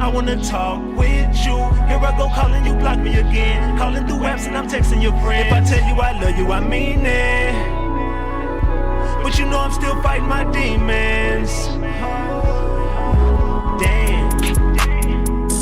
I wanna talk with you. Here I go calling you, block me again. Calling through apps and I'm texting your friend. If I tell you I love you, I mean it. But you know I'm still fighting my demons. Damn.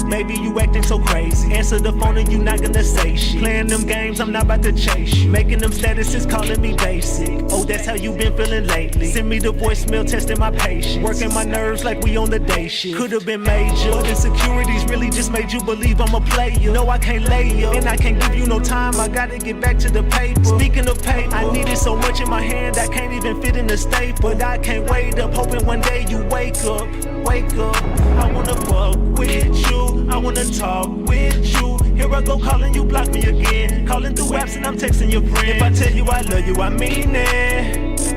Maybe you acting so crazy. Answer the phone and you not gonna say shit. Playing them games, I'm not about to chase you. Making them statuses, calling me basic. Oh, that's how you been feeling lately. Send me the voicemail, testing my patience. Working my nerves like we on the day shift. Could've been major, but insecurities really just made you believe I'm a player. No, I can't lay up, and I can't give you no time. I gotta get back to the paper. Speaking of paper, I need it so much in my hand I can't even fit in the staple. But I can't wait up, hoping one day you wake up. Wake up, I wanna fuck with you. I wanna talk with you. Here I go calling you, block me again. Calling through apps and I'm texting your friend. If I tell you I love you, I mean it.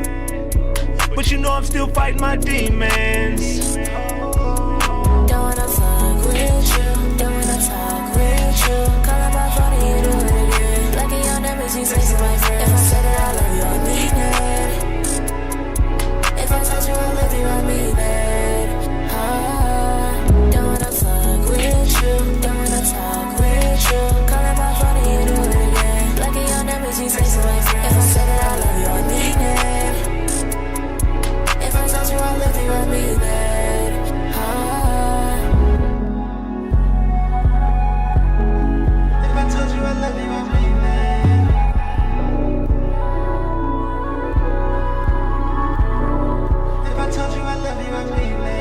But you know I'm still fighting my demons. Don't wanna fuck with you. Don't wanna talk with you. Calling my phone and you do it again. Like a young numbers, you say to my friends. If I said that I love you, I mean it. If I told you I love you, I mean it. Don't wanna fuck with you. Don't wanna talk with you. Calling my phone and you do it again. Like a young numbers, you say to my friends. If I said that I love you, I mean it. If I told you I love you, I mean it. If I told you I love you, I mean it. If I told you I love you, I mean it.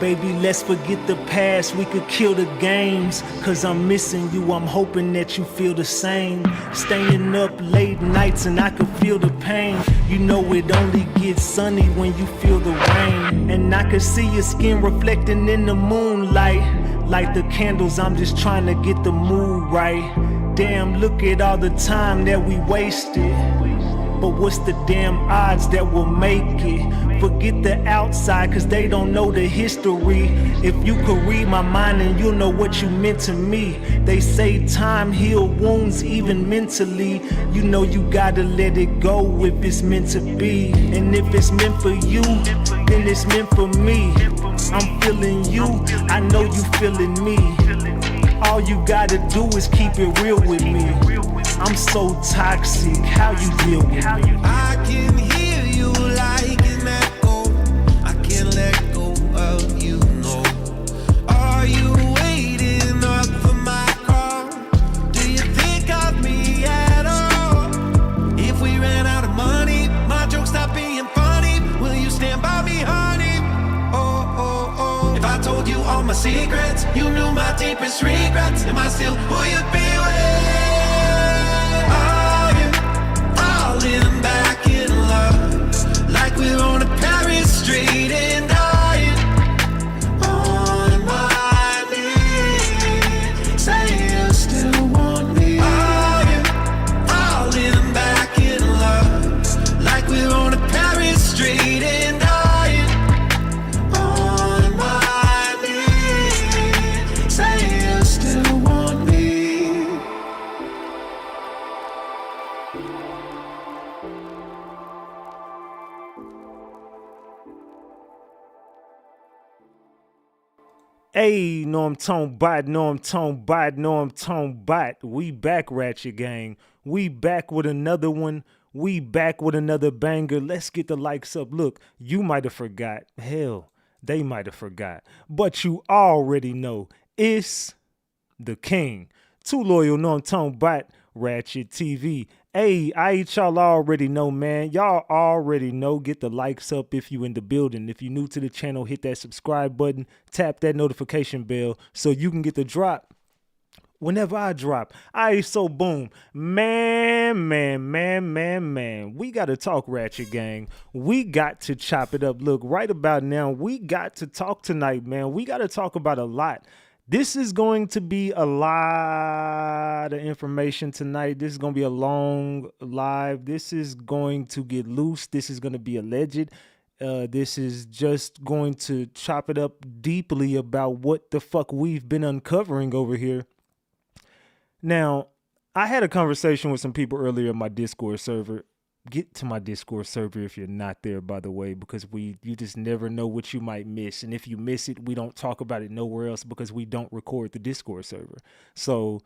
Baby, let's forget the past, we could kill the games. Cause I'm missing you, I'm hoping that you feel the same. Staying up late nights and I could feel the pain. You know it only gets sunny when you feel the rain. And I could see your skin reflecting in the moonlight. Light the candles, I'm just trying to get the mood right. Damn, look at all the time that we wasted. But what's the damn odds that we'll make it? Forget the outside, cause they don't know the history. If you could read my mind and you'll know what you meant to me. They say time heal wounds even mentally. You know you gotta let it go if it's meant to be. And if it's meant for you, then it's meant for me. I'm feeling you, I know you feeling me. All you gotta do is keep it real with me. I'm so toxic, how you deal with me? I can hear you like an echo. I can't let go of you, no. Are you waiting up for my call? Do you think of me at all? If we ran out of money, my jokes stop being funny. Will you stand by me, honey? Oh, oh, oh. If I told you all my secrets, you knew my deepest regrets. Am I still who you'd be with? Back in love, like we're on a Paris street and dying on my knees. Say you still want me. Falling back in love, like we're on a Paris street and dying on my knees. Say you still want me. Hey, know I'm tone bot, know I'm tone bot, know I'm tone bot. We back, Ratchet Gang. We back with another one. We back with another banger. Let's get the likes up. Look, you might have forgot. Hell, they might have forgot. But you already know it's the king. Too loyal, know I'm tone bot, RatchetTV. Hey, y'all already know, man. Y'all already know. Get the likes up if you in the building. If you new to the channel, hit that subscribe button. Tap that notification bell so you can get the drop whenever I drop. So boom. Man. We got to talk, Ratchet Gang. We got to chop it up. Look, right about now, we got to talk tonight, man. We got to talk about a lot This is going to be a lot of information tonight. This is going to be a long live. This is going to get loose. This is going to be alleged. This is just going to chop it up deeply about what the fuck we've been uncovering over here. Now, I had a conversation with some people earlier in my Discord server. Get to my Discord server if you're not there, by the way, because you just never know what you might miss. And if you miss it, we don't talk about it nowhere else because we don't record the Discord server. So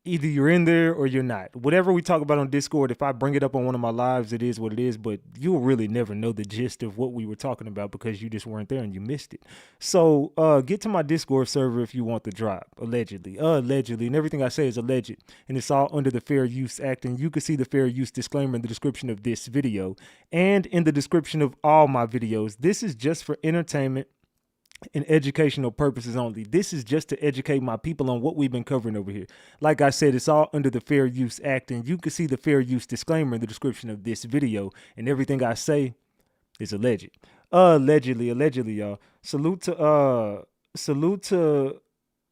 either you're in there or you're not. Whatever we talk about on Discord, if I bring it up on one of my lives, it is what it is, but you'll really never know the gist of what we were talking about because you just weren't there and you missed it. So get to my Discord server if you want the drop, allegedly, and everything I say is alleged, and it's all under the Fair Use Act, and you can see the Fair Use disclaimer in the description of this video and in the description of all my videos. This is just for entertainment and educational purposes only. This is just to educate my people on what we've been covering over here. Like I said, it's all under the Fair Use Act, and you can see the Fair Use disclaimer in the description of this video, and everything I say is alleged. Allegedly, y'all. Salute to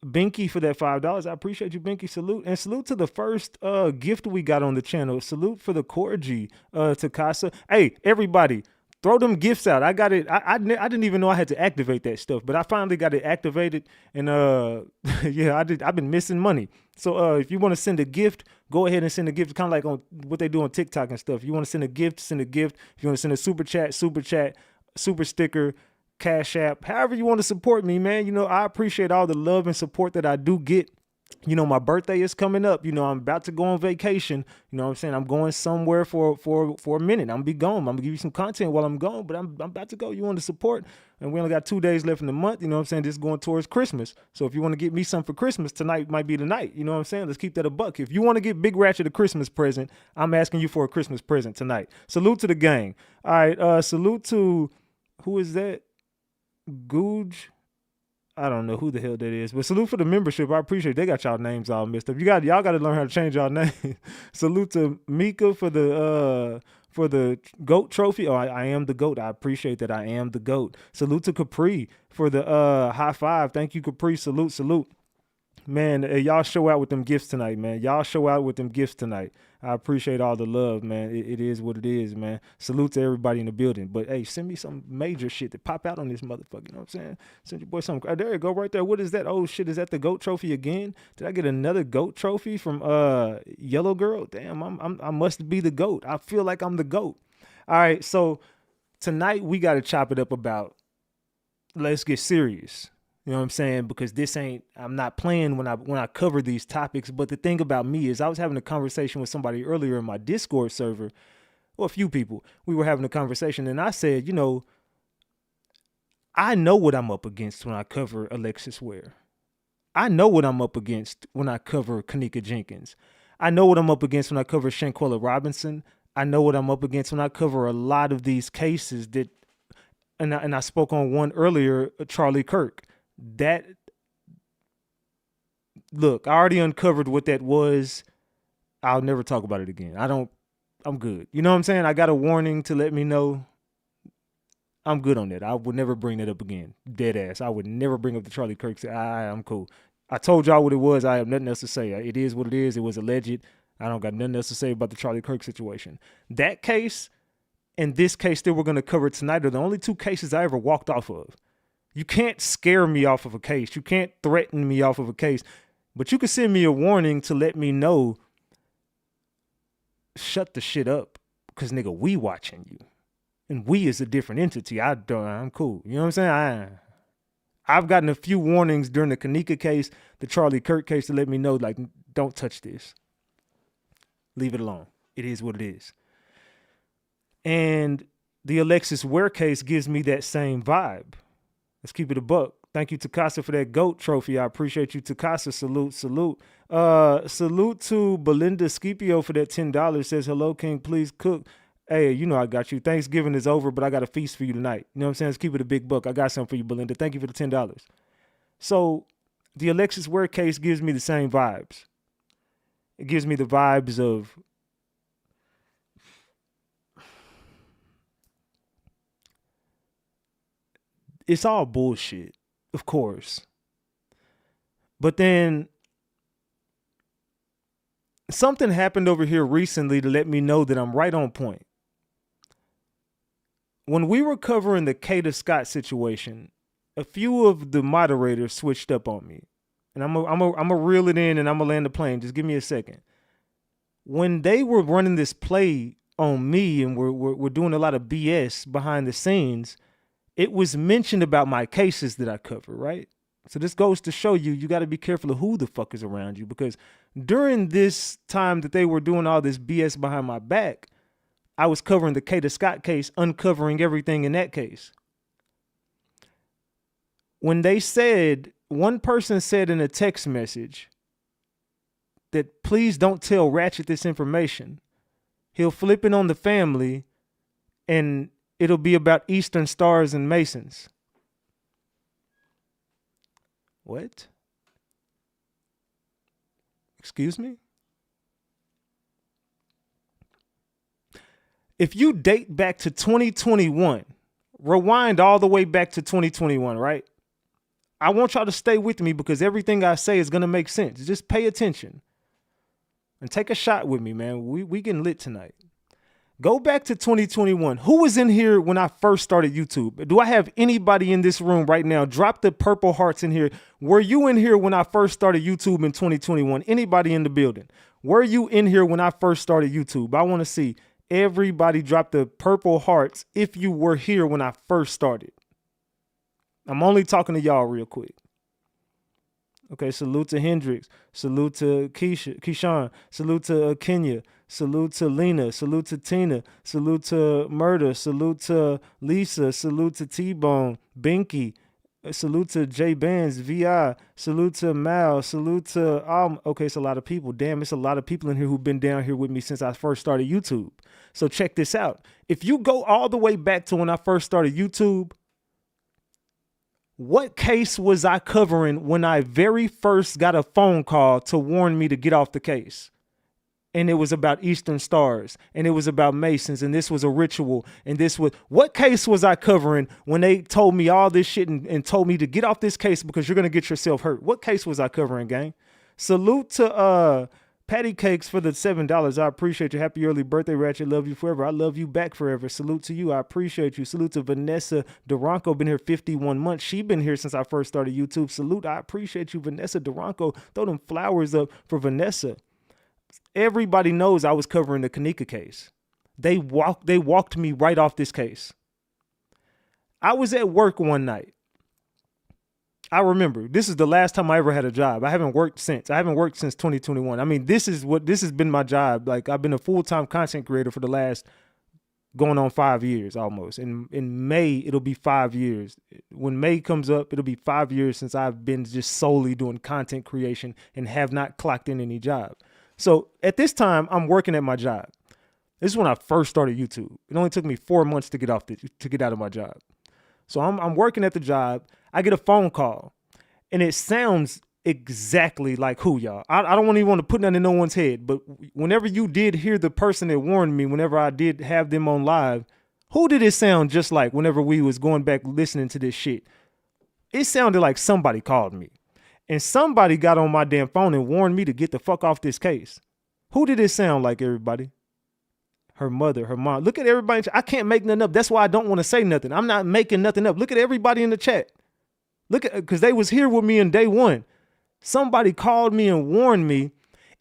Binky for that $5. I appreciate you, Binky. Salute. And salute to the first gift we got on the channel. Salute for the Corgi to Casa. Hey, everybody, throw them gifts out. I got it. I didn't even know I had to activate that stuff, but I finally got it activated. And yeah, I've been missing money. So if you want to send a gift, go ahead and send a gift. Kind of like on what they do on TikTok and stuff. If you want to send a gift, send a gift. If you want to send a super chat, super sticker, Cash App, however you want to support me, man. You know, I appreciate all the love and support that I do get. You know, my birthday is coming up. You know, I'm about to go on vacation. You know what I'm saying? I'm going somewhere for a minute. I'm gonna be gone. I'm gonna give you some content while I'm gone, but I'm about to go. You want to support? And we only got 2 days left in the month. You know what I'm saying? Just going towards Christmas. So if you want to get me something for Christmas, tonight might be the night. You know what I'm saying? Let's keep that a buck. If you want to get Big Ratchet a Christmas present, I'm asking you for a Christmas present tonight. Salute to the gang. All right. Salute to, who is that? Googe. I don't know who the hell that is, but salute for the membership. I appreciate it. They got y'all names all messed up. Y'all got to learn how to change y'all name. Salute to Mika for the GOAT trophy. Oh, I am the GOAT. I appreciate that. I am the GOAT. Salute to Capri for the high five. Thank you, Capri. Salute. Man, y'all show out with them gifts tonight, man. Y'all show out with them gifts tonight. I appreciate all the love, man. It is what it is, man. Salute to everybody in the building. But, hey, send me some major shit to pop out on this motherfucker. You know what I'm saying? Send your boy something. Oh, there you go right there. What is that? Oh, shit. Is that the GOAT trophy again? Did I get another GOAT trophy from Yellow Girl? Damn, I must be the GOAT. I feel like I'm the GOAT. All right, so tonight we got to chop it up about, let's get serious. You know what I'm saying? Because I'm not playing when I cover these topics. But the thing about me is I was having a conversation with somebody earlier in my Discord server, or a few people. We were having a conversation and I said, you know, I know what I'm up against when I cover Alexis Ware. I know what I'm up against when I cover Kenneka Jenkins. I know what I'm up against when I cover Shanquella Robinson. I know what I'm up against when I cover a lot of these cases that, and I spoke on one earlier, Charlie Kirk. That, look, I already uncovered what that was. I'll never talk about it again. I'm good. You know what I'm saying? I got a warning to let me know I'm good on that. I would never bring that up again. Dead ass. I would never bring up the Charlie Kirk. Say, I'm cool. I told y'all what it was. I have nothing else to say. It is what it is. It was alleged. I don't got nothing else to say about the Charlie Kirk situation. That case and this case that we're going to cover tonight are the only two cases I ever walked off of. You can't scare me off of a case. You can't threaten me off of a case. But you can send me a warning to let me know, shut the shit up. Because, nigga, we watching you. And we is a different entity. I'm cool. You know what I'm saying? I've gotten a few warnings during the Kenneka case, the Charlie Kirk case, to let me know, like, don't touch this. Leave it alone. It is what it is. And the Alexis Ware case gives me that same vibe. Let's keep it a buck. Thank you, Tereasa, for that GOAT trophy. I appreciate you, Tereasa. Salute. Salute to Belinda Scipio for that $10. Says, hello, King, please cook. Hey, you know I got you. Thanksgiving is over, but I got a feast for you tonight. You know what I'm saying? Let's keep it a big buck. I got something for you, Belinda. Thank you for the $10. So the Alexis Ware case gives me the same vibes. It gives me the vibes of it's all bullshit, of course. But then something happened over here recently to let me know that I'm right on point. When we were covering the Kata Scott situation, a few of the moderators switched up on me. And I'm gonna reel it in and I'm gonna land the plane. Just give me a second. When they were running this play on me and we're doing a lot of BS behind the scenes, it was mentioned about my cases that I cover, right? So this goes to show you got to be careful of who the fuck is around you, because during this time that they were doing all this BS behind my back, I was covering the Kata Scott case, uncovering everything in that case. When they said, one person said in a text message that please don't tell Ratchet this information. He'll flip it on the family and it'll be about Eastern Stars and Masons. What? Excuse me? If you date back to 2021, rewind all the way back to 2021, right? I want y'all to stay with me because everything I say is going to make sense. Just pay attention and take a shot with me, man. We getting lit tonight. Go back to 2021. Who was in here when I first started YouTube? Do I have anybody in this room right now? Drop the purple hearts in here. Were you in here when I first started YouTube in 2021? Anybody in the building? Were you in here when I first started YouTube? I want to see everybody drop the purple hearts if you were here when I first started. I'm only talking to y'all real quick. Okay, salute to Hendrix. Salute to Keyshawn. Salute to Kenya. Salute to Lena. Salute to Tina. Salute to Murder. Salute to Lisa. Salute to T-Bone. Binky. Salute to J Bands. VI. Salute to Mal. Salute to okay, it's a lot of people. Damn, it's a lot of people in here who've been down here with me since I first started YouTube. So check this out. If you go all the way back to when I first started YouTube, what case was I covering when I very first got a phone call to warn me to get off the case? And it was about Eastern Stars, and it was about Masons, and this was a ritual, and this was, what case was I covering when they told me all this shit and told me to get off this case because you're going to get yourself hurt? What case was I covering, gang? Salute to Patty Cakes for the $7. I appreciate you. Happy early birthday, Ratchet. Love you forever. I love you back forever. Salute to you. I appreciate you. Salute to Vanessa Duranco. Been here 51 months. She been here since I first started YouTube. Salute. I appreciate you, Vanessa Duranco. Throw them flowers up for Vanessa. Everybody knows I was covering the Kenneka case. They walked me right off this case. I was at work one night. I remember this is the last time I ever had a job. I haven't worked since. I haven't worked since 2021. I mean, this has been my job. Like, I've been a full-time content creator for the last going on 5 years almost. In May, it'll be 5 years. When May comes up, it'll be 5 years since I've been just solely doing content creation and have not clocked in any job. So at this time, I'm working at my job. This is when I first started YouTube. It only took me 4 months to get out of my job. So I'm working at the job. I get a phone call, and it sounds exactly like who, y'all. I don't even want to put nothing in no one's head, but whenever you did hear the person that warned me, whenever I did have them on live, who did it sound just like whenever we was going back listening to this shit? It sounded like somebody called me, and somebody got on my damn phone and warned me to get the fuck off this case. Who did it sound like, everybody? Her mother, her mom. Look at everybody. I can't make nothing up. That's why I don't want to say nothing. I'm not making nothing up. Look at everybody in the chat. Look at, because they was here with me in day one. Somebody called me and warned me.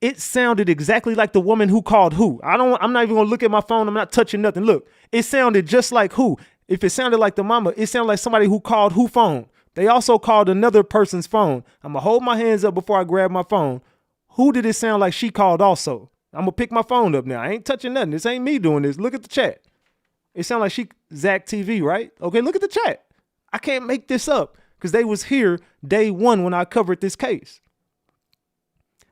It sounded exactly like the woman who called who. I'm not even gonna look at my phone. I'm not touching nothing. Look, it sounded just like who. If it sounded like the mama, it sounded like somebody who called who phone. They also called another person's phone. I'm gonna hold my hands up before I grab my phone. Who did it sound like she called also? I'm gonna pick my phone up now. I ain't touching nothing. This ain't me doing this. Look at the chat. It sounded like RatchetTV, right? Okay, look at the chat. I can't make this up because they was here day one when I covered this case.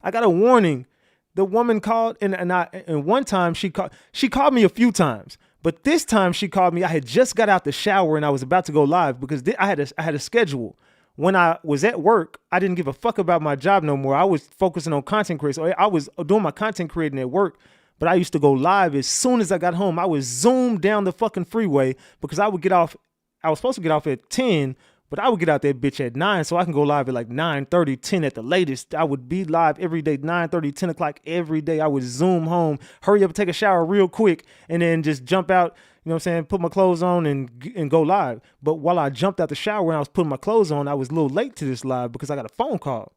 I got a warning. The woman called, and one time she called me a few times, but this time she called me. I had just got out the shower and I was about to go live because I had a schedule. When I was at work, I didn't give a fuck about my job no more. I was focusing on content creation. So I was doing my content creating at work, but I used to go live as soon as I got home. I would zoom down the fucking freeway because I would get off. I was supposed to get off at 10, But I would get out that bitch at 9 so I can go live at like 9:30, 10 at the latest. I would be live every day, 9:30, 10 o'clock every day. I would zoom home, hurry up, take a shower real quick, and then just jump out, you know what I'm saying, put my clothes on and go live. But while I jumped out the shower and I was putting my clothes on, I was a little late to this live because I got a phone call.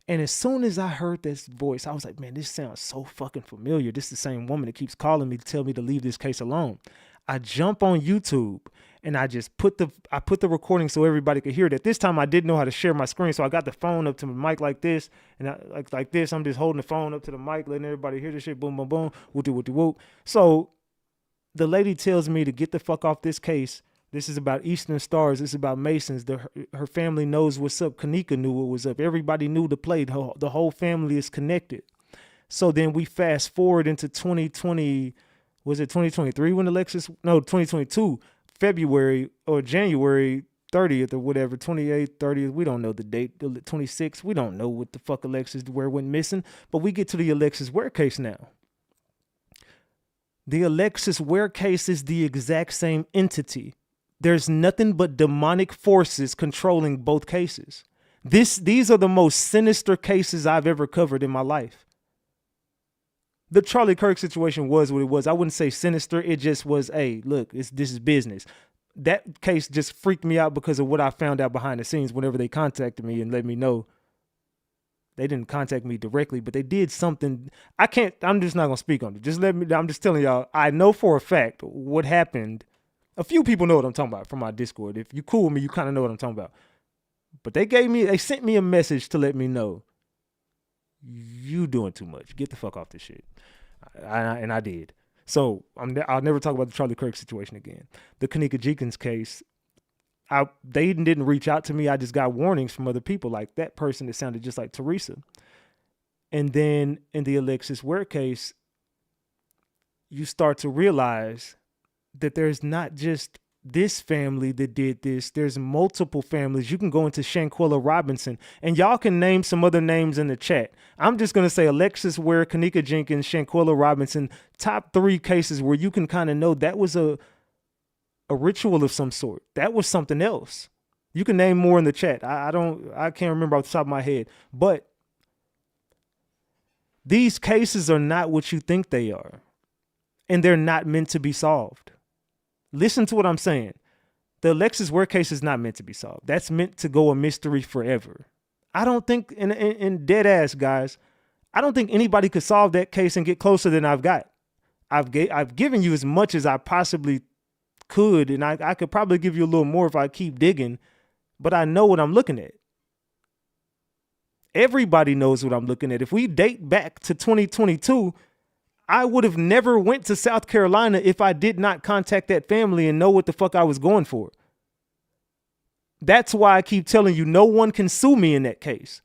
And as soon as I heard this voice, I was like, man, this sounds so fucking familiar. This is the same woman that keeps calling me to tell me to leave this case alone. I jump on YouTube and I just put the recording so everybody could hear it. At this time, I didn't know how to share my screen. So I got the phone up to my mic like this. And like this, I'm just holding the phone up to the mic, letting everybody hear this shit. Boom, boom, boom. Whoop, whoop, whoop. So the lady tells me to get the fuck off this case. This is about Eastern Stars. This is about Masons. Her family knows what's up. Kenneka knew what was up. Everybody knew the play. The whole family is connected. So then we fast forward into 2020. Was it 2023 when Alexis? No, 2022, February or January 30th or whatever, 28th, 30th. We don't know the date. 26th. We don't know what the fuck Alexis Ware went missing. But we get to the Alexis Ware case now. The Alexis Ware case is the exact same entity. There's nothing but demonic forces controlling both cases. These are the most sinister cases I've ever covered in my life. The Charlie Kirk situation was what it was. I wouldn't say sinister. It just was, hey, look, this is business. That case just freaked me out because of what I found out behind the scenes whenever they contacted me and let me know. They didn't contact me directly, but they did something. I'm just not going to speak on it. I'm just telling y'all, I know for a fact what happened. A few people know what I'm talking about from my Discord. If you cool with me, you kind of know what I'm talking about. But they sent me a message to let me know, you doing too much. Get the fuck off this shit. And I did. So I'll never talk about the Charlie Kirk situation again. The Kenneka Jenkins case, they didn't reach out to me. I just got warnings from other people, like that person that sounded just like Tereasa. And then in the Alexis Ware case, you start to realize that there's not just this family that did this. There's multiple families. You can go into Shanquella Robinson, and y'all can name some other names in the chat. I'm just going to say Alexis Ware, Kenneka Jenkins, Shanquella Robinson, top 3 cases where you can kind of know that was a ritual of some sort. That was something else. You can name more in the chat. I can't remember off the top of my head, but these cases are not what you think they are, and they're not meant to be solved. Listen to what I'm saying. The Alexis Ware case is not meant to be solved. That's meant to go a mystery forever. I don't think, in dead ass, guys, I don't think anybody could solve that case and get closer than I've got. I've given you as much as I possibly could, and I could probably give you a little more if I keep digging, but I know what I'm looking at. Everybody knows what I'm looking at. If we date back to 2022, I would have never went to South Carolina if I did not contact that family and know what the fuck I was going for. That's why I keep telling you, no one can sue me in that case.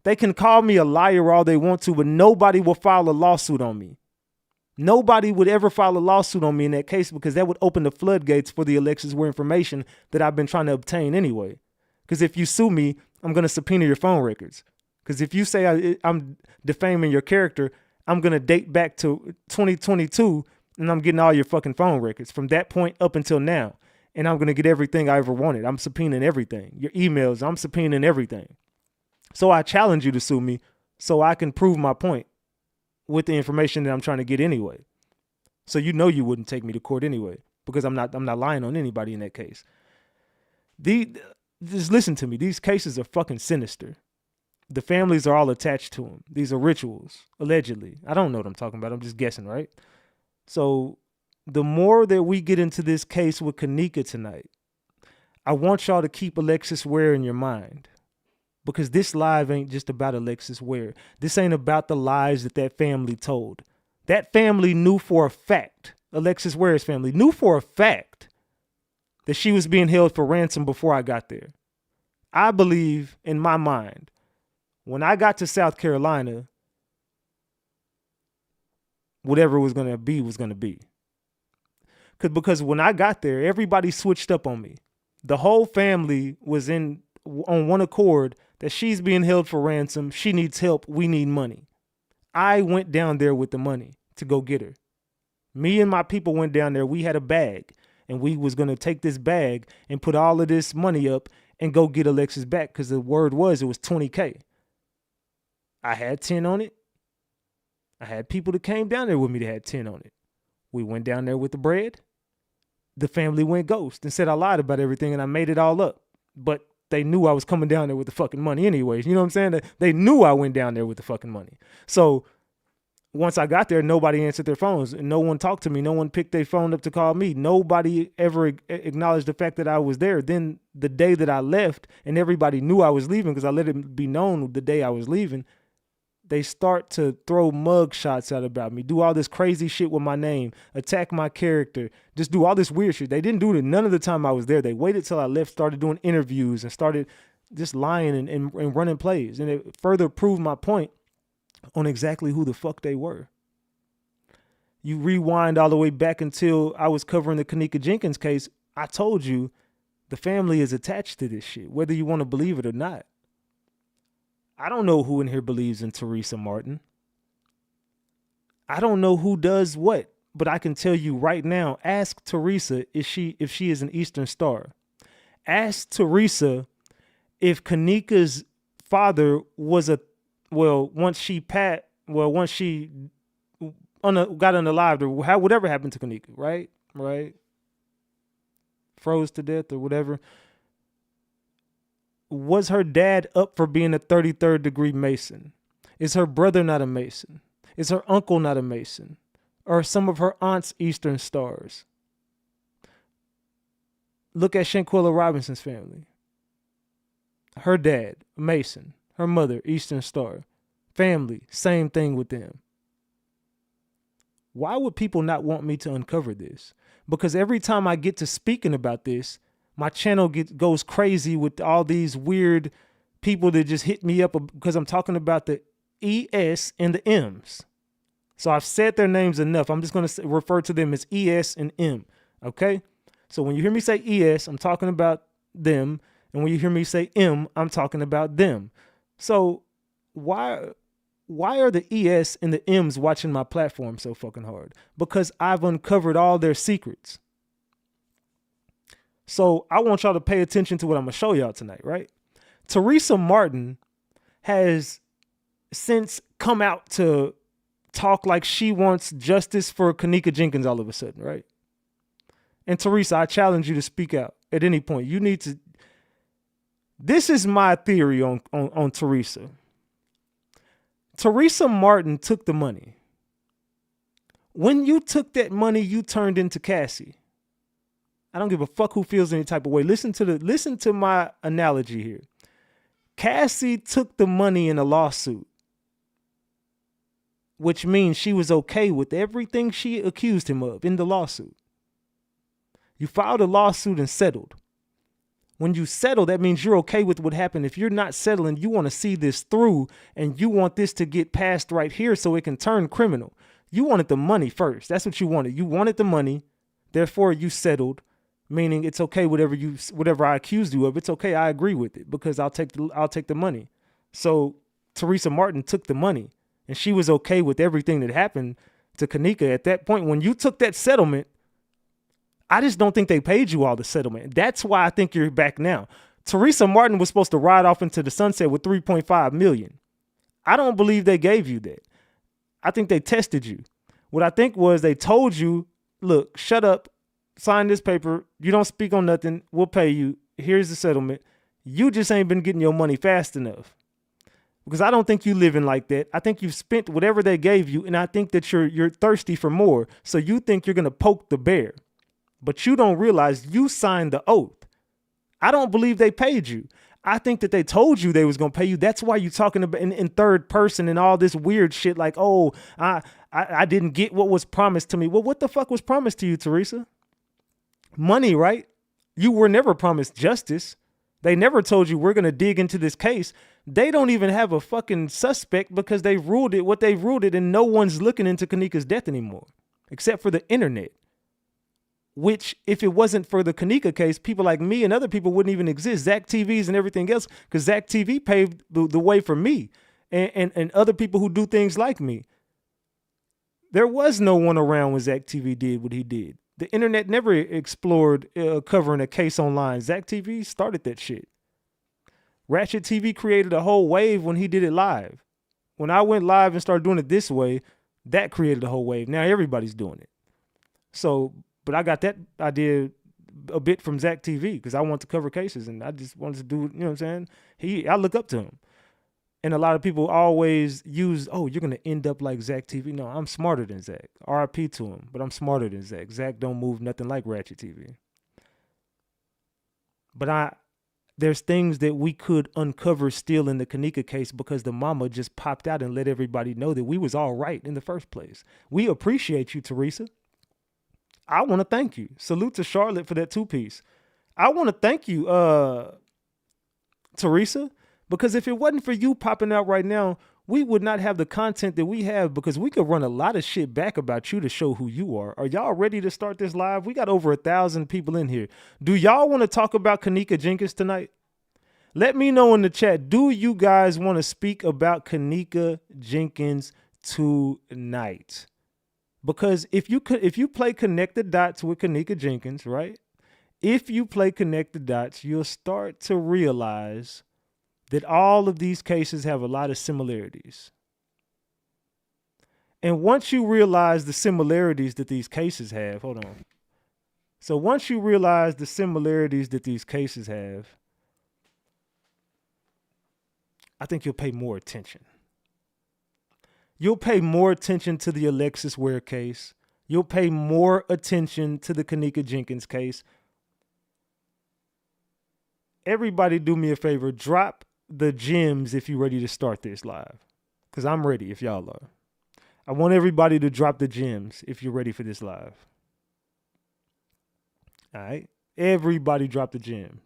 They can call me a liar all they want to, but nobody will file a lawsuit on me. Nobody would ever file a lawsuit on me in that case because that would open the floodgates for the Alexis Ware information that I've been trying to obtain anyway. Because if you sue me, I'm going to subpoena your phone records. Because if you say I'm defaming your character, I'm going to date back to 2022 and I'm getting all your fucking phone records from that point up until now. And I'm going to get everything I ever wanted. I'm subpoenaing everything. Your emails, I'm subpoenaing everything. So I challenge you to sue me so I can prove my point with the information that I'm trying to get anyway. So you know you wouldn't take me to court anyway because I'm not lying on anybody in that case. Just listen to me. These cases are fucking sinister. The families are all attached to them. These are rituals, allegedly. I don't know what I'm talking about. I'm just guessing, right? So the more that we get into this case with Kenneka tonight, I want y'all to keep Alexis Ware in your mind because this live ain't just about Alexis Ware. This ain't about the lies that family told. That family knew for a fact, Alexis Ware's family knew for a fact that she was being held for ransom before I got there. I believe in my mind, when I got to South Carolina, whatever was going to be was going to be. Because when I got there, everybody switched up on me. The whole family was on one accord that she's being held for ransom. She needs help. We need money. I went down there with the money to go get her. Me and my people went down there. We had a bag and we was going to take this bag and put all of this money up and go get Alexis back because the word was it was $20K. I had 10 on it. I had people that came down there with me that had 10 on it. We went down there with the bread. The family went ghost and said I lied about everything and I made it all up. But they knew I was coming down there with the fucking money anyways. You know what I'm saying? They knew I went down there with the fucking money. So once I got there, nobody answered their phones. And no one talked to me. No one picked their phone up to call me. Nobody ever acknowledged the fact that I was there. Then the day that I left and everybody knew I was leaving because I let it be known the day I was leaving, they start to throw mug shots out about me, do all this crazy shit with my name, attack my character, just do all this weird shit. They didn't do it none of the time I was there. They waited till I left, started doing interviews and started just lying and running plays. And it further proved my point on exactly who the fuck they were. You rewind all the way back until I was covering the Kenneka Jenkins case. I told you the family is attached to this shit, whether you want to believe it or not. I don't know who in here believes in Tereasa Martin. I don't know who does what, but I can tell you right now, ask Tereasa if she is an Eastern Star. Ask Tereasa if Kenneka's father was once she got unalived or whatever happened to Kenneka, right? Right? Froze to death or whatever. Was her dad up for being a 33rd degree Mason? Is her brother not a Mason? Is her uncle not a Mason? Or some of her aunts Eastern Stars? Look at Shanquella Robinson's family. Her dad, Mason. Her mother, Eastern Star. Family, same thing with them. Why would people not want me to uncover this? Because every time I get to speaking about this, my channel goes crazy with all these weird people that just hit me up because I'm talking about the ES and the M's. So I've said their names enough. I'm just going to refer to them as ES and M. Okay? So when you hear me say ES, I'm talking about them. And when you hear me say M, I'm talking about them. So why are the ES and the M's watching my platform so fucking hard? Because I've uncovered all their secrets. So I want y'all to pay attention to what I'm going to show y'all tonight, right? Tereasa Martin has since come out to talk like she wants justice for Kenneka Jenkins all of a sudden, right? And Tereasa, I challenge you to speak out at any point. You need to. This is my theory on Tereasa. Tereasa Martin took the money. When you took that money, you turned into Cassie. I don't give a fuck who feels any type of way. Listen to my analogy here. Cassie took the money in a lawsuit, which means she was okay with everything she accused him of in the lawsuit. You filed a lawsuit and settled. When you settle, that means you're okay with what happened. If you're not settling, you want to see this through and you want this to get passed right here so it can turn criminal. You wanted the money first. That's what you wanted. You wanted the money. Therefore, you settled. Meaning it's okay, whatever I accused you of, it's okay. I agree with it because I'll take the money. So Tereasa Martin took the money and she was okay with everything that happened to Kenneka at that point. When you took that settlement, I just don't think they paid you all the settlement. That's why I think you're back now. Tereasa Martin was supposed to ride off into the sunset with $3.5 million. I don't believe they gave you that. I think they tested you. What I think was they told you, look, shut up. Sign this paper. You don't speak on nothing. We'll pay you. Here's the settlement. You just ain't been getting your money fast enough. Because I don't think you living like that. I think you've spent whatever they gave you, and I think that you're thirsty for more. So you think you're gonna poke the bear. But you don't realize you signed the oath. I don't believe they paid you. I think that they told you they was gonna pay you. That's why you talking about in third person and all this weird shit like, oh, I didn't get what was promised to me. Well, what the fuck was promised to you, Tereasa? Money, right? You were never promised justice. They never told you we're going to dig into this case. They don't even have a fucking suspect because they ruled it what they ruled it, and no one's looking into Kenneka's death anymore except for the internet, which if it wasn't for the Kenneka case, people like me and other people wouldn't even exist. RatchetTVs and everything else, because RatchetTV paved the way for me and other people who do things like me. There was no one around when RatchetTV did what he did. The internet never explored covering a case online. RatchetTV started that shit. RatchetTV created a whole wave when he did it live. When I went live and started doing it this way, that created a whole wave. Now everybody's doing it. So, but I got that idea a bit from Zach TV because I want to cover cases and I just wanted to do, you know what I'm saying? I look up to him. And a lot of people always use, oh, you're going to end up like Zach TV. No, I'm smarter than Zach. RIP to him, but I'm smarter than Zach. Zach don't move nothing like RatchetTV. But there's things that we could uncover still in the Kenneka case because the mama just popped out and let everybody know that we was all right in the first place. We appreciate you, Tereasa. I want to thank you. Salute to Charlotte for that 2-piece. I want to thank you, Tereasa, because if it wasn't for you popping out right now, we would not have the content that we have because we could run a lot of shit back about you to show who you are. Are y'all ready to start this live? We got over 1,000 people in here. Do y'all want to talk about Kenneka Jenkins tonight? Let me know in the chat. Do you guys want to speak about Kenneka Jenkins tonight? Because if you play Connect the Dots with Kenneka Jenkins, right? If you play Connect the Dots, you'll start to realize that all of these cases have a lot of similarities. And once you realize the similarities that these cases have, hold on. So once you realize the similarities that these cases have, I think you'll pay more attention. You'll pay more attention to the Alexis Ware case. You'll pay more attention to the Kenneka Jenkins case. Everybody do me a favor. Drop the gems if you're ready to start this live. Because I'm ready if y'all are. I want everybody to drop the gems if you're ready for this live. All right? Everybody drop the gems.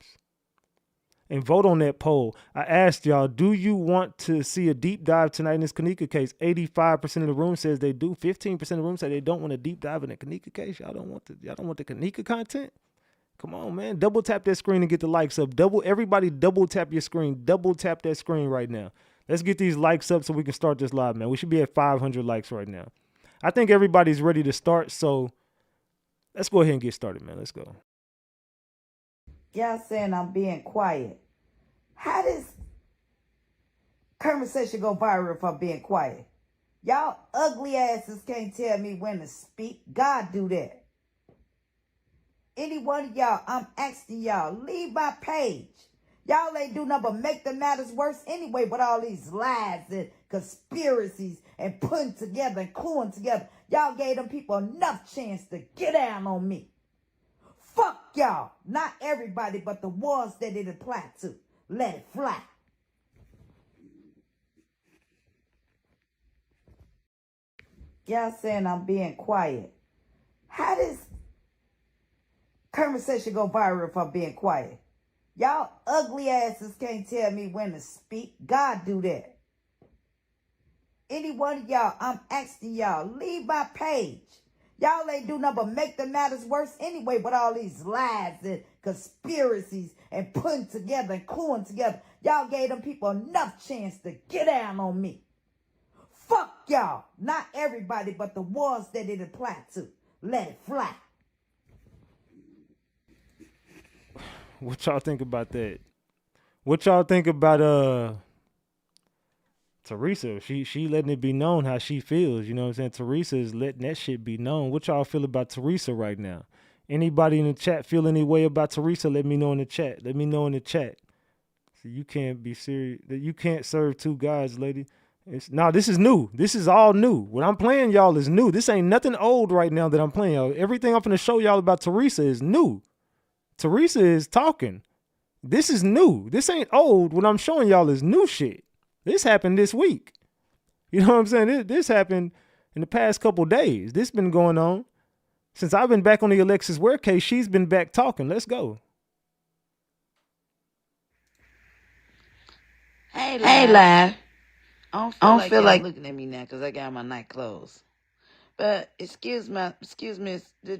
And vote on that poll. I asked y'all, do you want to see a deep dive tonight in this Kenneka case? 85% of the room says they do. 15% of the room say they don't want a deep dive in the Kenneka case. Y'all don't want the Kenneka content? Come on, man. Double tap that screen and get the likes up. Everybody double tap your screen. Double tap that screen right now. Let's get these likes up so we can start this live, man. We should be at 500 likes right now. I think everybody's ready to start, so let's go ahead and get started, man. Let's go. Y'all saying I'm being quiet. How does conversation go viral if I'm being quiet? Y'all ugly asses can't tell me when to speak. God do that. Any one of y'all, I'm asking y'all, leave my page. Y'all ain't do nothing but make the matters worse anyway with all these lies and conspiracies and putting together and cooing together. Y'all gave them people enough chance to get down on me. Fuck y'all. Not everybody, but the ones that it applied to. Let it fly. Y'all saying I'm being quiet. How does conversation go viral if I'm being quiet? Y'all ugly asses can't tell me when to speak. God do that. Any one of y'all, I'm asking y'all, leave my page. Y'all ain't do nothing but make the matters worse anyway with all these lies and conspiracies and putting together and cooing together. Y'all gave them people enough chance to get down on me. Fuck y'all. Not everybody, but the ones that it applied to. Let it fly. What y'all think about that? What y'all think about Tereasa? She letting it be known how she feels. You know what I'm saying? Tereasa is letting that shit be known. What y'all feel about Tereasa right now? Anybody in the chat feel any way about Tereasa? Let me know in the chat. Let me know in the chat. So you can't be serious. You can't serve two guys, lady. This is new. This is all new. What I'm playing y'all is new. This ain't nothing old right now that I'm playing y'all. Everything I'm finna show y'all about Tereasa is new. Tereasa is talking. This is new. This ain't old. What I'm showing y'all is new shit. This happened this week. You know what I'm saying? This happened in the past couple days. This been going on. Since I've been back on the Alexis Ware case, she's been back talking. Let's go. Hey, live. I don't feel like looking at me now because I got my night clothes. But excuse me,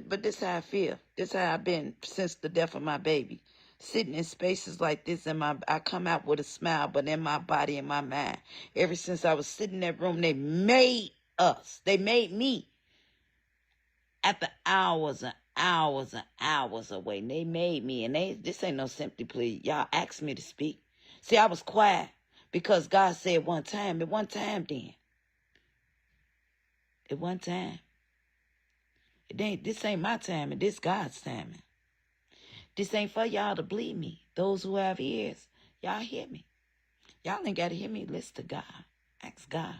but this how I feel. This how I've been since the death of my baby. Sitting in spaces like this, and I come out with a smile, but in my body and my mind. Ever since I was sitting in that room, they made us. They made me. After hours and hours and hours away, they made me. And this ain't no sympathy plea. Y'all asked me to speak. See, I was quiet because God said one time. At one time then. At one time. This ain't my time, and this God's timing. This ain't for y'all to believe me. Those who have ears, y'all hear me. Y'all ain't got to hear me. Listen to God. Ask God.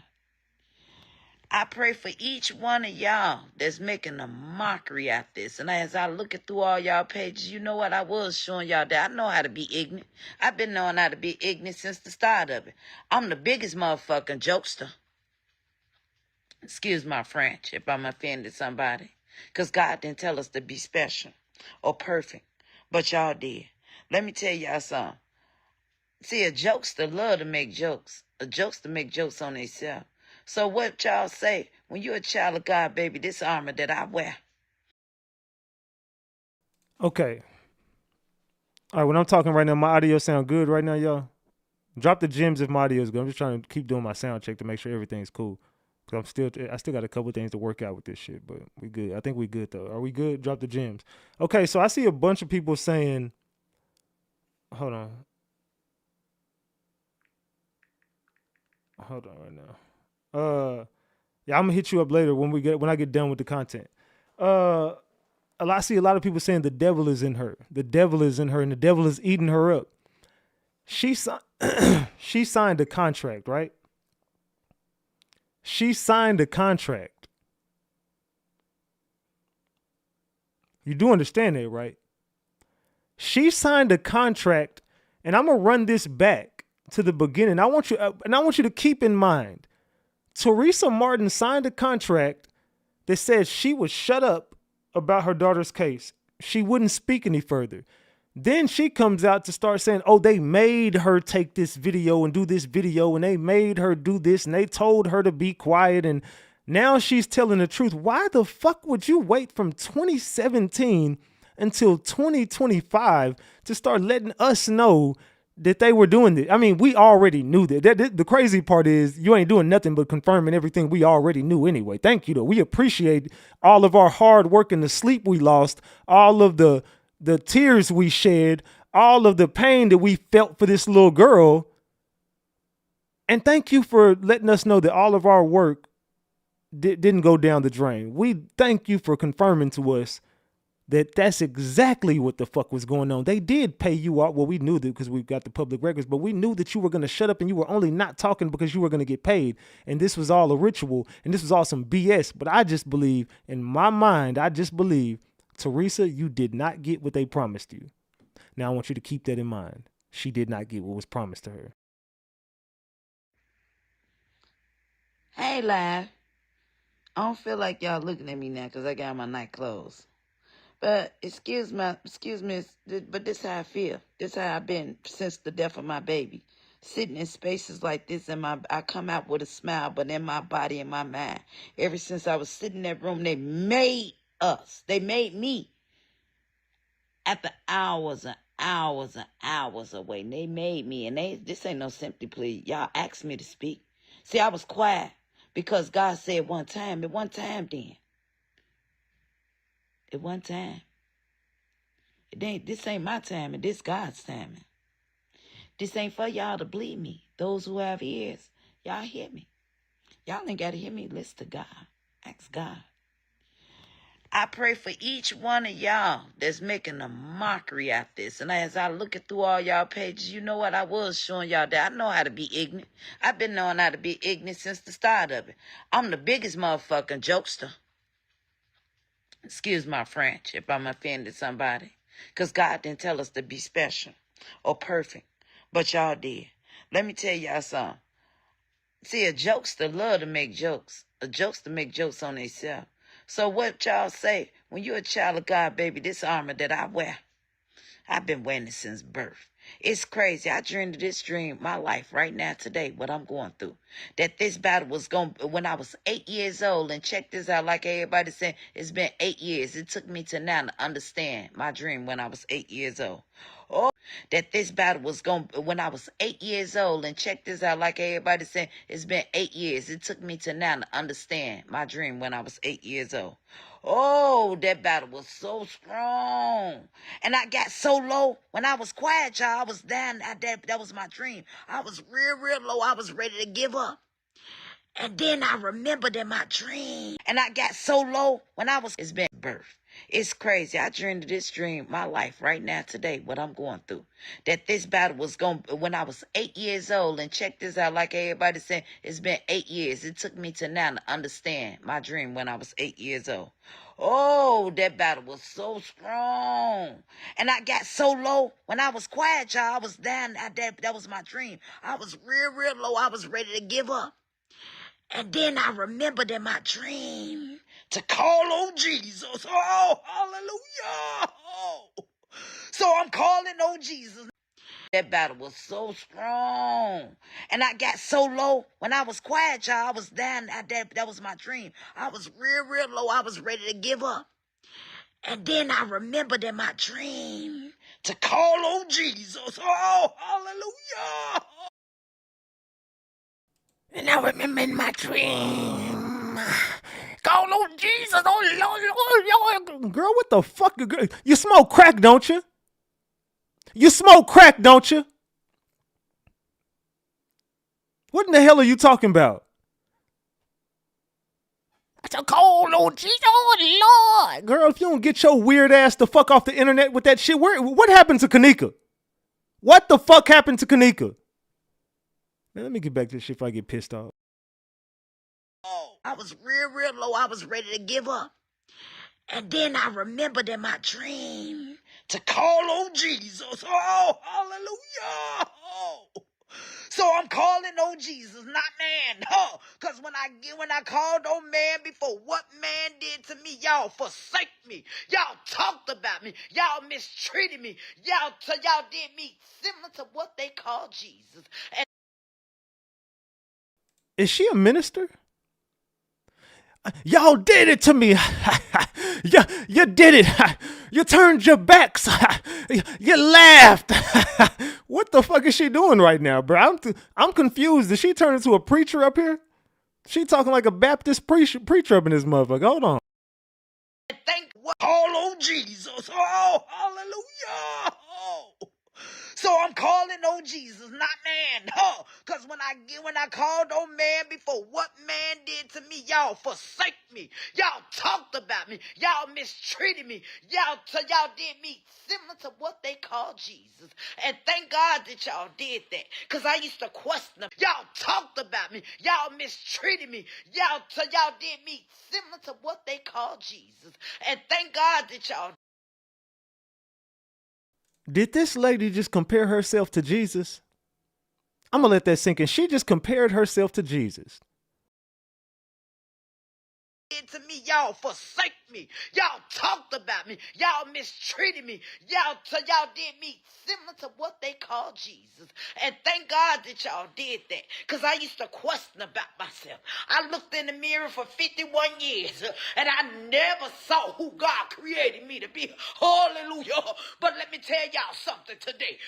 I pray for each one of y'all that's making a mockery at this. And as I look at through all y'all pages, you know what? I was showing y'all that I know how to be ignorant. I've been knowing how to be ignorant since the start of it. I'm the biggest motherfucking jokester. Excuse my French if I'm offending somebody. Because God didn't tell us to be special or perfect. But y'all did. Let me tell y'all something. See, a jokester love to make jokes. A jokester make jokes on themselves. So what y'all say? When you're a child of God, baby, this armor that I wear. Okay. All right, when I'm talking right now, my audio sound good right now, y'all? Drop the gems if my audio is good. I'm just trying to keep doing my sound check to make sure everything's cool. Because I still got a couple things to work out with this shit, but we good. I think we good, though. Are we good? Drop the gems. Okay, so I see a bunch of people saying, hold on right now. Yeah, I'm gonna hit you up later when I get done with the content. I see a lot of people saying the devil is in her. The devil is in her, and the devil is eating her up. She signed a contract, right? She signed a contract. You do understand that, right? She signed a contract, and I'm gonna run this back to the beginning. I want you to keep in mind, Tereasa Martin signed a contract that says she would shut up about her daughter's case. She wouldn't speak any further. Then she comes out to start saying, oh, they made her take this video and do this video, and they made her do this, and they told her to be quiet, and now she's telling the truth. Why the fuck would you wait from 2017 until 2025 to start letting us know that they were doing this? I mean, we already knew that. The crazy part is you ain't doing nothing but confirming everything we already knew anyway. Thank you, though. We appreciate all of our hard work and the sleep we lost, all of the tears we shed, all of the pain that we felt for this little girl. And thank you for letting us know that all of our work didn't go down the drain. We thank you for confirming to us that that's exactly what the fuck was going on. They did pay you out. Well, we knew that because we got the public records, but we knew that you were going to shut up and you were only not talking because you were going to get paid. And this was all a ritual and this was all some BS. But I just believe, in my mind, Tereasa, you did not get what they promised you. Now I want you to keep that in mind. She did not get what was promised to her. Hey, live. I don't feel like y'all looking at me now because I got my night clothes. But excuse me, but this how I feel. This how I've been since the death of my baby. Sitting in spaces like this, and I come out with a smile, but in my body and my mind. Ever since I was sitting in that room, they made us. They made me. After hours and hours and hours away, they made me. And this ain't no sympathy plea. Y'all asked me to speak. See, I was quiet because God said one time. At one time then. At one time. This ain't my time, and this God's timing. This ain't for y'all to believe me. Those who have ears, y'all hear me. Y'all ain't got to hear me. Listen to God. Ask God. I pray for each one of y'all that's making a mockery at this. And as I look at through all y'all pages, you know what? I was showing y'all that I know how to be ignorant. I've been knowing how to be ignorant since the start of it. I'm the biggest motherfucking jokester. Excuse my French if I'm offending somebody. Because God didn't tell us to be special or perfect. But y'all did. Let me tell y'all something. See, a jokester love to make jokes. A jokester make jokes on themselves. So what y'all say? When you're a child of God, baby, this armor that I wear, I've been wearing it since birth. It's crazy. I dreamed of this dream, my life right now, today, what I'm going through. That this battle was going when I was 8 years old. And check this out, like everybody said, it's been 8 years. It took me to now to understand my dream when I was 8 years old. Oh, that this battle was going when I was 8 years old. And check this out, like everybody said, it's been 8 years. It took me to now to understand my dream when I was 8 years old. Oh, that battle was so strong. And I got so low when I was quiet, y'all. I was down. That was my dream. I was real low. I was ready to give up. And then I remembered in my dream. And I got so low when it's been birth. It's crazy. I dreamed of this dream, my life right now, today, what I'm going through. That this battle was going when I was 8 years old. And check this out, like everybody said, it's been 8 years. It took me to now to understand my dream when I was 8 years old. Oh, that battle was so strong. And I got so low when I was quiet, y'all. I was down. That was my dream. I was real low. I was ready to give up. And then I remembered in my dream to call on Jesus. Oh, hallelujah. Oh. So I'm calling on Jesus. That battle was so strong. And I got so low when I was quiet, y'all. I was down. That was my dream. I was real low. I was ready to give up. And then I remembered in my dream to call on Jesus. Oh, hallelujah. And I remember in my dream, call on Jesus. Oh, Lord. Girl, what the fuck? You smoke crack, don't you? You smoke crack, don't you? What in the hell are you talking about? To call on Jesus, oh Lord. Girl, if you don't get your weird ass the fuck off the internet with that shit, what happened to Kenneka? What the fuck happened to Kenneka? Man, let me get back to this shit before I get pissed off. Oh, I was real low. I was ready to give up. And then I remembered in my dream to call on Jesus. Oh, hallelujah. Oh. So I'm calling on Jesus, not man. Oh, because when I called on man before, what man did to me, y'all forsake me. Y'all talked about me. Y'all mistreated me. Y'all did me similar to what they call Jesus. And Is she a minister? Y'all did it to me. You did it. You turned your backs. You laughed. What the fuck is she doing right now, bro? I'm confused. Did she turn into a preacher up here? She talking like a Baptist preacher up in this motherfucker. Hold on. Call on Jesus. Oh, hallelujah. Oh. So I'm calling on Jesus, not man. Oh, because when I called on man before, what man did to me, y'all forsake me. Y'all talked about me. Y'all mistreated me. Y'all did me similar to what they call Jesus. And thank God that y'all did that, because I used to question them. Y'all talked about me. Y'all mistreated me. Y'all did me similar to what they call Jesus. And thank God that y'all. Did this lady just compare herself to Jesus? I'm going to let that sink in. She just compared herself to Jesus. To me, y'all forsake me. Y'all talked about me. Y'all mistreated me. Y'all did me similar to what they call Jesus. And thank God that y'all did that, because I used to question about myself. I looked in the mirror for 51 years and I never saw who God created me to be. Hallelujah. But let me tell y'all something today.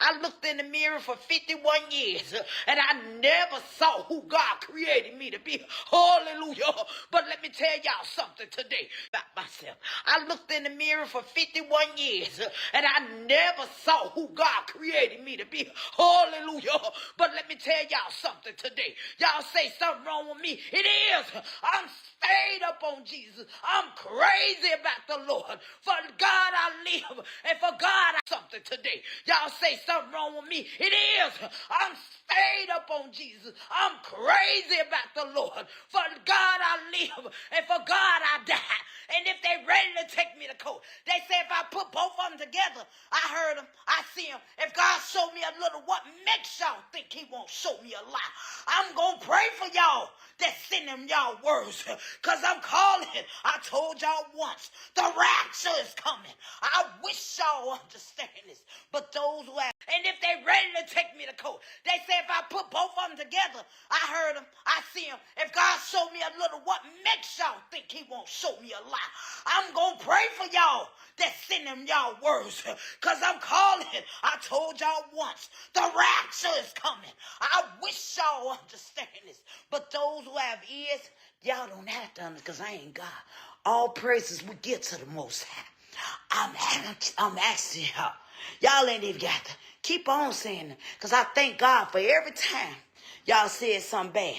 I looked in the mirror for 51 years and I never saw who God created me to be. Hallelujah. But let me tell y'all something today about myself. I looked in the mirror for 51 years and I never saw who God created me to be. Hallelujah. But let me tell y'all something today. Y'all say something wrong with me. It is. I'm stayed up on Jesus. I'm crazy about the Lord. For God I live, and for God I something today. Y'all say something wrong with me. It is. I'm stayed up on Jesus. I'm crazy about the Lord. For God I live, and for God I die. And if they ready to take me to court, they say if I put both of them together, I heard them, I see them. If God show me a little, what makes y'all think he won't show me a lot? I'm going to pray for y'all that send them y'all words, because I'm calling. I told y'all once, the rapture is coming. I wish y'all understand this. But those who have, and if they ready to take me to court, they say if I put both of them together, I heard them, I see them. If God show me a little, what makes y'all think he won't show me a lot? I'm going to pray for y'all that send them y'all words, because I'm calling. I told y'all once, the rapture is coming. I wish y'all understand this. But those who have ears, y'all don't have to understand, because I ain't God. All praises we get to the Most High. I'm asking y'all. Y'all ain't even got to keep on saying it. Because I thank God for every time y'all said something bad.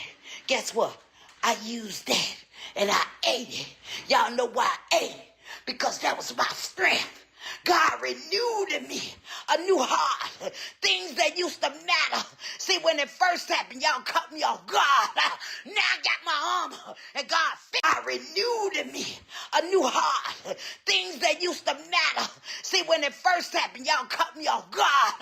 Guess what? I used that and I ate it. Y'all know why I ate it? Because that was my strength. God renewed in me a new heart. Things that used to matter. See, when it first happened, y'all cut me off guard. Now I got my armor. And God renewed in me a new heart. Things that used to matter. See, when it first happened, y'all cut me off guard.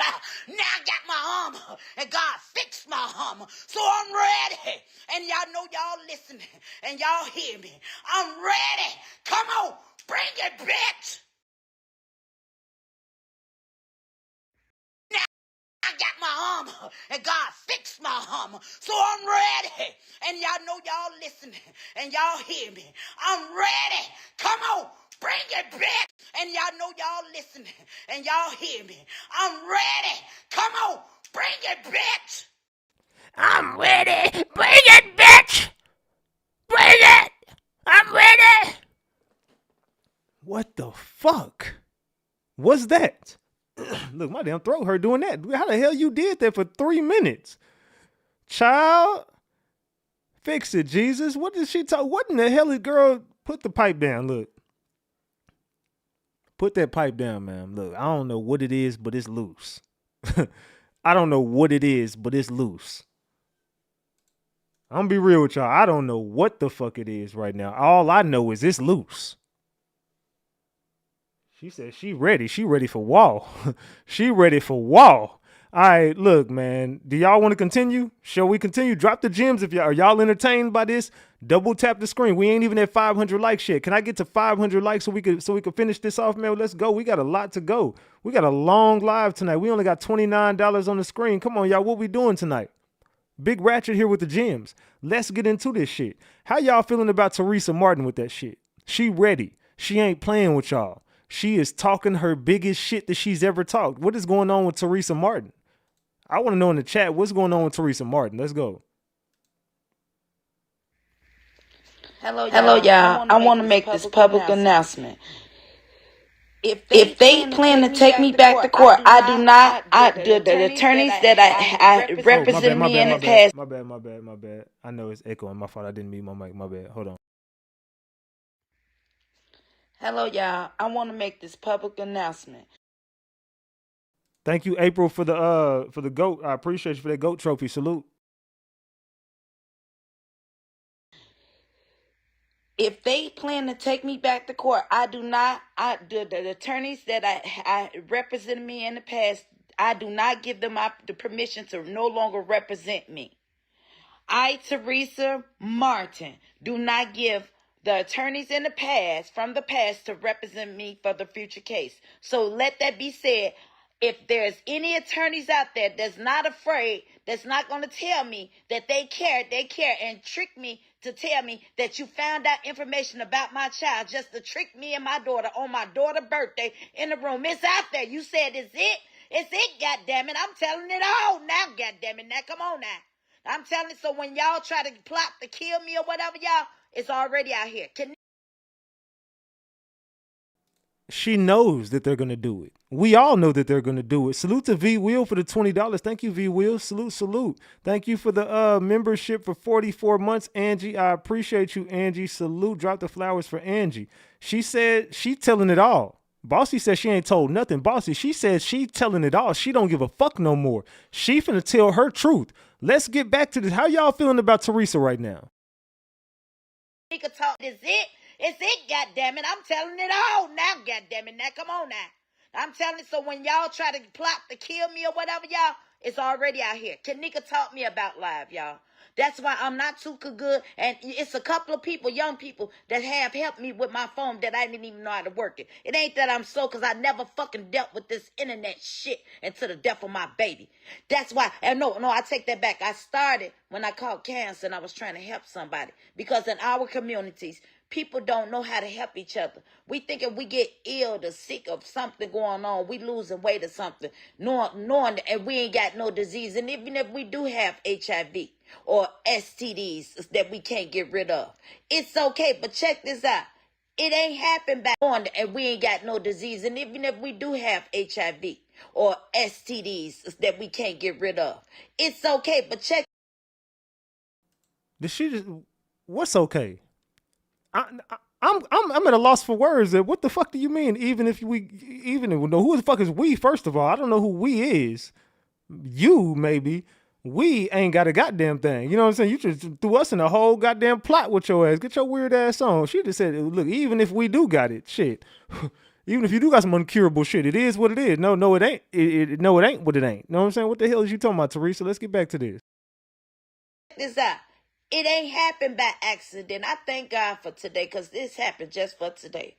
Now I got my armor. And God fixed my armor. So I'm ready. And y'all know y'all listening. And y'all hear me. I'm ready. Come on. Bring it, bitch. I got my armor, and God fixed my armor, so I'm ready. And y'all know y'all listening, and y'all hear me. I'm ready. Come on, bring it back. And y'all know y'all listening, and y'all hear me. I'm ready. Come on, bring it, bitch. I'm ready. Bring it, bitch. Bring it. I'm ready. What the fuck? What's that? Look, my damn throat hurt doing that. How the hell you did that for 3 minutes? Child, fix it, Jesus. What did she talk? What in the hell is girl? Put the pipe down. Look. Put that pipe down, man. Look, I don't know what it is, but it's loose. I don't know what it is, but it's loose. I'm gonna be real with y'all. I don't know what the fuck it is right now. All I know is it's loose. She said she ready. She ready for wall. She ready for wall. All right, look, man. Do y'all want to continue? Shall we continue? Drop the gems if y'all are y'all entertained by this. Double tap the screen. We ain't even at 500 likes yet. Can I get to 500 likes so we could finish this off, man? Let's go. We got a lot to go. We got a long live tonight. We only got $29 on the screen. Come on, y'all. What we doing tonight? Big Ratchet here with the gems. Let's get into this shit. How y'all feeling about Tereasa Martin with that shit? She ready. She ain't playing with y'all. She is talking her biggest shit that she's ever talked. What is going on with Tereasa Martin? I want to know in the chat what's going on with Tereasa Martin. Let's go. Hello, y'all. I want to make this public announcement. If they plan to take me back to court, I do not. The attorneys that I represent me in the past. My bad. I know it's echoing. My fault. I didn't mute my mic. My bad. Hold on. Hello, y'all. I want to make this public announcement. Thank you, April, for the GOAT. I appreciate you for that GOAT trophy. Salute. If they plan to take me back to court, I do not. The attorneys that I represented me in the past, I do not give them the permission to no longer represent me. I, Tereasa Martin, do not give the attorneys in the past, from the past, to represent me for the future case. So let that be said. If there's any attorneys out there that's not afraid, that's not going to tell me that they care, and trick me to tell me that you found out information about my child just to trick me and my daughter on my daughter's birthday in the room. It's out there. You said it's it. It's it, goddammit. I'm telling it all now, goddammit. Now, come on now. I'm telling you, so when y'all try to plot to kill me or whatever, y'all, it's already out here. She knows that they're going to do it. We all know that they're going to do it. Salute to V Will for the $20. Thank you, V Will. Salute. Thank you for the membership for 44 months, Angie. I appreciate you, Angie. Salute. Drop the flowers for Angie. She said she telling it all. Bossy said she ain't told nothing. Bossy, she said she telling it all. She don't give a fuck no more. She finna tell her truth. Let's get back to this. How y'all feeling about Tereasa right now? Kenneka talk is it. It's it, goddammit. I'm telling it all now, goddammit. Now, come on now. I'm telling you, so when y'all try to plot to kill me or whatever, y'all, it's already out here. Kenneka taught me about live, y'all. That's why I'm not too good. And it's a couple of people, young people, that have helped me with my phone that I didn't even know how to work it. It ain't that I'm slow, because I never fucking dealt with this internet shit until the death of my baby. That's why, and no, I take that back. I started when I caught cancer and I was trying to help somebody. Because in our communities, people don't know how to help each other. We think if we get ill or sick of something going on, we losing weight or something, knowing and we ain't got no disease. And even if we do have HIV or STDs that we can't get rid of, it's okay. But check this out. It ain't happened back on, and we ain't got no disease. And even if we do have HIV or STDs that we can't get rid of, it's okay. But check. Did she just? What's okay? I'm at a loss for words. What the fuck do you mean? Even if who the fuck is we? First of all, I don't know who we is. You maybe. We ain't got a goddamn thing. You know what I'm saying? You just threw us in a whole goddamn plot with your ass. Get your weird ass on. She just said, look, even if we do got it, shit. Even if you do got some uncurable shit, it is what it is. No, it ain't. No, it ain't what it ain't. You know what I'm saying? What the hell is you talking about, Tereasa? Let's get back to this. This out. It ain't happened by accident. I thank God for today, because this happened just for today.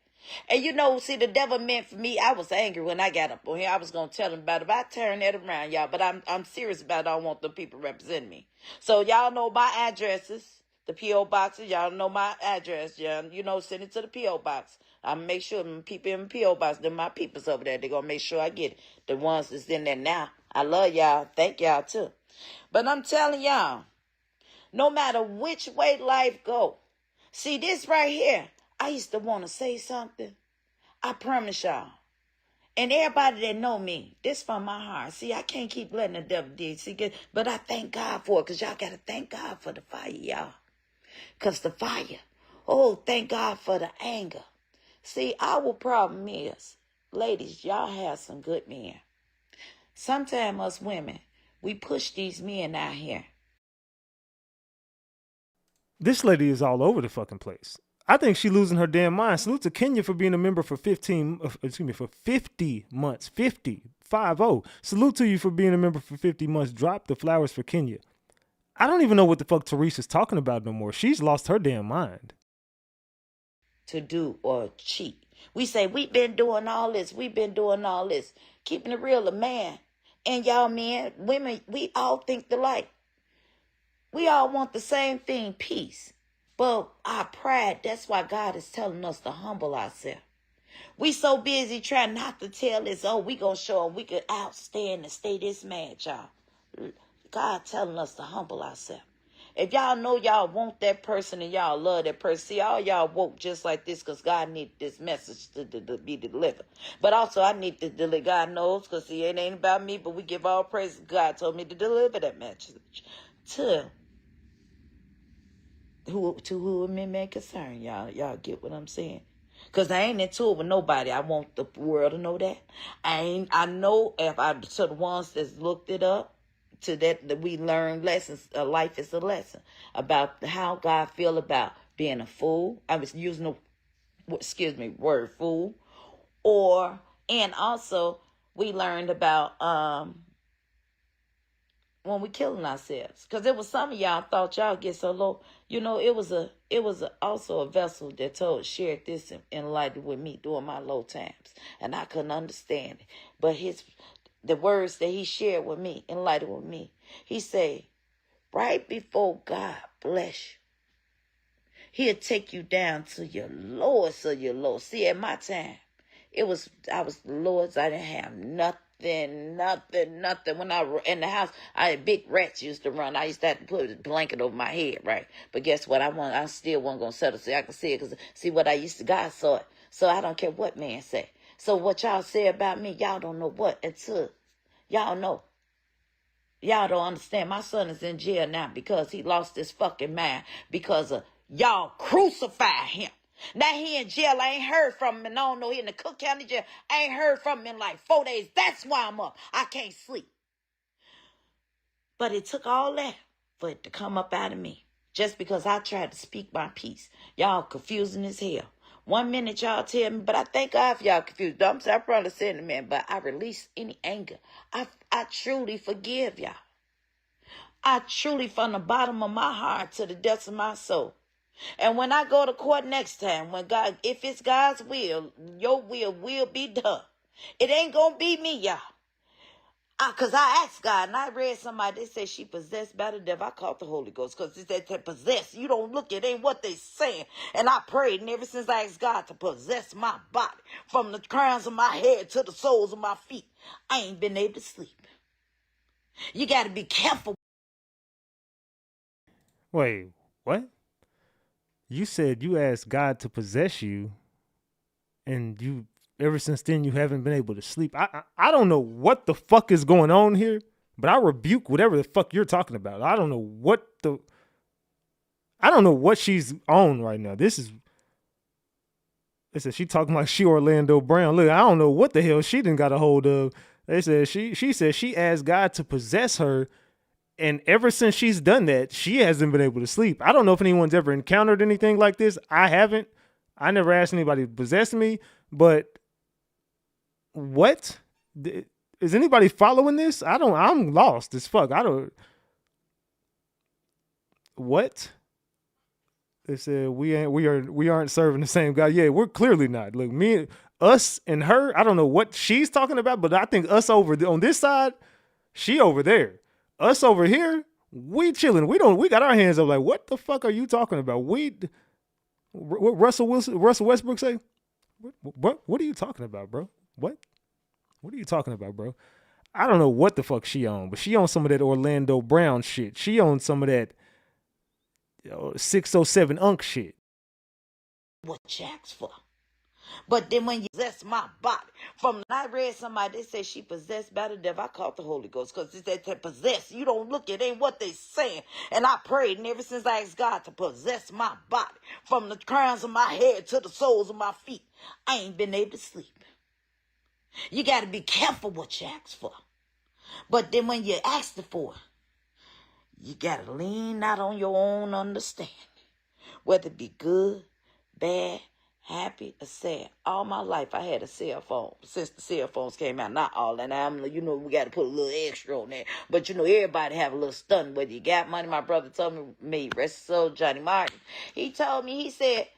And you know, see, the devil meant for me. I was angry when I got up on here. I was gonna tell him about it, but I turned that around, y'all. But I'm serious about it. I don't want the people representing me. So y'all know my addresses, the P.O. boxes. Y'all know my address. Yeah, you know, send it to the P.O. box. I'm make sure them people in the P.O. box, they're my peoples over there. They're gonna make sure I get it. The ones that's in there now. I love y'all. Thank y'all too. But I'm telling y'all, no matter which way life go. See, this right here, I used to want to say something. I promise y'all. And everybody that know me, this from my heart. See, I can't keep letting the devil do it. See, but I thank God for it, because y'all got to thank God for the fire, y'all. Because the fire, oh, thank God for the anger. See, our problem is, ladies, y'all have some good men. Sometimes us women, we push these men out here. This lady is all over the fucking place. I think she losing her damn mind. Salute to Kenya for being a member for 50 months. 50. Salute to you for being a member for 50 months. Drop the flowers for Kenya. I don't even know what the fuck Teresa's talking about no more. She's lost her damn mind. To do or cheat. We say, we've been doing all this. We've been doing all this. Keeping it real, a man and y'all men, women, we all think alike. We all want the same thing, peace. But our pride, that's why God is telling us to humble ourselves. We so busy trying not to tell this, oh, we gonna show them we could outstand and stay this mad, y'all. God telling us to humble ourselves. If y'all know y'all want that person and y'all love that person, see, all y'all woke just like this because God needs this message to be delivered. But also, I need to deliver. God knows, because see, it ain't about me, but we give all praise. God told me to deliver that message to who it may concern, y'all. Y'all get what I'm saying? Because I ain't into it with nobody. I want the world to know that. I know if I, to the ones that's looked it up, to that we learn lessons. Life is a lesson about how God feel about being a fool. I was using the word fool. And also we learned about when we killing ourselves, because there was some of y'all thought y'all get so low. You know, it was also a vessel that shared this in light with me during my low times, and I couldn't understand it. But the words that he shared with me, enlightened with me, he said, right before God bless you, he'll take you down to your lowest of your low. See, at my time, I was the lowest. I didn't have nothing. When I were in the house, I had big rats used to run. I used to have to put a blanket over my head, right? But guess what? I still wasn't going to settle so I could see it, because see what I used to, God saw it. So I don't care what man say. So what y'all say about me, y'all don't know what until y'all know. Y'all don't understand. My son is in jail now because he lost his fucking mind because of y'all crucify him. Now he in jail. I ain't heard from him. And I don't know, he in the Cook County jail. I ain't heard from him in like 4 days. That's why I'm up. I can't sleep. But it took all that for it to come up out of me. Just because I tried to speak my peace. Y'all confusing as hell. 1 minute y'all tell me, but I thank God for y'all confused. I'm sorry, I probably said it, man, but I release any anger. I truly forgive y'all. I truly, from the bottom of my heart to the depths of my soul. And when I go to court next time, when God, if it's God's will, your will be done. It ain't gonna be me, y'all. Because I asked God, and I read somebody, they said she possessed by the devil. I called the Holy Ghost, because it said to possess. You don't look, it ain't what they saying. And I prayed, and ever since I asked God to possess my body, from the crowns of my head to the soles of my feet, I ain't been able to sleep. You got to be careful. Wait, what? You said you asked God to possess you, and you ever since then you haven't been able to sleep. I don't know what the fuck is going on here, but I rebuke whatever the fuck you're talking about. I don't know what she's on right now. They said she talking like she Orlando Brown. Look, I don't know what the hell she done got a hold of. They said she said she asked God to possess her, and ever since she's done that, she hasn't been able to sleep. I don't know if anyone's ever encountered anything like this. I haven't. I never asked anybody to possess me, but what? Is anybody following this? I'm lost as fuck. What? They said we aren't serving the same God. Yeah, we're clearly not. Look, us and her, I don't know what she's talking about, but I think us on this side, she over there. Us over here, we chilling. We got our hands up like, what the fuck are you talking about? What Russell Westbrook say? What are you talking about, bro? What are you talking about, bro? I don't know what the fuck she on, but she on some of that Orlando Brown shit. She on some of that 607 Unk shit. What you asked for. But then when you possess my body, I read somebody, they say she possessed by the devil. I called the Holy Ghost because it said to possess. You don't look, it ain't what they saying. And I prayed, and ever since I asked God to possess my body, from the crowns of my head to the soles of my feet, I ain't been able to sleep. You got to be careful what you ask for. But then when you ask for it, you got to lean not on your own understanding. Whether it be good, bad, happy, or sad. All my life I had a cell phone. Since the cell phones came out, not all. And we got to put a little extra on there. But everybody have a little stun. Whether you got money, my brother told me, rest his soul, Johnny Martin. He told me, he said,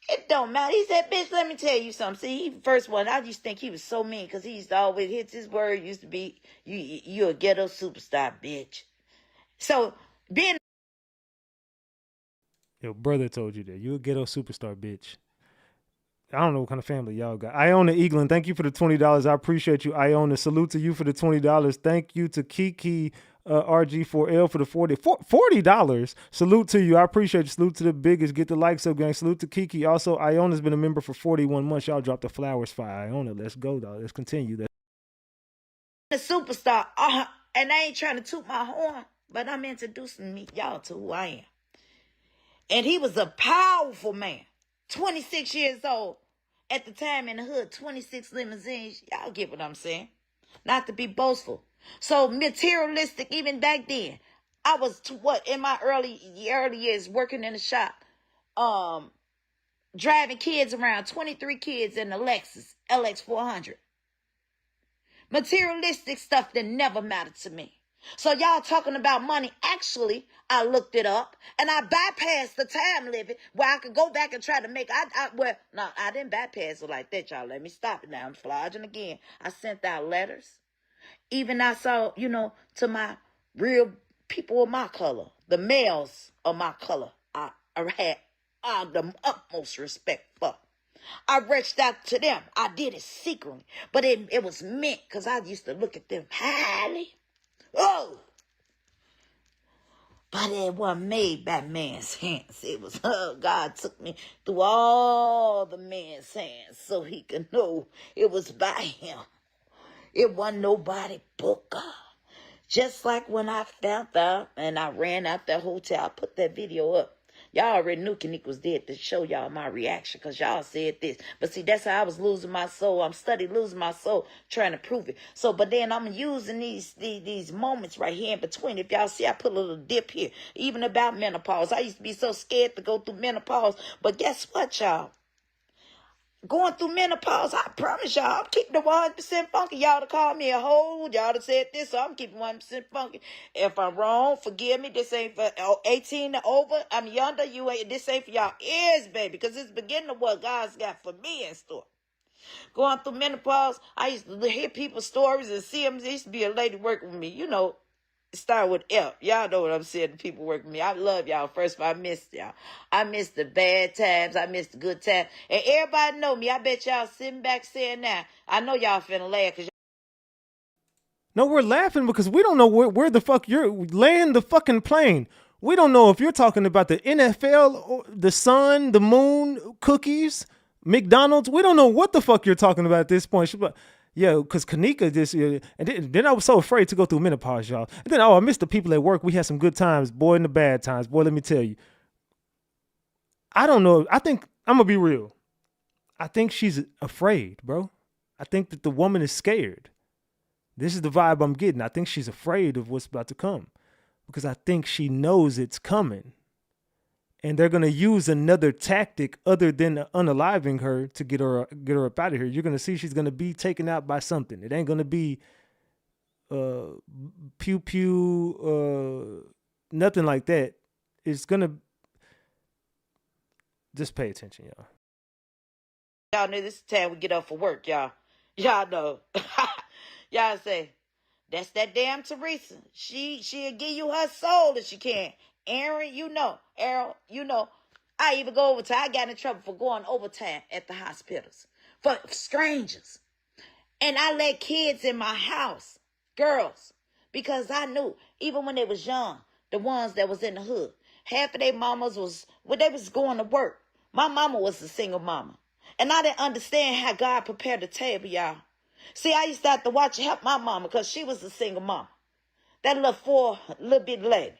it don't matter. He said, bitch, let me tell you something. See, he first one, I used to think he was so mean because he used to always hit his word. Used to be, you a ghetto superstar, bitch. So, Your brother told you that. You a ghetto superstar, bitch. I don't know what kind of family y'all got. Iona Eaglin, thank you for the $20. I appreciate you, Iona. Salute to you for the $20. Thank you to Kiki RG4L for the $40. Salute to you. I appreciate you. Salute to the biggest. Get the likes up, gang. Salute to Kiki. Also, Iona's been a member for 41 months. Y'all dropped the flowers for Iona. Let's go, dog. Let's continue. The superstar, and I ain't trying to toot my horn, but I'm introducing y'all to who I am. And he was a powerful man, 26 years old. At the time in the hood, 26 limousines. Y'all get what I'm saying? Not to be boastful. So materialistic, even back then. I was, in my early years working in the shop, driving kids around, 23 kids in the Alexis, LX400. Materialistic stuff that never mattered to me. So y'all talking about money. Actually, I looked it up and I bypassed the time limit where I could go back and try to make. I didn't bypass it like that, y'all. Let me stop it now. I'm flogging again. I sent out letters. Even I saw, to my real people of my color, the males of my color, I had the utmost respect for. I reached out to them. I did it secretly, but it was meant because I used to look at them highly. Oh, but it wasn't made by man's hands. It was God took me through all the man's hands so he could know it was by him. It wasn't nobody but God. Just like when I found out and I ran out that hotel, I put that video up. Y'all already knew Kenneka was dead to show y'all my reaction because y'all said this. But see, that's how I was losing my soul. I'm studying losing my soul, trying to prove it. So, but then I'm using these moments right here in between. If y'all see, I put a little dip here, even about menopause. I used to be so scared to go through menopause. But guess what, y'all? Going through menopause, I promise y'all, I'm keeping the 100% funky. Y'all to call me a hoe. Y'all to said this, so I'm keeping 100% funky. If I'm wrong, forgive me. This ain't for 18 and over. I'm younger. This ain't for y'all ears, baby, because it's beginning of what God's got for me in store. Going through menopause, I used to hear people's stories and see them. There used to be a lady working with me, start with F. Y'all know what I'm saying. The people work with me. I love y'all. First of all, I missed y'all. I missed the bad times. I missed the good times. And everybody know me. I bet y'all sitting back saying now. I know y'all finna laugh because No, we're laughing because we don't know where the fuck you're laying the fucking plane. We don't know if you're talking about the NFL, or the sun, the moon, cookies, McDonald's. We don't know what the fuck you're talking about at this point. She's like, yeah, because Kenneka this year. And then I was so afraid to go through menopause, y'all. And then, I missed the people at work. We had some good times. Boy, in the bad times. Boy, let me tell you. I don't know. I think, I'm going to be real. I think she's afraid, bro. I think that the woman is scared. This is the vibe I'm getting. I think she's afraid of what's about to come because I think she knows it's coming. And they're going to use another tactic other than unaliving her to get her up out of here. You're going to see she's going to be taken out by something. It ain't going to be pew pew, nothing like that. It's going to just pay attention, y'all. Y'all know this is the time we get up for work, y'all. Y'all know. Y'all say, that's that damn Tereasa. She'll give you her soul if she can. Aaron, you know. Errol, you know. I even go overtime. I got in trouble for going overtime at the hospitals. For strangers. And I let kids in my house. Girls. Because I knew, even when they was young, the ones that was in the hood, half of their mamas they was going to work. My mama was a single mama. And I didn't understand how God prepared the table, y'all. See, I used to have to watch and help my mama because she was a single mama. That little bit lady.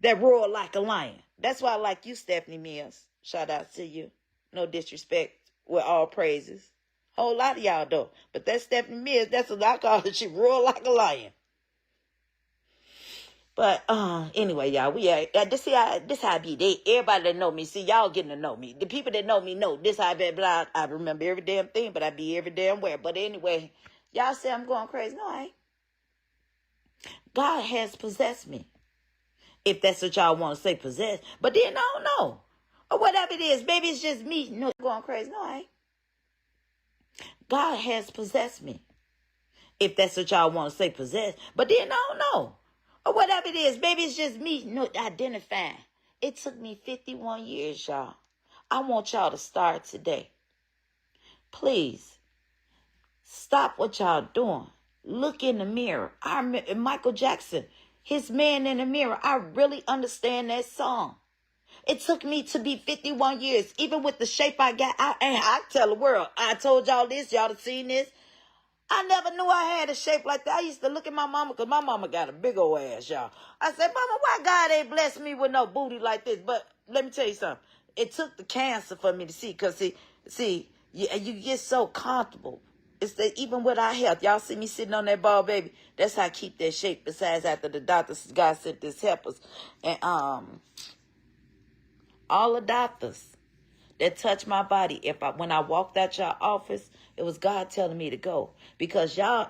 That roared like a lion. That's why I like you, Stephanie Mills. Shout out to you. No disrespect with all praises. Whole lot of y'all though. But that Stephanie Mills, that's what I call her. She roared like a lion. But anyway, y'all, this how I be. Everybody that know me, see, y'all getting to know me. The people that know me know this how I be. But I remember every damn thing, but I be every damn where. But anyway, y'all say I'm going crazy. No, I ain't. God has possessed me. If that's what y'all want to say, possessed. But then I don't know. Or whatever it is. Maybe it's just me going crazy. No, I ain't. God has possessed me. If that's what y'all want to say, possessed. But then I don't know. Or whatever it is. Maybe it's just me identifying. It took me 51 years, y'all. I want y'all to start today. Please. Stop what y'all doing. Look in the mirror. Michael Jackson. His Man in the Mirror. I really understand that song. It took me to be 51 years. Even with the shape I got. I tell the world. I told y'all this. Y'all have seen this. I never knew I had a shape like that. I used to look at my mama because my mama got a big old ass, y'all. I said, Mama, why God ain't blessed me with no booty like this? But let me tell you something. It took the cancer for me to see. Because, see, you get so comfortable. It's that even with our health, y'all see me sitting on that ball, baby. That's how I keep that shape. Besides, after the doctors, God sent this helpers. And all the doctors that touch my body, when I walked out y'all office, it was God telling me to go. Because y'all,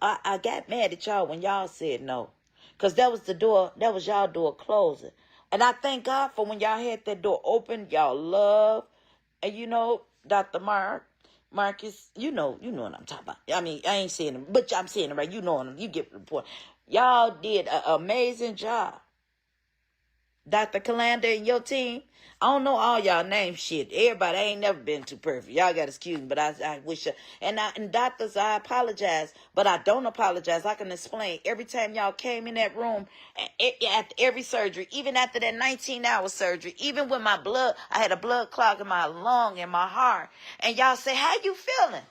I got mad at y'all when y'all said no. Because that was the door, that was y'all door closing. And I thank God for when y'all had that door open, y'all love. And you know, Dr. Marcus, you know what I'm talking about. I mean, I ain't saying him, but I'm saying it right. You know him. You get the point. Y'all did an amazing job. Dr. Calander and your team. I don't know all y'all names, shit. Everybody, I ain't never been too perfect. Y'all got to excuse me, but I wish. And doctors, I apologize, but I don't apologize. I can explain. Every time y'all came in that room, after every surgery, even after that 19-hour surgery, even with my blood, I had a blood clot in my lung and my heart. And y'all say, how you feeling?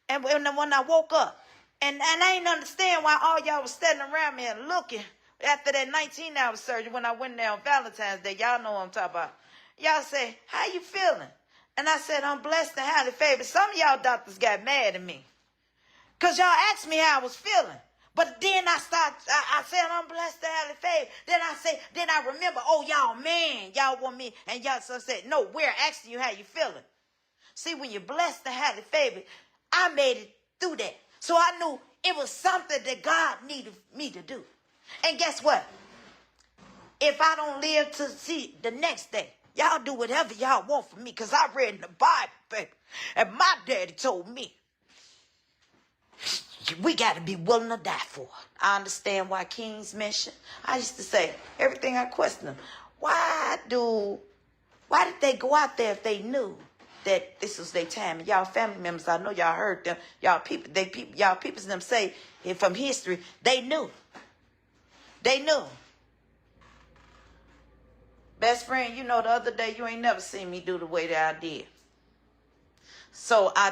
And when I woke up, and I ain't understand why all y'all was standing around me and looking. After that 19-hour surgery, when I went there on Valentine's Day, y'all know what I'm talking about. Y'all say, how you feeling? And I said, I'm blessed and highly favored. Some of y'all doctors got mad at me. Because y'all asked me how I was feeling. But then I said, I'm blessed and highly favored. Then I remember, oh, y'all man, y'all want me. And y'all said, no, we're asking you how you feeling. See, when you're blessed and highly favored, I made it through that. So I knew it was something that God needed me to do. And guess what? If I don't live to see the next day, y'all do whatever y'all want for me. Because I read in the Bible, baby. And my daddy told me, we got to be willing to die for it. I understand why kings mention. I used to say, everything I question them. Why did they go out there if they knew that this was their time? And y'all family members, I know y'all heard them. Y'all people them say from history, they knew. They knew. Best friend, you know, the other day you ain't never seen me do the way that I did. So I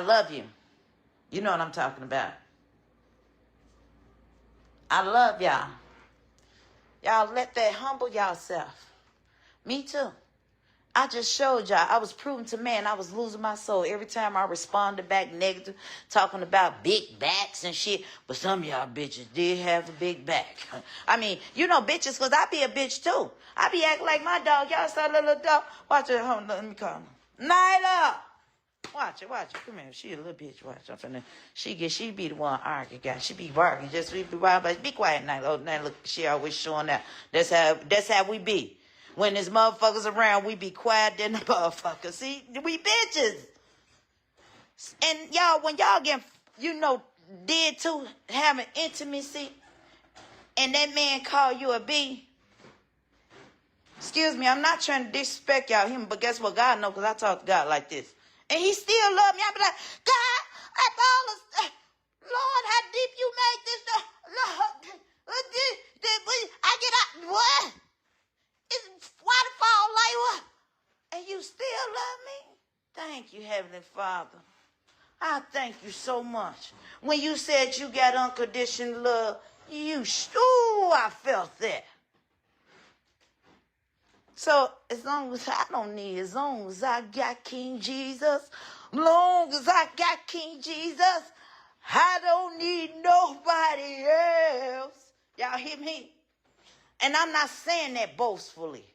love you. You know what I'm talking about. I love y'all. Y'all let that humble yourself. Me too. I just showed y'all. I was proving to man I was losing my soul every time I responded back negative, talking about big backs and shit. But some of y'all bitches did have a big back. I mean, you know bitches, because I be a bitch too. I be acting like my dog. Y'all saw the little dog. Watch it. Hold on, let me call her. Nyla! Watch it. Come here. She a little bitch. Watch. I'm finna. She be the one arguing, guys. She be barking. Just be wild, but be quiet, Nyla. Oh, now look, she always showing out. That's how we be. When there's motherfuckers around, we be quiet than the motherfuckers. See, we bitches. And y'all, when y'all get, you know, did to having intimacy, and that man call you a B. Excuse me, I'm not trying to disrespect y'all him, but guess what? God knows, because I talk to God like this. And he still love me. I be like, God, Lord, how deep you make this. Lord, I get out. What? It's waterfall like what? And you still love me? Thank you, Heavenly Father. I thank you so much. When you said you got unconditional love, I felt that. So as long as I got King Jesus, long as I got King Jesus, I don't need nobody else. Y'all hear me? And I'm not saying that boastfully.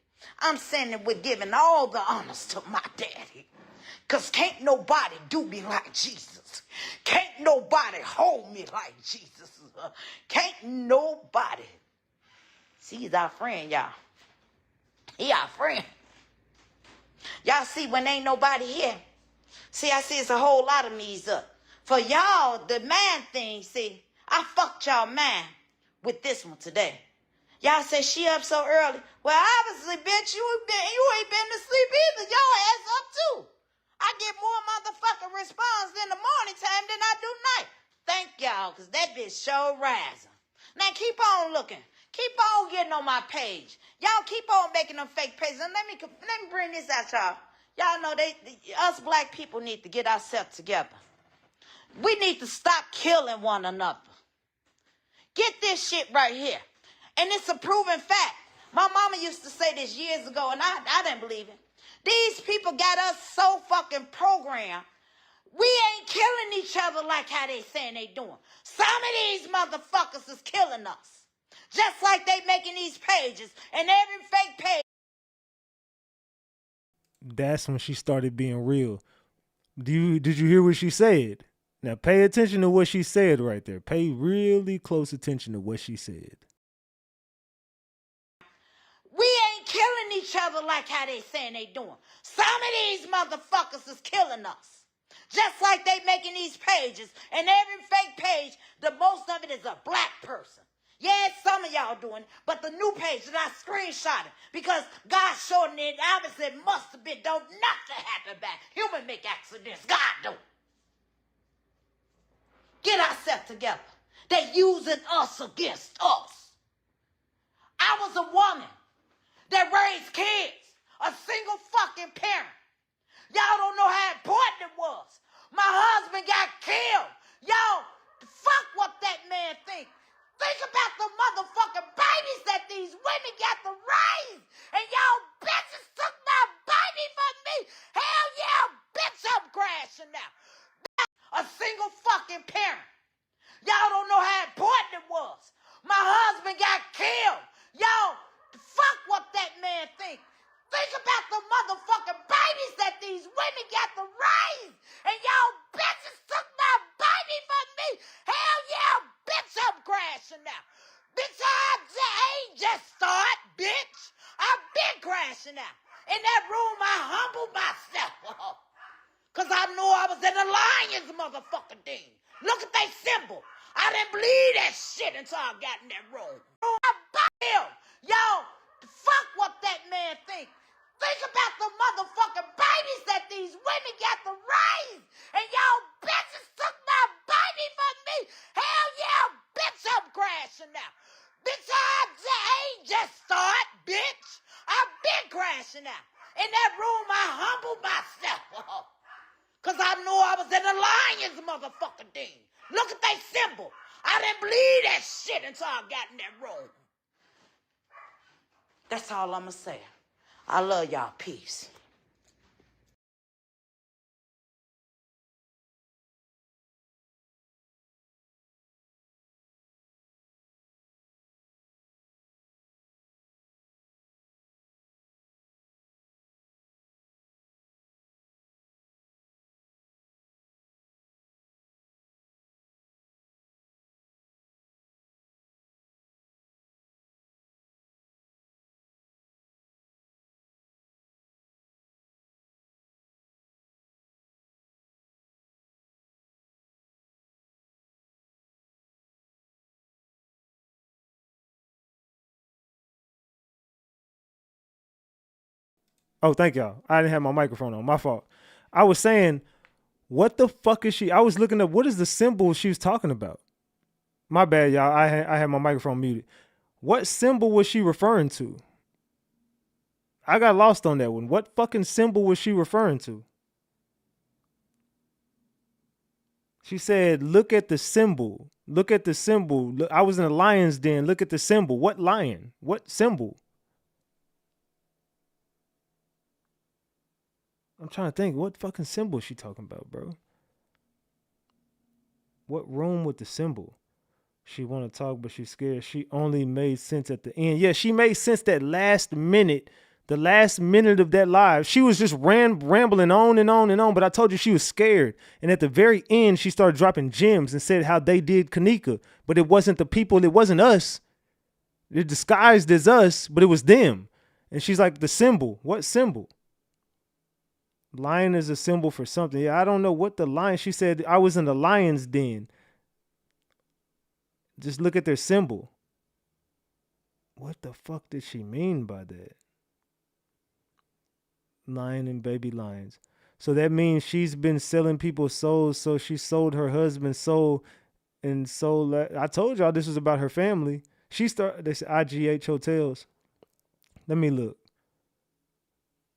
I'm saying that we're giving all the honors to my daddy. Because can't nobody do me like Jesus. Can't nobody hold me like Jesus. Can't nobody. See, he's our friend, y'all. He our friend. Y'all see, when ain't nobody here. See, I see it's a whole lot of me's up. For y'all, the man thing, see, I fucked y'all man with this one today. Y'all say she up so early. Well, obviously, bitch, you ain't been to sleep either. Your ass up too. I get more motherfucking response in the morning time than I do night. Thank y'all, because that bitch show rising. Now keep on looking. Keep on getting on my page. Y'all keep on making them fake pages. And let me bring this out, y'all. Y'all know us black people need to get ourselves together. We need to stop killing one another. Get this shit right here. And it's a proven fact. My mama used to say this years ago, and I didn't believe it. These people got us so fucking programmed. We ain't killing each other like how they saying they doing. Some of these motherfuckers is killing us. Just like they making these pages, and every fake page. That's when she started being real. Did you hear what she said? Now pay attention to what she said right there. Pay really close attention to what she said. We ain't killing each other like how they saying they doing. Some of these motherfuckers is killing us. Just like they making these pages, and every fake page, the most of it is a black person. Yeah, some of y'all doing it, but the new page that I screenshotted, because God showed it, obviously it must have been, don't nothing happen back. Human make accidents, God don't. Get ourselves together. They using us against us. I was a woman that raised kids, a single fucking parent. Y'all don't know how important it was. My husband got killed. Y'all, fuck what that man think. Think about the motherfucking babies that these women got to raise. And y'all bitches took my baby from me. Hell yeah, bitch, I'm crashing now. A single fucking parent. Y'all don't know how important it was. My husband got killed. Y'all, fuck what that man think. Think about the motherfucking babies that these women got to raise. And y'all bitches took my baby from me. Hell yeah, bitch, I'm crashing now. Bitch, I ain't just start, bitch. I've been crashing out. In that room, I humbled myself. Because I knew I was in the Lions motherfucking thing. Look at that symbol. I didn't believe that shit until I got in that room. Y'all, fuck what that man think. Think about the motherfucking babies that these women got to raise. And y'all bitches took my baby from me. Hell yeah, bitch, I'm crashing now. Bitch, I ain't just start, In that room, I humbled myself. Because I knew I was in the Lions motherfucking thing. Look at that symbol. I didn't believe that shit until I got in that room. That's all I'm going to say. I love y'all. Peace. Oh, thank y'all. I didn't have my microphone on. My fault. I was saying, what the fuck is she? I was looking up, what is the symbol she was talking about? My bad, y'all. I had my microphone muted. What symbol was she referring to? I got lost on that one. What fucking symbol was she referring to? She said, look at the symbol. Look at the symbol. Look, I was in a lion's den. Look at the symbol. What lion? What symbol? I'm trying to think. What fucking symbol is she talking about, bro? What room with the symbol? She want to talk, but she's scared. She only made sense at the end. Yeah, she made sense that last minute. The last minute of that live, she was just rambling on and on and on. But I told you she was scared. And at the very end, she started dropping gems and said how they did Kenneka. But it wasn't the people. It wasn't us. They're disguised as us, but it was them. And she's like, the symbol. What symbol? Lion is a symbol for something. Yeah, I don't know what the lion. She said, I was in the lion's den. Just look at their symbol. What the fuck did she mean by that? Lion and baby lions. So that means she's been selling people's souls. So she sold her husband's soul and sold. I told y'all this was about her family. She started this IGH hotels. Let me look.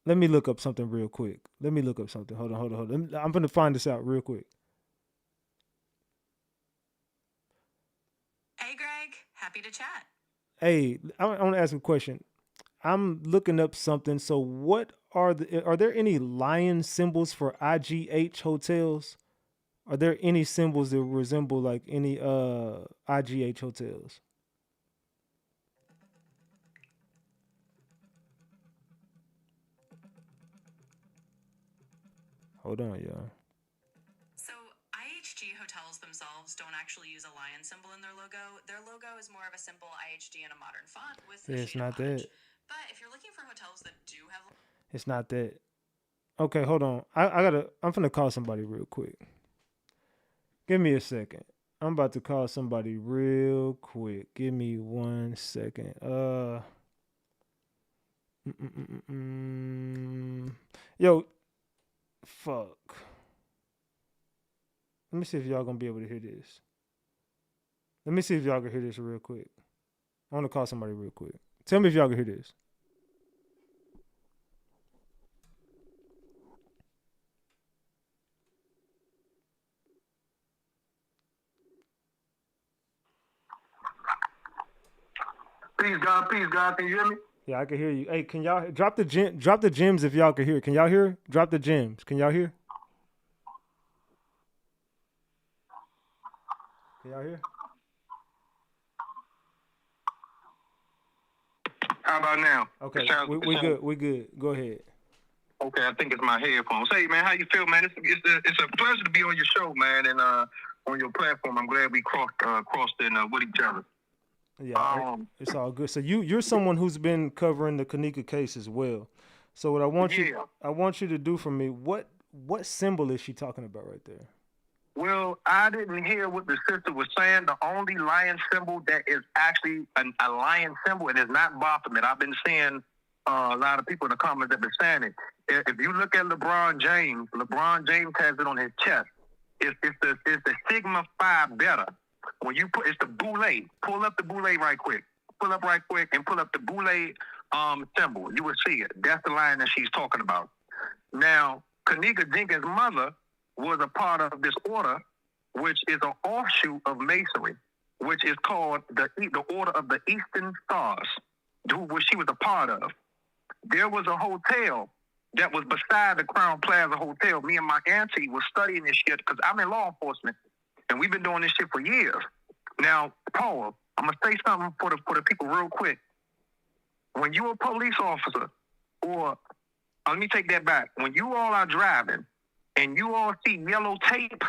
Let me look up something real quick. Let me look up something. Hold on. I'm going to find this out real quick. Hey, Greg. Happy to chat. Hey, I want to ask a question. I'm looking up something. So what are there any lion symbols for IGH hotels? Are there any symbols that resemble like any IGH hotels? Hold on, y'all. So IHG hotels themselves don't actually use a lion symbol in their logo. Their logo is more of a simple IHG in a modern font with Yeah, a it's shade of not orange. that. But if you're looking for hotels that do have... It's not that. Okay, hold on. I'm finna call somebody real quick. Give me a second. I'm about to call somebody real quick. Give me 1 second. Yo, fuck. Let me see if y'all gonna be able to hear this. Let me see if y'all can hear this real quick. I want to call somebody real quick. Tell me if y'all can hear this. Peace, God. Can you hear me? Yeah, I can hear you. Hey, can y'all drop the gems if y'all can hear? Can y'all hear? Drop the gems. Can y'all hear? Can y'all hear? How about now? Okay, we It good. We good. Go ahead. Okay, I think it's my headphones. Hey, man, how you feel, man? It's a pleasure to be on your show, man, and on your platform. I'm glad we crossed in with each other. Yeah, it's all good. So you're someone who's been covering the Kenneka case as well. So what I want you to do for me, what symbol is she talking about right there? Well, I didn't hear what the sister was saying. The only lion symbol that is actually a lion symbol, and it's not Baphomet. I've been seeing a lot of people in the comments that have been saying it. If you look at LeBron James has it on his chest. It's the Sigma Phi Beta. When you it's the boule. Pull up the boule right quick. Pull up right quick and pull up the boule symbol. You would see it. That's the line that she's talking about. Now, Kenneka Jenkins' mother was a part of this order, which is an offshoot of Masonry, which is called the Order of the Eastern Stars, which she was a part of. There was a hotel that was beside the Crown Plaza Hotel. Me and my auntie was studying this shit because I'm in law enforcement, and we've been doing this shit for years. Now, Paul, I'm going to say something for the people real quick. When you're a police officer, or let me take that back. When you all are driving and you all see yellow tape,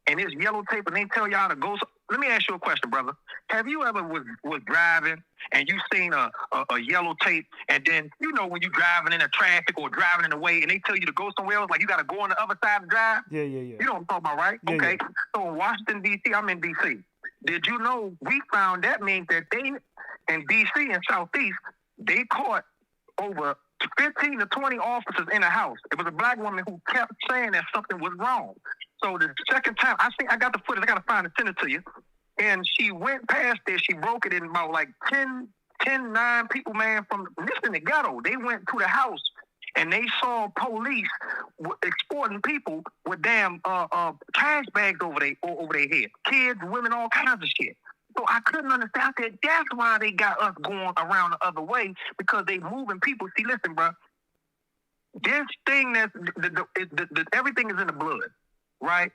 and it's yellow tape, and they tell y'all to go. Let me ask you a question, brother. Have you ever was driving and you seen a yellow tape, and then, you know, when you driving in the traffic or driving in the way, and they tell you to go somewhere else, like you got to go on the other side of the drive? Yeah. You know what I'm talking about, right? Yeah, okay. yeah. So in Washington, D.C., I'm in D.C. Did you know we found that means that they, in D.C. and Southeast, they caught over 15 to 20 officers in a house. It was a black woman who kept saying that something was wrong. So the second time, I got the footage. I got to find it, send it to you. And she went past there. She broke it in about like 9 people, man, from this in the ghetto. They went to the house and they saw police exporting people with damn cash bags over their head. Kids, women, all kinds of shit. So I couldn't understand that. That's why they got us going around the other way, because they moving people. See, listen, bro. This thing everything is in the blood, right?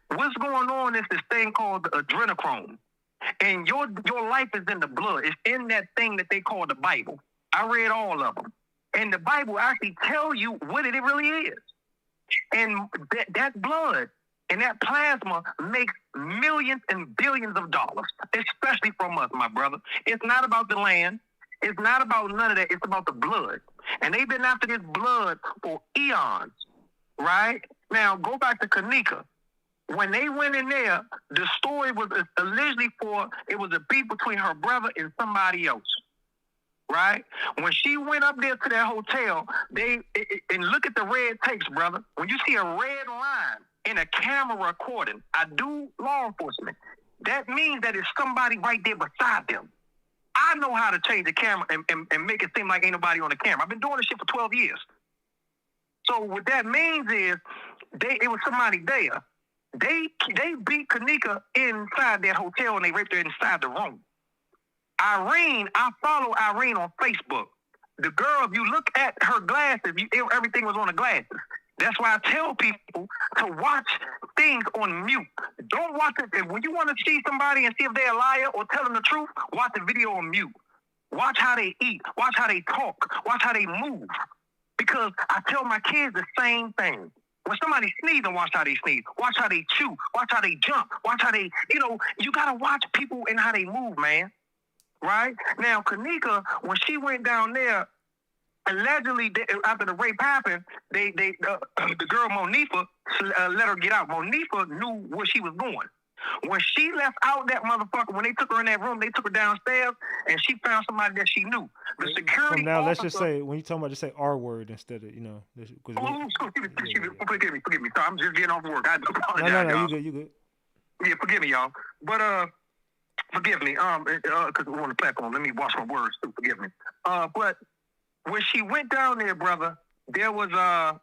What's going on is this thing called the adrenochrome. And your life is in the blood. It's in that thing that they call the Bible. I read all of them. And the Bible actually tell you what it really is. And that blood and that plasma makes millions and billions of dollars, especially from us, my brother. It's not about the land. It's not about none of that. It's about the blood. And they've been after this blood for eons, right? Now, go back to Kenneka. When they went in there, the story was allegedly it was a beef between her brother and somebody else, right? When she went up there to that hotel, and look at the red tapes, brother. When you see a red line in a camera recording, I do law enforcement, that means that it's somebody right there beside them. I know how to change the camera and make it seem like ain't nobody on the camera. I've been doing this shit for 12 years. So what that means is it was somebody there. They beat Kenneka inside that hotel, and they raped her inside the room. Irene, I follow Irene on Facebook. The girl, if you look at her glasses, everything was on the glasses. That's why I tell people to watch things on mute. Don't watch it. When you want to see somebody and see if they're a liar or tell them the truth, watch the video on mute. Watch how they eat. Watch how they talk. Watch how they move. Because I tell my kids the same thing. When somebody sneezes, watch how they sneeze. Watch how they chew. Watch how they jump. Watch how they, you got to watch people and how they move, man. Right? Now, Kenneka, when she went down there, allegedly, after the rape happened, the girl Monifa let her get out. Monifa knew where she was going. When she left out that motherfucker, when they took her in that room, they took her downstairs, and she found somebody that she knew. The security now, officer, let's just say, when you're talking about, just say R word instead of, forgive me. So I'm just getting off work. I apologize, No, y'all. you good. Yeah, forgive me, y'all. But, forgive me, because we're on the platform. Let me watch my words, too. Forgive me. But when she went down there, brother, there was a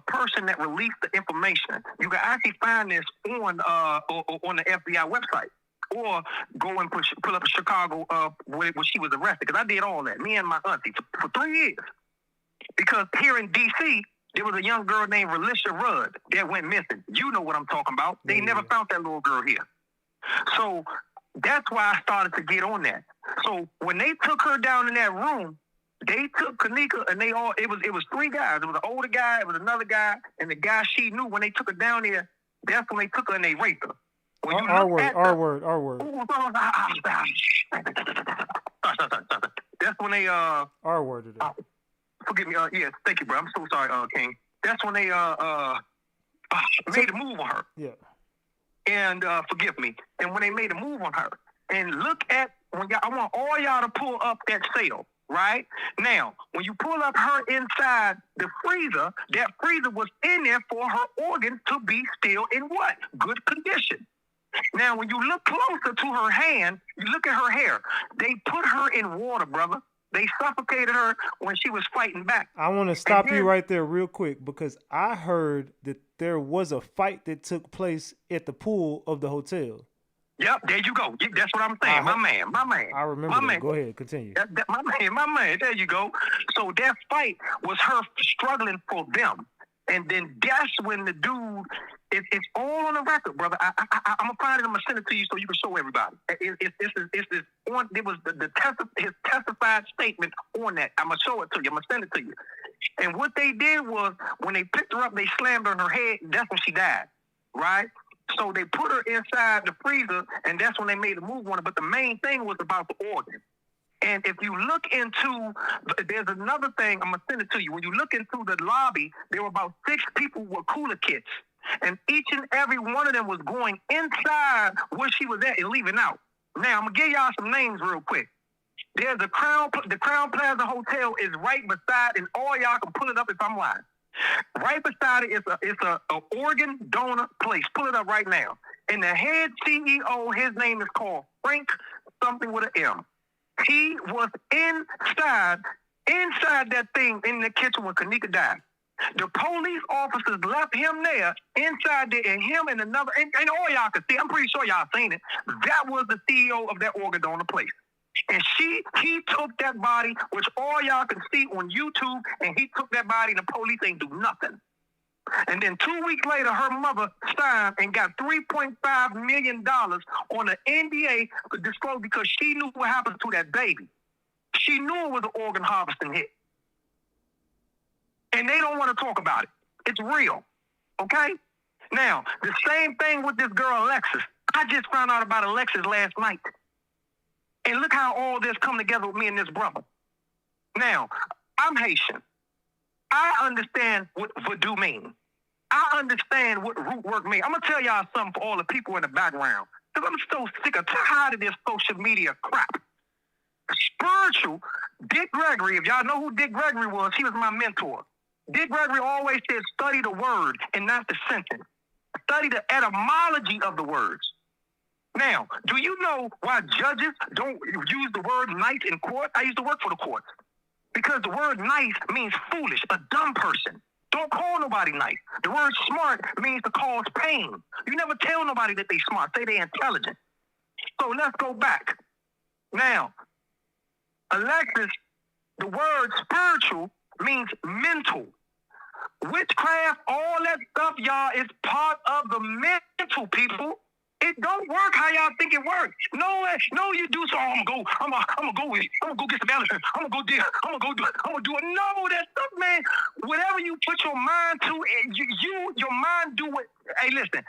person that released the information. You can actually find this on the FBI website, or go and pull up a Chicago where she was arrested. Because I did all that, me and my auntie, for 3 years. Because here in D.C., there was a young girl named Relisha Rudd that went missing. You know what I'm talking about. They never found that little girl here. So that's why I started to get on that. So when they took her down in that room, they took Kenneka, and it was 3 guys. It was an older guy, it was another guy, and the guy she knew. When they took her down there, that's when they took her and they raped her. R word. That's when they R worded it. Forgive me. Yes, thank you, bro. I'm so sorry, King. That's when they made a move on her. Yeah. And forgive me. And when they made a move on her, and look at I want all y'all to pull up that cell. Right? Now, when you pull up her inside the freezer, that freezer was in there for her organs to be still in what? Good condition. Now, when you look closer to her hand, you look at her hair. They put her in water, brother. They suffocated her when she was fighting back. I want to stop then- you right there real quick because I heard that there was a fight that took place at the pool of the hotel. Yep, there you go. That's what I'm saying. My man. I remember my that. man. Go ahead, continue. My man. There you go. So that fight was her struggling for them. And then that's when the dude, it's all on the record, brother. I'm gonna find it. I'm gonna send it to you so you can show everybody. It was his testified statement on that. I'm gonna show it to you. I'm gonna send it to you. And what they did was when they picked her up, they slammed her in her head. That's when she died, right? So they put her inside the freezer, and that's when they made a move on it. But the main thing was about the organ. And if you look into, there's another thing, I'm going to send it to you. When you look into the lobby, there were about 6 people with cooler kits. And each and every one of them was going inside where she was at and leaving out. Now, I'm going to give y'all some names real quick. There's the Crown Plaza Hotel is right beside, and all y'all can pull it up if I'm lying. Right beside it is a organ donor place. Pull it up right now. And the head CEO, his name is called Frank something with an M. He was inside that thing in the kitchen when Kenneka died. The police officers left him there, inside there, and him and another, and all y'all can see, I'm pretty sure y'all seen it. That was the CEO of that organ donor place. And he took that body, which all y'all can see on YouTube, and he took that body and the police ain't do nothing. And then 2 weeks later, her mother signed and got $3.5 million on an NDA disclosed because she knew what happened to that baby. She knew it was an organ harvesting hit. And they don't want to talk about it. It's real. Okay? Now, the same thing with this girl, Alexis. I just found out about Alexis last night. And look how all this come together with me and this brother. Now, I'm Haitian. I understand what voodoo means. I understand what root work means. I'm going to tell y'all something for all the people in the background. Because I'm so sick or tired of this social media crap. Spiritual, Dick Gregory, if y'all know who Dick Gregory was, he was my mentor. Dick Gregory always said, study the word and not the sentence. Study the etymology of the words. Now, do you know why judges don't use the word nice in court? I used to work for the courts. Because the word nice means foolish, a dumb person. Don't call nobody nice. The word smart means to cause pain. You never tell nobody that they smart. Say they're intelligent. So let's go back. Now, Alexis, the word spiritual means mental. Witchcraft, all that stuff, y'all, is part of the mental, people. It don't work how y'all think it works. No, you do so. I'm gonna go with it. I'm gonna go get some elephant. I'm gonna go there. I'm gonna go do it. I'm gonna do it. No, that stuff, man. Whatever you put your mind to, your mind do what. Hey, listen.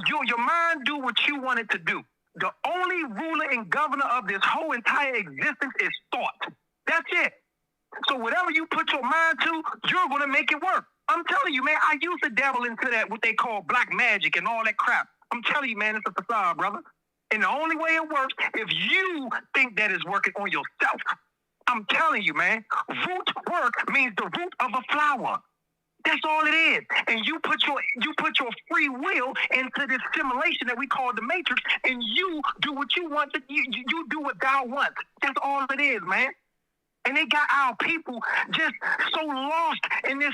Your mind do what you want it to do. The only ruler and governor of this whole entire existence is thought. That's it. So whatever you put your mind to, you're gonna make it work. I'm telling you, man. I used to dabble into that, what they call black magic and all that crap. I'm telling you, man, it's a facade, brother. And the only way it works, if you think that is working on yourself. I'm telling you, man, root work means the root of a flower. That's all it is. And you put your free will into this simulation that we call the matrix, and you do what you want. You do what God wants. That's all it is, man. And they got our people just so lost in this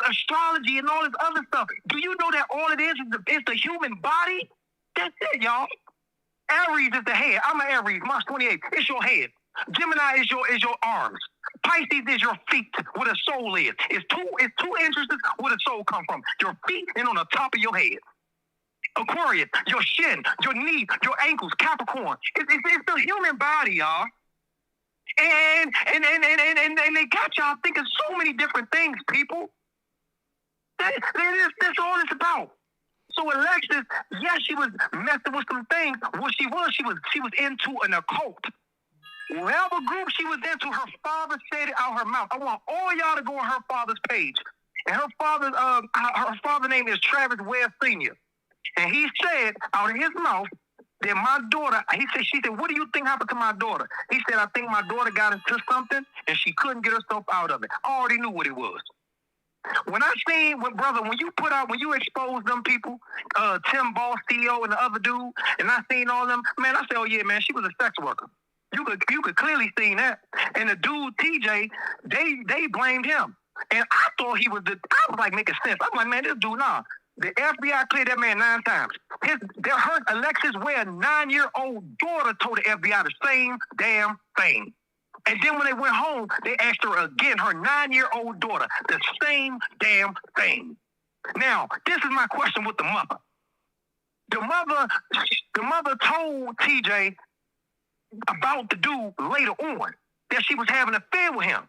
astrology and all this other stuff. Do you know that all it is the human body? That's it, y'all. Aries is the head. I'm an Aries, March 28th. It's your head. Gemini is your arms. Pisces is your feet, where the soul is. It's two entrances where the soul come from. Your feet and on the top of your head. Aquarius, your shin, your knee, your ankles. Capricorn. It's the human body, y'all. And they got y'all thinking so many different things, people. That's all it's about. So Alexis, yes, she was messing with some things. What she was into an occult. Whatever group she was into, her father said it out her mouth. I want all y'all to go on her father's page. And her father's name is Travis Ware Sr. And he said out of his mouth that my daughter, she said, what do you think happened to my daughter? He said, I think my daughter got into something and she couldn't get herself out of it. I already knew what it was. When I seen, brother, when you expose them people, Tim Boss, CEO, and the other dude, and I seen all them, man, I said, oh yeah, man, she was a sex worker. You could clearly see that. And the dude, TJ, they blamed him. And I thought I was like making sense. I'm like, man, this dude, nah. The FBI cleared that man 9 times. Her Alexis Ware, 9-year-old daughter, told the FBI the same damn thing. And then when they went home, they asked her again, her 9-year-old daughter, the same damn thing. Now, this is my question with the mother. The mother told TJ about the dude later on, that she was having an affair with him.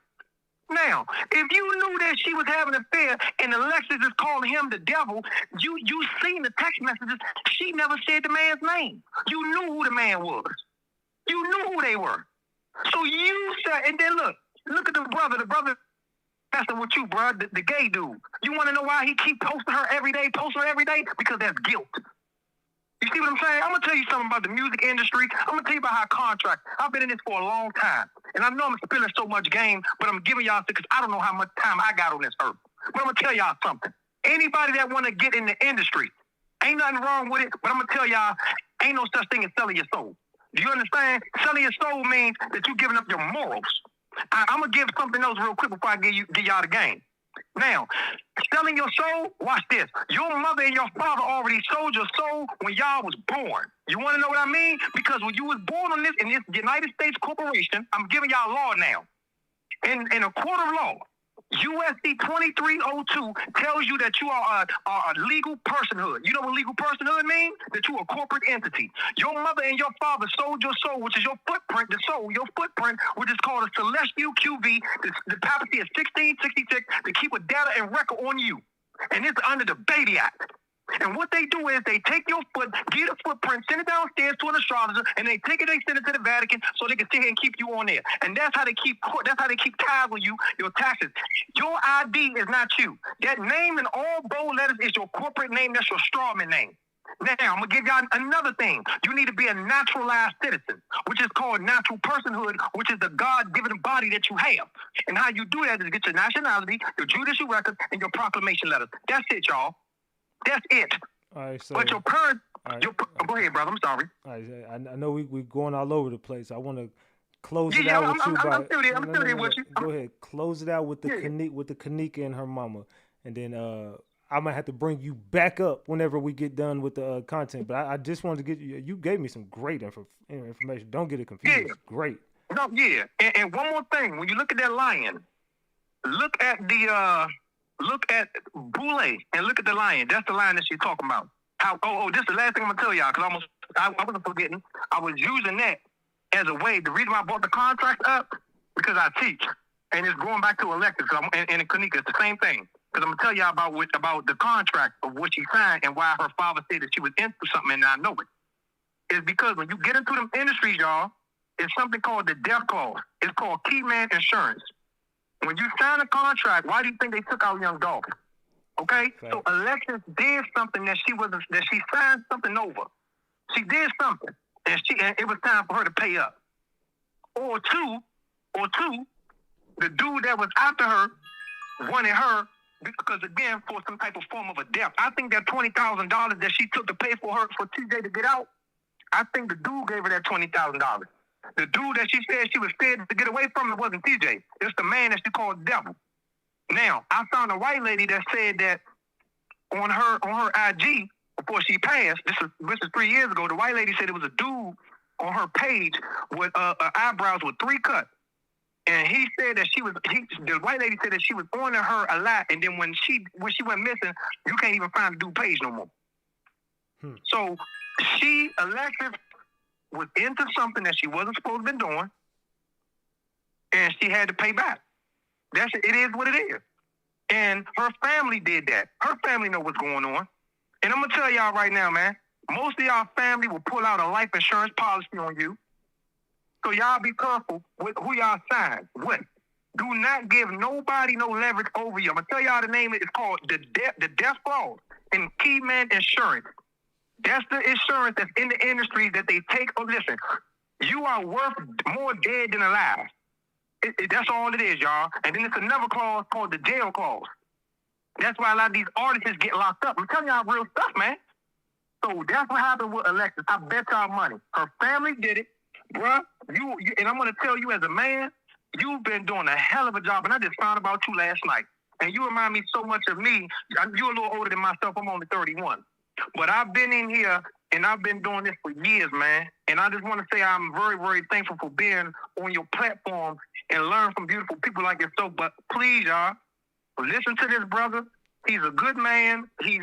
Now, if you knew that she was having an affair and Alexis is calling him the devil, you seen the text messages, she never said the man's name. You knew who the man was. You knew who they were. So you said, and then look at the brother messing with you, bro, the gay dude. You want to know why he keep posting her every day? Because that's guilt. You see what I'm saying? I'm going to tell you something about the music industry. I'm going to tell you about how contracts. I've been in this for a long time. And I know I'm spilling so much game, but I'm giving y'all because I don't know how much time I got on this earth. But I'm going to tell y'all something. Anybody that want to get in the industry, ain't nothing wrong with it, but I'm going to tell y'all, ain't no such thing as selling your soul. Do you understand? Selling your soul means that you're giving up your morals. I'm going to give something else real quick before I give y'all the game. Now, selling your soul, watch this. Your mother and your father already sold your soul when y'all was born. You want to know what I mean? Because when you was born in this United States corporation, I'm giving y'all law now. In a court of law, USC 2302 tells you that you are a legal personhood. You know what legal personhood means? That you are a corporate entity. Your mother and your father sold your soul, which is your footprint, your footprint, which is called a celestial QV. The papacy is 1666 to keep a data and record on you. And it's under the Baby Act. And what they do is they take your get a footprint, send it downstairs to an astrologer, and they send it to the Vatican so they can sit here and keep you on there. And that's how they keep tabs on you, your taxes. Your ID is not you. That name in all bold letters is your corporate name. That's your strawman name. Now, I'm going to give y'all another thing. You need to be a naturalized citizen, which is called natural personhood, which is the God-given body that you have. And how you do that is get your nationality, your judicial record, and your proclamation letters. That's it, y'all. That's it. All right, so, but your parents, right, go ahead, brother. I'm sorry. All right, I know we're going all over the place. I want to close it out with you. I'm still there with you. Go ahead, close it out with the Kenneka and her mama, and then I might have to bring you back up whenever we get done with the content. But I just wanted to get you gave me some great information. Don't get it confused. Yeah. Great. No, yeah. And one more thing. When you look at that lion, look at Boule and look at the lion. That's the lion that she's talking about. This is the last thing I'm going to tell y'all because I wasn't forgetting. I was using that as a way. The reason why I brought the contract up, because I teach. And it's going back to Alexis and Kenneka. It's the same thing. Because I'm going to tell y'all about the contract of what she signed and why her father said that she was into something and I know it. It's because when you get into them industries, y'all, it's something called the death clause. It's called key man insurance. When you sign a contract, why do you think they took our young dog? Okay? So Alexis did something that she signed something over. She did something, and it was time for her to pay up. Or two, the dude that was after her wanted her because again for some type of form of a debt. I think that $20,000 that she took to pay for TJ to get out, I think the dude gave her that $20,000. The dude that she said she was scared to get away from, it wasn't TJ. It's the man that she called the devil. Now, I found a white lady that said that on her IG before she passed, this is 3 years ago, the white lady said it was a dude on her page with eyebrows with 3 cuts. And he said that the white lady said that she was on to her a lot, and then when she went missing, you can't even find the dude page no more. So Alexis was into something that she wasn't supposed to be doing, and she had to pay back. It is what it is. And her family did that. Her family know what's going on. And I'm going to tell y'all right now, man, most of y'all family will pull out a life insurance policy on you. So y'all be careful with who y'all sign with. Do not give nobody no leverage over you. I'm going to tell y'all the name. It's called the death clause in key man insurance. That's the insurance that's in the industry that they take. Oh, listen, you are worth more dead than alive. That's all it is, y'all. And then it's another clause called the jail clause. That's why a lot of these artists get locked up. I'm telling y'all real stuff, man. So that's what happened with Alexis. I bet y'all money. Her family did it. Bruh, And I'm gonna tell you as a man, you've been doing a hell of a job. And I just found about you last night. And you remind me so much of me. You're a little older than myself. I'm only 31. But I've been in here and I've been doing this for years, man. And I just want to say I'm very, very thankful for being on your platform and learn from beautiful people like yourself. But please, y'all, listen to this brother. He's a good man. He's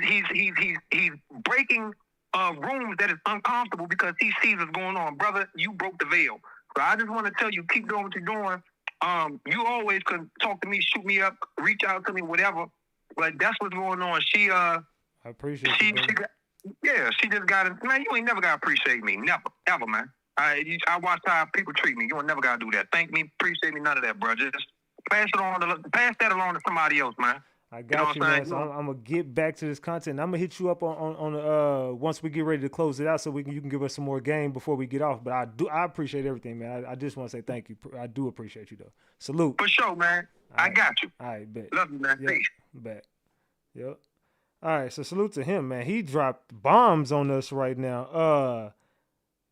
breaking rooms that is uncomfortable because he sees what's going on. Brother, you broke the veil. So I just want to tell you, keep doing what you're doing. You always can talk to me, shoot me up, reach out to me, whatever. But that's what's going on. I appreciate she just got it. Man, you ain't never got to appreciate me. Never, ever, man. I watch how people treat me. You ain't never got to do that. Thank me, appreciate me, none of that, bro. Just pass that along to somebody else, man. I got you, man. So I'm gonna get back to this content. I'm gonna hit you up on once we get ready to close it out, so you can give us some more game before we get off. But I appreciate everything, man. I just want to say thank you. I do appreciate you though. Salute. For sure, man. I got you. All right, bet. Love you, man. Yep. Peace. Bet. Yep. All right, so salute to him, man. He dropped bombs on us right now.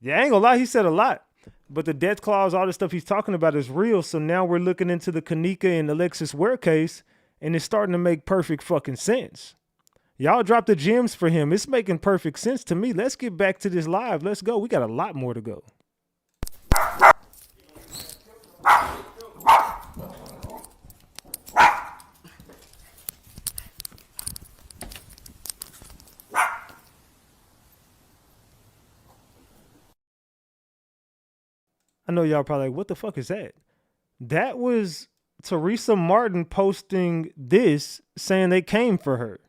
Yeah, I ain't gonna lie, he said a lot. But the death clause, all the stuff he's talking about is real. So now we're looking into the Kenneka and Alexis Ware case, and it's starting to make perfect fucking sense. Y'all dropped the gems for him. It's making perfect sense to me. Let's get back to this live. Let's go. We got a lot more to go. I know y'all probably like, what the fuck is that? That was Tereasa Martin posting this, saying they came for her.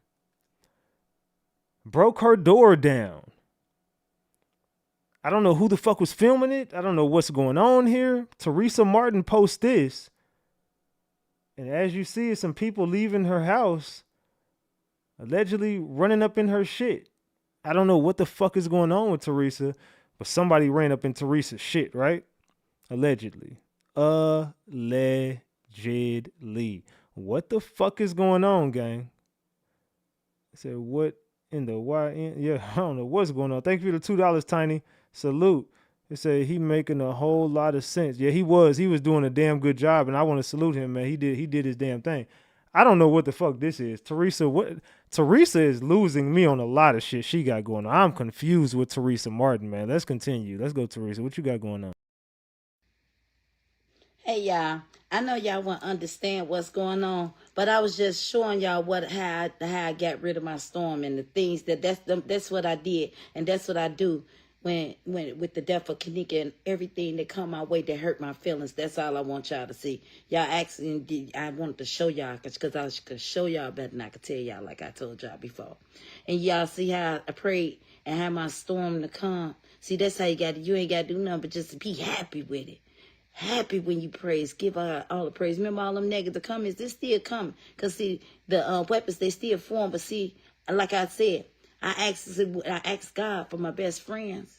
Broke her door down. I don't know who the fuck was filming it. I don't know what's going on here. Tereasa Martin posts this. And as you see, some people leaving her house, allegedly running up in her shit. I don't know what the fuck is going on with Tereasa, but somebody ran up in Tereasa's shit, right? Allegedly. Allegedly. What the fuck is going on, gang? I said, what in the YN? Yeah, I don't know what's going on. Thank you for the $2, Tiny. Salute. It said he making a whole lot of sense. Yeah, he was doing a damn good job, and I want to salute him, man. He did his damn thing. I don't know what the fuck this is. Tereasa is losing me on a lot of shit she got going on. I'm confused with Tereasa Martin, man. Let's continue. Let's go, Tereasa. What you got going on? Hey y'all, I know y'all won't understand what's going on, but I was just showing y'all how I got rid of my storm and the things that's what I did, and that's what I do when with the death of Kenneka and everything that come my way that hurt my feelings. That's all I want y'all to see. Y'all asking, I wanted to show y'all because I could show y'all better than I could tell y'all, like I told y'all before. And y'all see how I prayed and had my storm to come. See, that's how you ain't got to do nothing but just be happy with it. Happy when you praise. Give her all the praise. Remember all them negative comments? They still coming. Because, see, the weapons, they still form. But, see, like I said, I asked God for my best friends.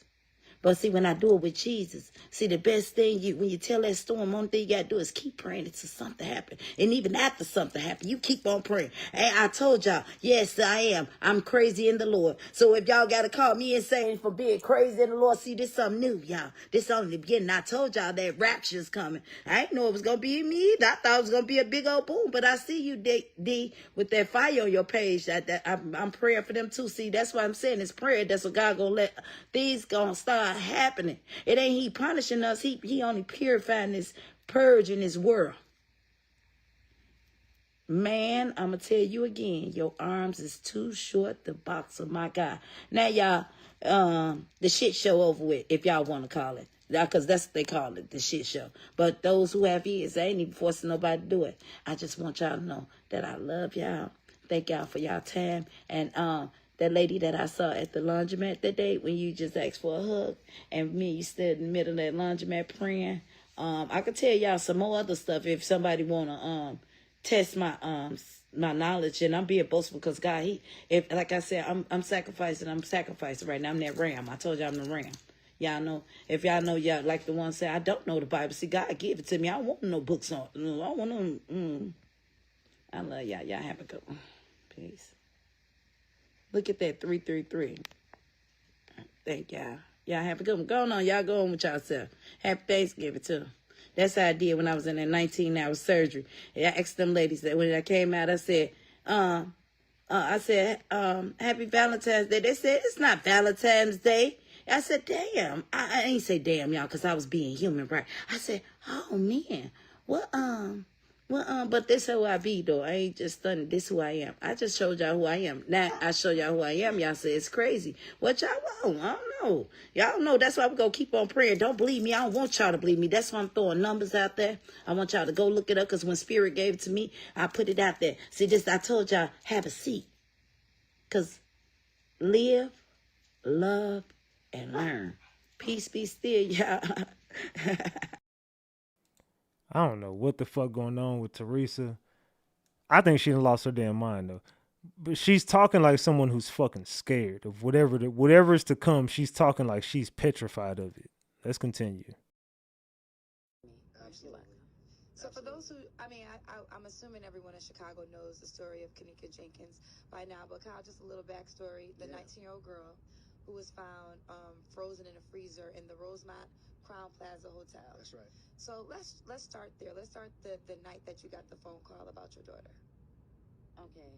But, see, when I do it with Jesus, see, the best thing, when you tell that storm, only thing you got to do is keep praying until something happens. And even after something happens, you keep on praying. Hey, I told y'all, yes, I am. I'm crazy in the Lord. So if y'all got to call me insane for being crazy in the Lord, see, this something new, y'all. This only the beginning. I told y'all that rapture's coming. I didn't know it was going to be me either. I thought it was going to be a big old boom. But I see you, D, with that fire on your page. I'm praying for them too. See, that's why I'm saying it's prayer. That's what God going to let these going to start happening. It ain't he punishing us. He only purifying this, purging this world. Man, I'm going to tell you again, your arms is too short to box of my God. Now, y'all, the shit show over with, if y'all want to call it. Because that's what they call it, the shit show. But those who have ears, I ain't even forcing nobody to do it. I just want y'all to know that I love y'all. Thank y'all for y'all time. And that lady that I saw at the laundromat that day when you just asked for a hug and me, you stood in the middle of that laundromat praying. I could tell y'all some more other stuff if somebody want to test my my knowledge. And I'm being boastful because God, like I said, I'm sacrificing right now. I'm that ram. I told y'all I'm the ram. Y'all know, if y'all know, y'all like the one say, I don't know the Bible. See, God give it to me. I don't want no books on it. I don't want no, I love y'all. Y'all have a good one. Peace. Look at that 333. Thank y'all. Y'all have a good one. Go on, y'all go on with yourself. Happy Thanksgiving too. That's how I did when I was in that 19-hour surgery. I asked them ladies that when I came out, I said, Happy Valentine's Day. They said, it's not Valentine's Day. I said, damn. I ain't say damn, y'all, because I was being human, right? I said, oh, man. But this who I be, though. I ain't just stunned. This who I am. I just showed y'all who I am. Now I show y'all who I am. Y'all say it's crazy. What y'all want? I don't know. Y'all know. That's why we gonna keep on praying. Don't believe me. I don't want y'all to believe me. That's why I'm throwing numbers out there. I want y'all to go look it up, because when Spirit gave it to me, I put it out there. See, this, I told y'all, have a seat. Because live, love, and learn. Peace be still, y'all. I don't know what the fuck going on with Tereasa. I think she done lost her damn mind though. But she's talking like someone who's fucking scared of whatever is to come. She's talking like she's petrified of it. Let's continue. Absolutely. So for those who, I'm assuming everyone in Chicago knows the story of Kenneka Jenkins by now, but Kyle, just a little backstory. The 19-year-old girl who was found frozen in a freezer in the Rosemont Crown Plaza Hotel. That's right. So let's start there. Let's start the night that you got the phone call about your daughter. Okay.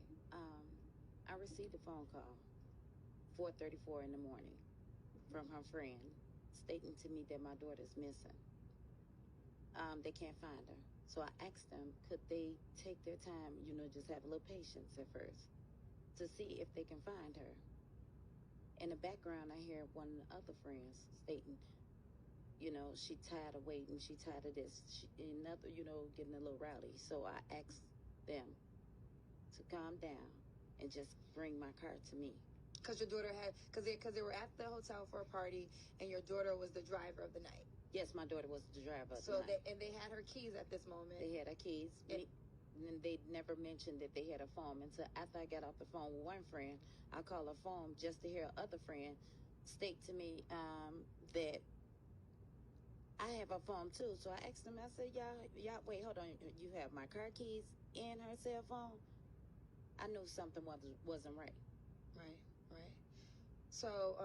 I received a phone call, 4:34 in the morning, from her friend, stating to me that my daughter's missing. They can't find her. So I asked them, could they take their time, just have a little patience at first, to see if they can find her. In the background, I hear one of the other friends stating, she tired of waiting, she tired of this, getting a little rowdy. So I asked them to calm down and just bring my car to me. Because your daughter because they were at the hotel for a party, and your daughter was the driver of the night. Yes, my daughter was the driver of the night. And they had her keys at this moment. They had her keys. And they never mentioned that they had a phone until after I got off the phone with one friend. I called her phone just to hear her other friend state to me that I have a phone too. So I asked them, I said, y'all, wait, hold on. You have my car keys and her cell phone? I knew something wasn't right. Right. So,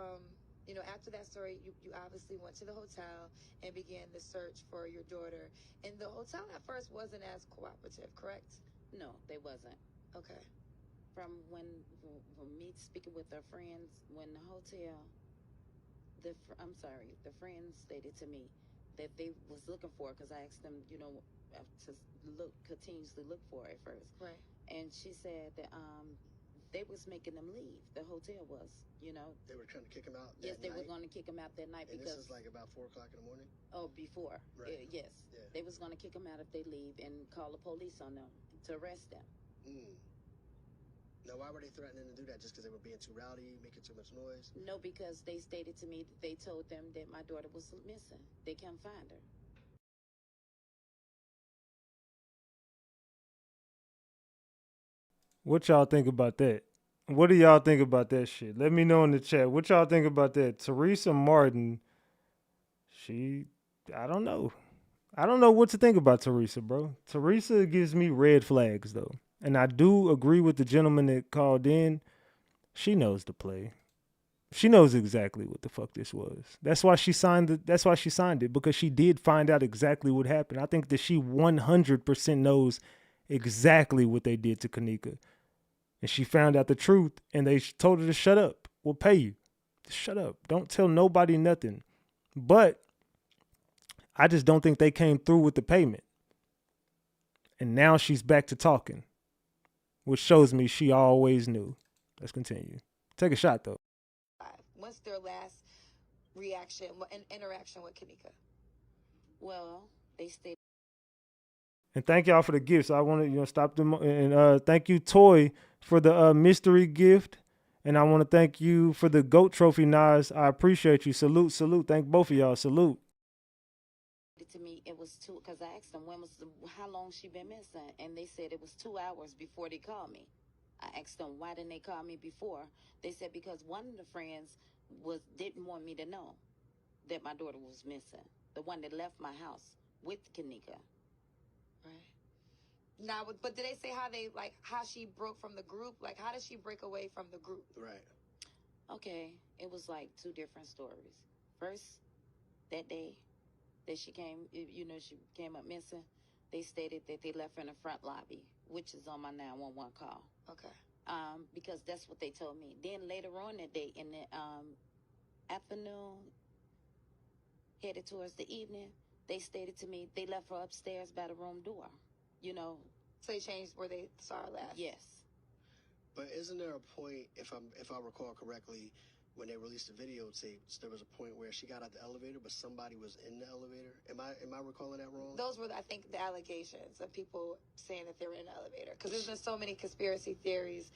after that story, you obviously went to the hotel and began the search for your daughter. And the hotel at first wasn't as cooperative, correct? No, they wasn't. Okay. From me speaking with her friends, when the hotel, the friends stated to me that they was looking for, because I asked them, to continuously look for her at first. Right. And she said that they was making them leave. The hotel was, They were trying to kick him out that Yes, they night? were going to kick him out that night. And because this is like about 4 o'clock in the morning? Oh, before. Right. Yes. Yeah. They was going to kick him out if they leave and call the police on them to arrest them. Now, why were they threatening to do that? Just because they were being too rowdy, making too much noise? No, because they stated to me that they told them that my daughter was missing. They can't find her. What y'all think about that? What do y'all think about that shit? Let me know in the chat. What y'all think about that? Tereasa Martin, I don't know. I don't know what to think about Tereasa, bro. Tereasa gives me red flags, though. And I do agree with the gentleman that called in. She knows the play. She knows exactly what the fuck this was. That's why she signed it. That's why she signed it, because she did find out exactly what happened. I think that she 100% knows exactly what they did to Kenneka. And she found out the truth, and they told her to shut up. We'll pay you. Shut up. Don't tell nobody nothing. But I just don't think they came through with the payment. And now she's back to talking, which shows me she always knew. Let's continue. Take a shot, though. What's their last reaction and interaction with Kenneka? Well, they stayed. And thank y'all for the gifts. I want to, stop them. And thank you, Toy, for the mystery gift. And I want to thank you for the GOAT trophy, Nas. I appreciate you. Salute, salute. Thank both of y'all. Salute. To me, it was two, because I asked them how long she been missing, and they said it was 2 hours before they called me. I asked them, why didn't they call me before? They said because one of the friends didn't want me to know that my daughter was missing. The one that left my house with Kenneka. Right. Now, but did they say how she broke from the group? Like, how did she break away from the group? Right. Okay, it was like two different stories. First, that day that she came, she came up missing, they stated that they left her in the front lobby, which is on my 911 call. Okay. Because that's what they told me. Then later on that day, in the afternoon, headed towards the evening, they stated to me they left her upstairs by the room door. So they changed where they saw her last? Yes. But isn't there a point, if I recall correctly, when they released the videotapes, there was a point where she got out the elevator, but somebody was in the elevator? Am I recalling that wrong? Those were, I think, the allegations of people saying that they were in the elevator. Because there's been so many conspiracy theories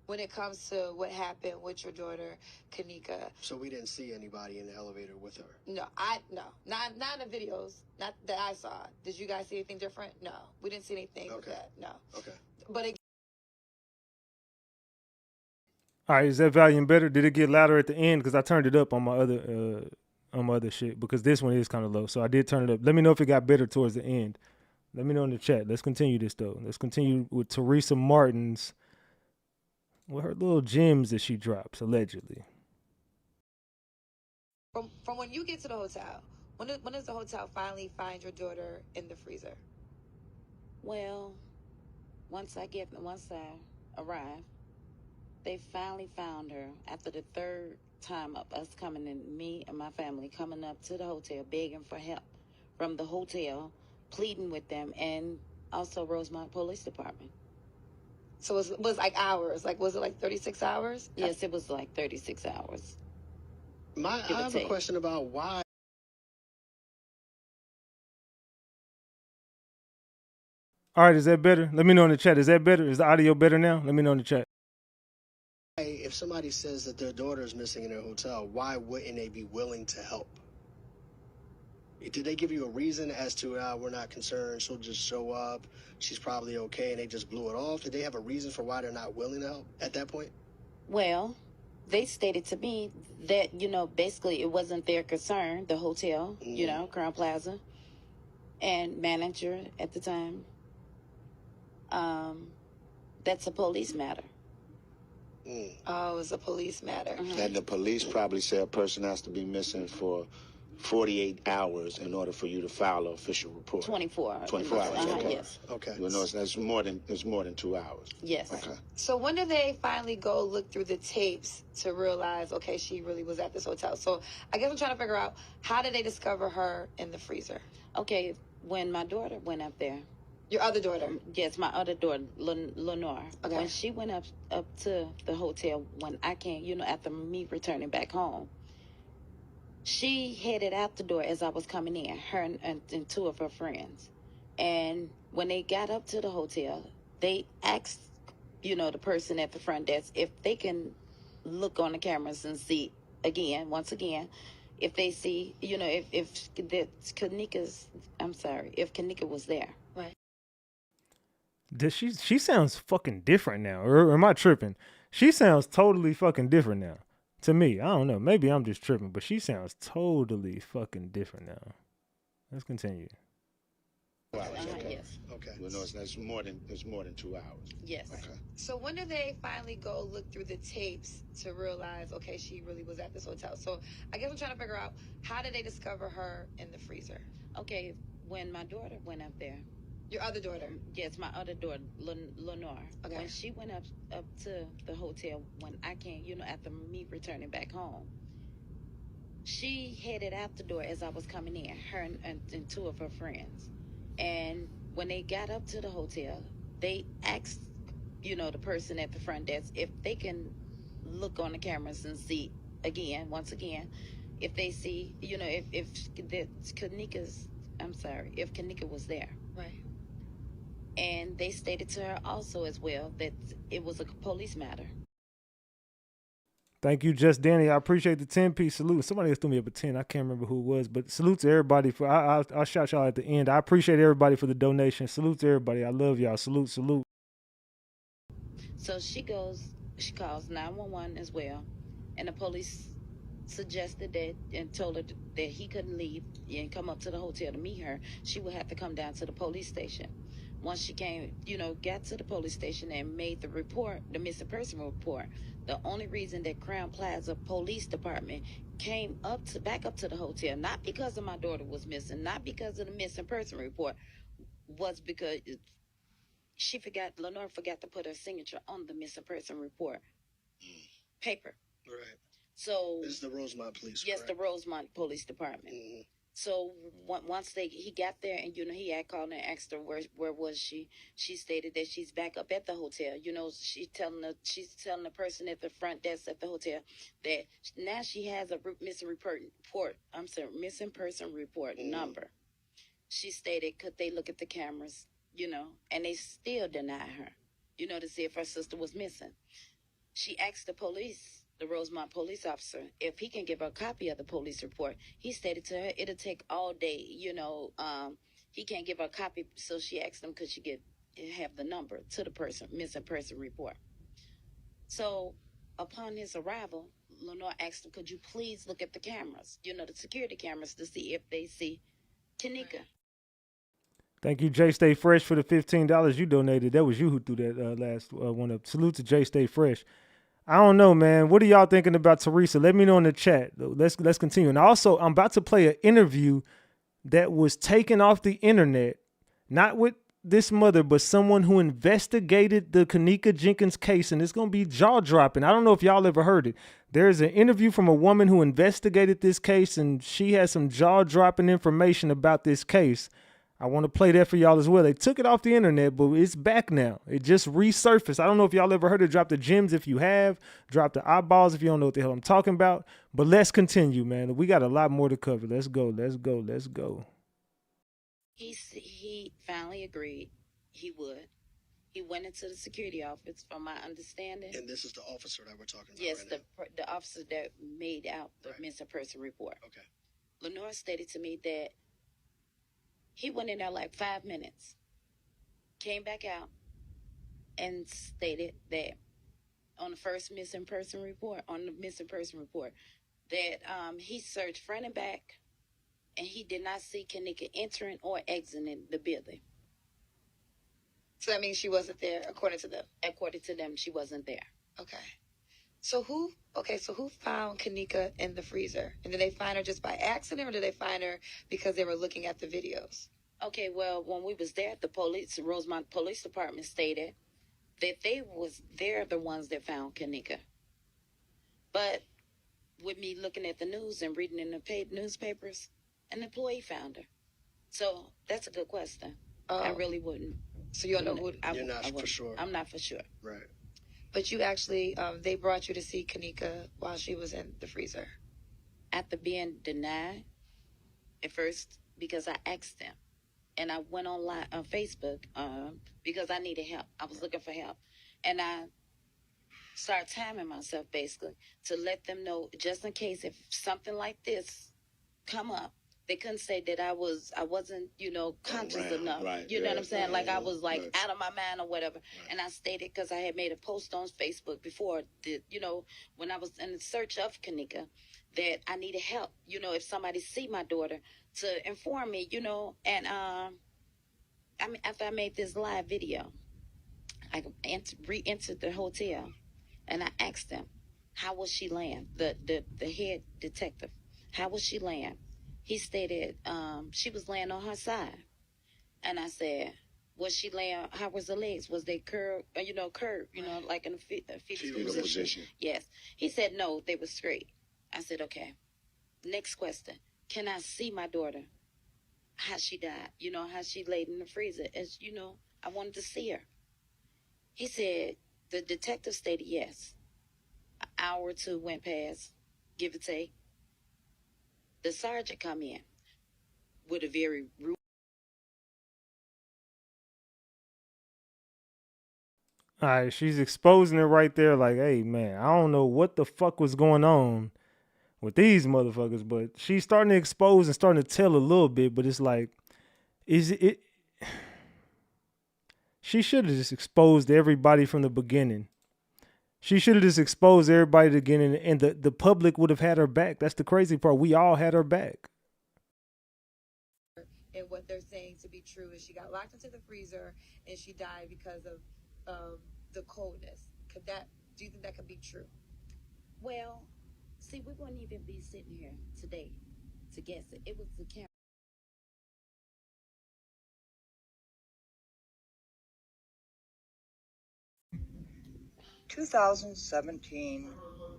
when it comes to what happened with your daughter, Kenneka. So we didn't see anybody in the elevator with her? No, not in the videos, not that I saw. Did you guys see anything different? No, we didn't see anything with that. No. Okay. But again, All right, is that volume better? Did it get louder at the end? Because I turned it up on my other shit, because this one is kind of low. So I did turn it up. Let me know if it got better towards the end. Let me know in the chat. Let's continue this, though. Let's continue with Tereasa Martin's, with her little gems that she drops, allegedly. from when you get to the hotel, when does the hotel finally find your daughter in the freezer? Well, once I arrive, they finally found her after the third time of us coming in, me and my family coming up to the hotel, begging for help from the hotel, pleading with them, and also Rosemont Police Department. So it was like hours. Like, was it like 36 hours? Yes, it was like 36 hours. I have a question about why. All right, is that better? Let me know in the chat. Is that better? Is the audio better now? Let me know in the chat. If somebody says that their daughter is missing in their hotel, why wouldn't they be willing to help? Did they give you a reason as to, we're not concerned, she'll just show up, she's probably okay, and they just blew it off? Did they have a reason for why they're not willing to help at that point? Well, they stated to me that, basically it wasn't their concern, the hotel, Crown Plaza, and manager at the time. That's a police matter. Oh, it's a police matter. And the police probably say a person has to be missing for 48 hours in order for you to file an official report. 24. 24 hours. Okay. Yes. Okay. It's more than 2 hours. Yes. Okay. So when did they finally go look through the tapes to realize, okay, she really was at this hotel? So I guess I'm trying to figure out, how did they discover her in the freezer? Okay, when my daughter went up there. Your other daughter? Yes, my other daughter, Lenore. Okay. When she went up to the hotel, when I came, after me returning back home, she headed out the door as I was coming in, her and two of her friends. And when they got up to the hotel, they asked, the person at the front desk if they can look on the cameras and see once again, if they see, if Kenneka was there. Right. She sounds fucking different now, or am I tripping? She sounds totally fucking different now. To me, I don't know. Maybe I'm just tripping, but she sounds totally fucking different now. Let's continue. Yes. Okay. It's more than 2 hours. Yes. Okay. So when did they finally go look through the tapes to realize, okay, she really was at this hotel? So I guess I'm trying to figure out, how did they discover her in the freezer? Okay, when my daughter went up there. Your other daughter? Yes, my other daughter, Lenore. Okay. When she went up to the hotel, when I came, after me returning back home, she headed out the door as I was coming in, her and two of her friends. And when they got up to the hotel, they asked, the person at the front desk if they can look on the cameras and see once again, if they see, if Kenneka was there. Right. And they stated to her also as well that it was a police matter. Thank you, Just Danny. I appreciate the 10-piece salute. Somebody else threw me up a 10. I can't remember who it was, but salute to everybody. I'll shout y'all at the end. I appreciate everybody for the donation. Salute to everybody. I love y'all. Salute, salute. So she calls 911 as well, and the police suggested that and told her that he couldn't leave and come up to the hotel to meet her. She would have to come down to the police station. Once she came, got to the police station and made the report, the missing person report, the only reason that Crown Plaza Police Department came back up to the hotel, not because of my daughter was missing, not because of the missing person report, was because Lenore forgot to put her signature on the missing person report paper. Right. So this is the Rosemont Police. Yes, correct? the Rosemont Police Department. Mm-hmm. So once he got there, and he had called and asked her where was she. She stated that she's back up at the hotel. She's telling the person at the front desk at the hotel that now she has a missing person report number. She stated, could they look at the cameras, and they still deny her, to see if her sister was missing. She asked the Rosemont police officer, if he can give her a copy of the police report. He stated to her, it'll take all day, he can't give her a copy. So she asked him, could she have the number to the missing person report. So upon his arrival, Lenore asked him, could you please look at the cameras, the security cameras, to see if they see Kenneka. Thank you, Jay Stay Fresh, for the $15 you donated. That was you who threw that last one up. Salute to Jay Stay Fresh. I don't know, man. What are y'all thinking about Tereasa? Let me know in the chat. Let's continue. And also, I'm about to play an interview that was taken off the internet, not with this mother, but someone who investigated the Kenneka Jenkins case, and it's going to be jaw-dropping. I don't know if y'all ever heard it. There's an interview from a woman who investigated this case, and she has some jaw-dropping information about this case. I want to play that for y'all as well. They took it off the internet, but it's back now. It just resurfaced. I don't know if y'all ever heard it. Drop the gems if you have. Drop the eyeballs if you don't know what the hell I'm talking about. But let's continue, man. We got a lot more to cover. Let's go. He finally agreed he would. He went into the security office, from my understanding. And this is the officer that we're talking about. Yes, right the officer that made out the missing person report. Okay. Lenore stated to me that he went in there like 5 minutes, came back out, and stated that on the first missing person report, that he searched front and back, and he did not see Kenneka entering or exiting the building. So that means she wasn't there, according to them? According to them, she wasn't there. Okay. So who found Kenneka in the freezer? And did they find her just by accident, or did they find her because they were looking at the videos? Okay, well, when we was there, the Rosemont Police Department stated that they're the ones that found Kenneka. But with me looking at the news and reading in the newspapers, an employee found her. So that's a good question. I really wouldn't. So you don't know who? You're not for sure. I'm not for sure. Right. But you actually, they brought you to see Kenneka while she was in the freezer. After being denied at first, because I asked them. And I went online on Facebook because I needed help. I was looking for help. And I started timing myself, basically, to let them know, just in case if something like this come up, they couldn't say that I wasn't, conscious enough. Right, you know what I'm saying? right, Like I was like right. out of my mind or whatever. Right. And I stated, because I had made a post on Facebook before, when I was in the search of Kenneka, that I needed help. If somebody see my daughter, to inform me, and after I made this live video, I re-entered the hotel, and I asked them, how was she laying? The head detective, how was she laying? He stated she was laying on her side. And I said, was she laying, how was the legs? Was they curved, like in a fetal position? Yes. He said, no, they were straight. I said, okay. Next question. Can I see my daughter? How she died? How she laid in the freezer? As I wanted to see her. He said, the detective stated yes. An hour or two went past, give or take. The sergeant come in with a very rude. All right, she's exposing it right there. Like, hey, man, I don't know what the fuck was going on with these motherfuckers, but she's starting to expose and starting to tell a little bit. But it's like, she should have just exposed everybody from the beginning. She should have just exposed everybody at the beginning, and the public would have had her back. That's the crazy part. We all had her back. And what they're saying to be true is she got locked into the freezer and she died because of the coldness. Do you think that could be true? Well, See, we wouldn't even be sitting here today to guess it. It was the camera. 2017,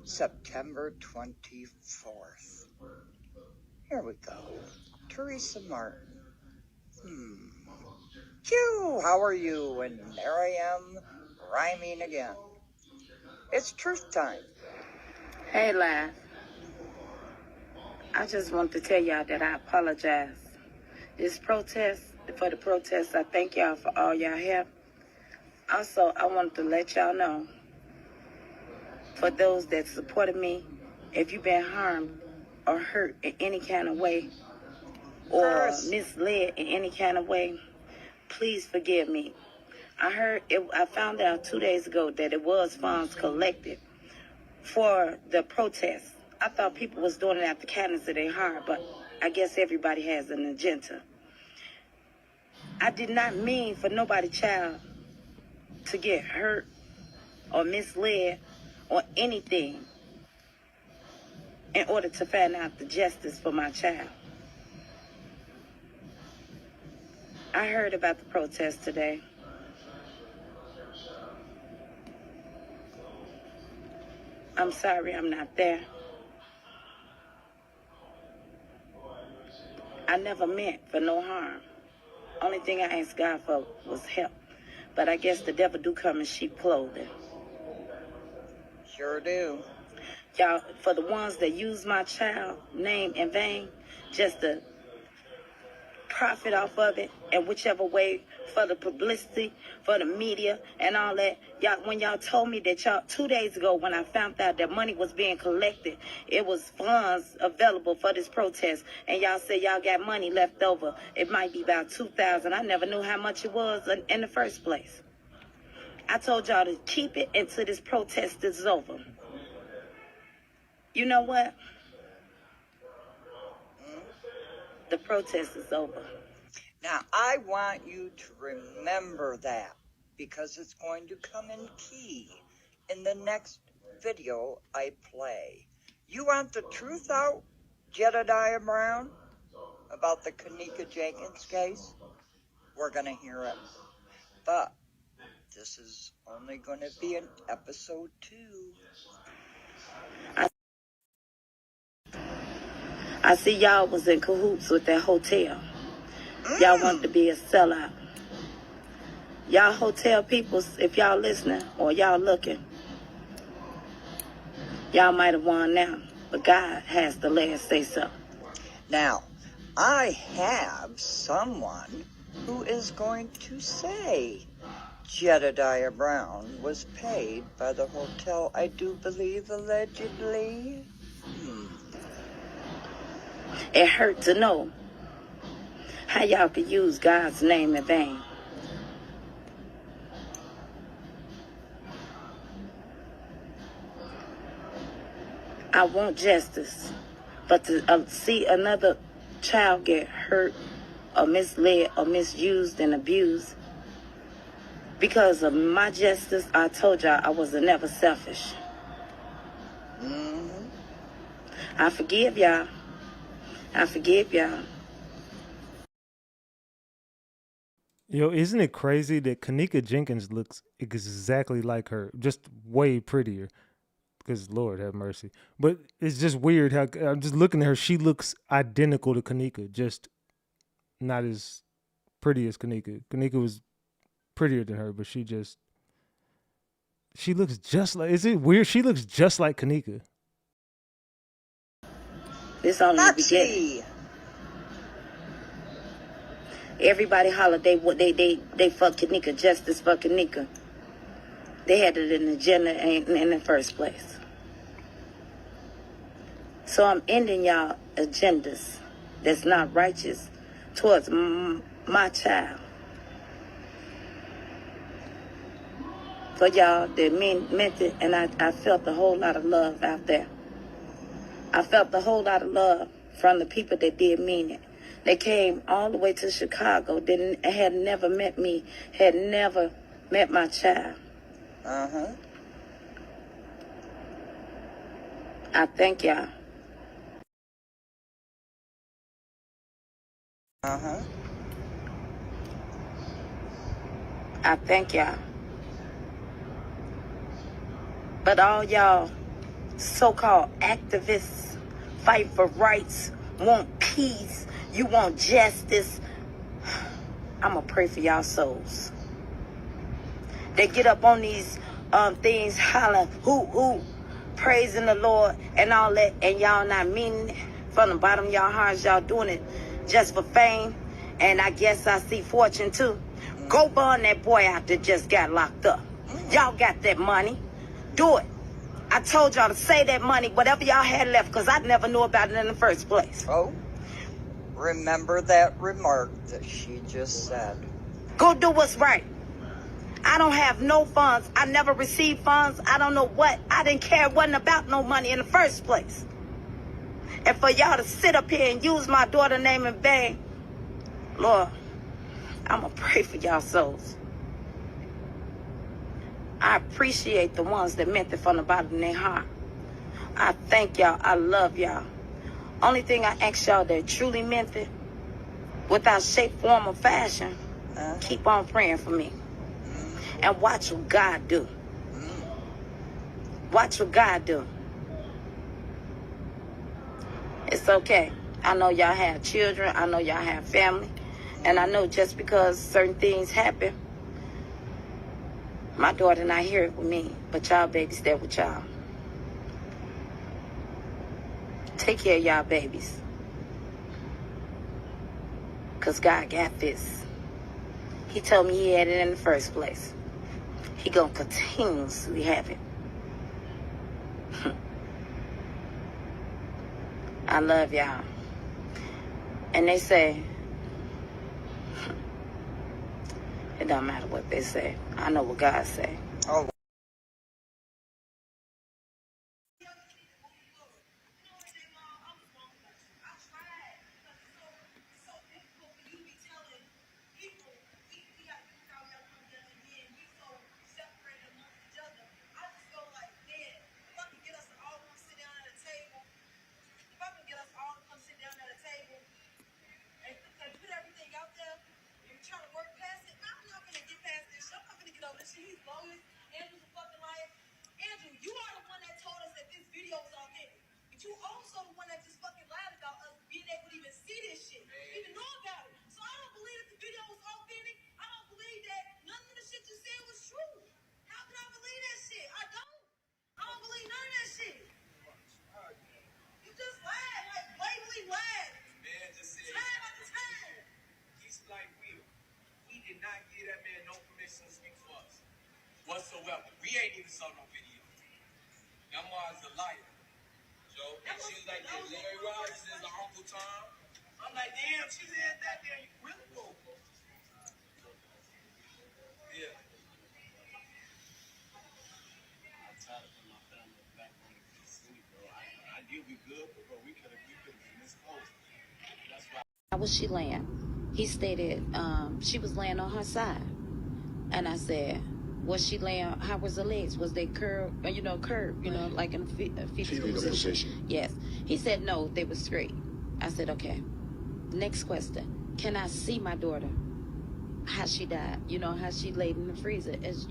September 24th. Here we go. Tereasa Martin. Phew, how are you? And there I am, rhyming again. It's truth time. Hey, Live. I just want to tell y'all that I apologize. For the protest, I thank y'all for all y'all help. Also, I wanted to let y'all know, for those that supported me, if you've been harmed or hurt in any kind of way, or misled in any kind of way, please forgive me. I found out 2 days ago that it was funds collected for the protest. I thought people was doing it out the kindness of their heart, but I guess everybody has an agenda. I did not mean for nobody child to get hurt or misled or anything in order to find out the justice for my child. I heard about the protest today. I'm sorry I'm not there. I never meant for no harm. Only thing I asked God for was help. But I guess the devil do come in sheep clothing. Sure do. Y'all, for the ones that use my child name in vain, just to profit off of it, and whichever way, for the publicity, for the media, and all that. Y'all, when y'all told me that 2 days ago, when I found out that money was being collected, it was funds available for this protest, and y'all said y'all got money left over. It might be about $2,000. I never knew how much it was in the first place. I told y'all to keep it until this protest is over. You know what? The protest is over. Now, I want you to remember that, because it's going to come in key in the next video I play. You want the truth out, Jedediah Brown, about the Kenneka Jenkins case? We're going to hear it. But this is only going to be in episode 2. I see y'all was in cahoots with that hotel. Y'all wanted to be a sellout. Y'all hotel people, if y'all listening or y'all looking, y'all might have won now, but God has the last say so. Now, I have someone who is going to say Jedediah Brown was paid by the hotel, I do believe, allegedly. It hurt to know how y'all could use God's name in vain. I want justice, but to see another child get hurt or misled or misused and abused because of my justice, I told y'all I was never selfish. I forgive y'all. I forgive y'all. Yo, isn't it crazy that Kenneka Jenkins looks exactly like her, just way prettier? Because Lord have mercy. But it's just weird how I'm just looking at her. She looks identical to Kenneka, just not as pretty as Kenneka. Kenneka was prettier than her, but she looks just like, is it weird? She looks just like Kenneka. This only the beginning. Everybody hollered they fuck Kenneka, justice for Kenneka. They had it in the agenda in the first place. So I'm ending y'all agendas that's not righteous towards my child. For y'all that meant it, and I felt a whole lot of love out there. I felt a whole lot of love from the people that did mean it. They came all the way to Chicago, had never met me, had never met my child. I I thank y'all. Uh-huh. I thank y'all. But all y'all so-called activists, fight for rights, want peace, you want justice, I'ma pray for y'all souls. They get up on these things hollering, hoo, praising the Lord and all that, and y'all not meaning it from the bottom of y'all hearts. Y'all doing it just for fame, and I guess I see fortune too. Go burn that boy out that just got locked up. Y'all got that money. Do it. I told y'all to save that money, whatever y'all had left, because I never knew about it in the first place. Oh, remember that remark that she just said. Go do what's right. I don't have no funds. I never received funds. I don't know what. I didn't care. It wasn't about no money in the first place. And for y'all to sit up here and use my daughter's name in vain, Lord, I'm going to pray for y'all souls. I appreciate the ones that meant it from the bottom of their heart. I thank y'all. I love y'all. Only thing I ask y'all that truly meant it, without shape, form, or fashion, keep on praying for me. And watch what God do. Watch what God do. It's okay. I know y'all have children. I know y'all have family. And I know just because certain things happen, my daughter not here with me, but y'all babies there with y'all. Take care of y'all babies. Because God got this. He told me he had it in the first place. He gonna continuously have it. I love y'all. And they say, it don't matter what they say. I know what God say. Oh. Whatsoever. We ain't even saw no video. Grandma's a liar. Joe. And she's like, yeah, Larry Rogers is the Uncle Tom. I'm like, damn, she said that there. You really go. Yeah. I'm tired of putting my family back on the city, bro. I knew we good, but bro, we could have been this close. That's why. How was she laying? He stated she was laying on her side. And I said, was she laying, how was her legs? Was they curved, like in a fetal position? Yes. He said, no, they were straight. I said, okay. Next question. Can I see my daughter? How she died? How she laid in the freezer? As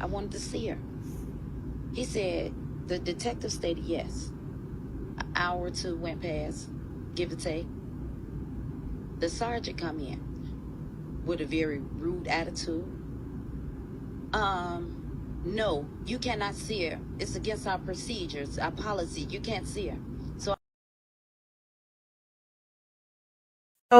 I wanted to see her. He said, the detective stated yes. An hour or two went past, give or take. The sergeant come in with a very rude attitude. No, you cannot see her. It's against our procedures, our policy. You can't see her. So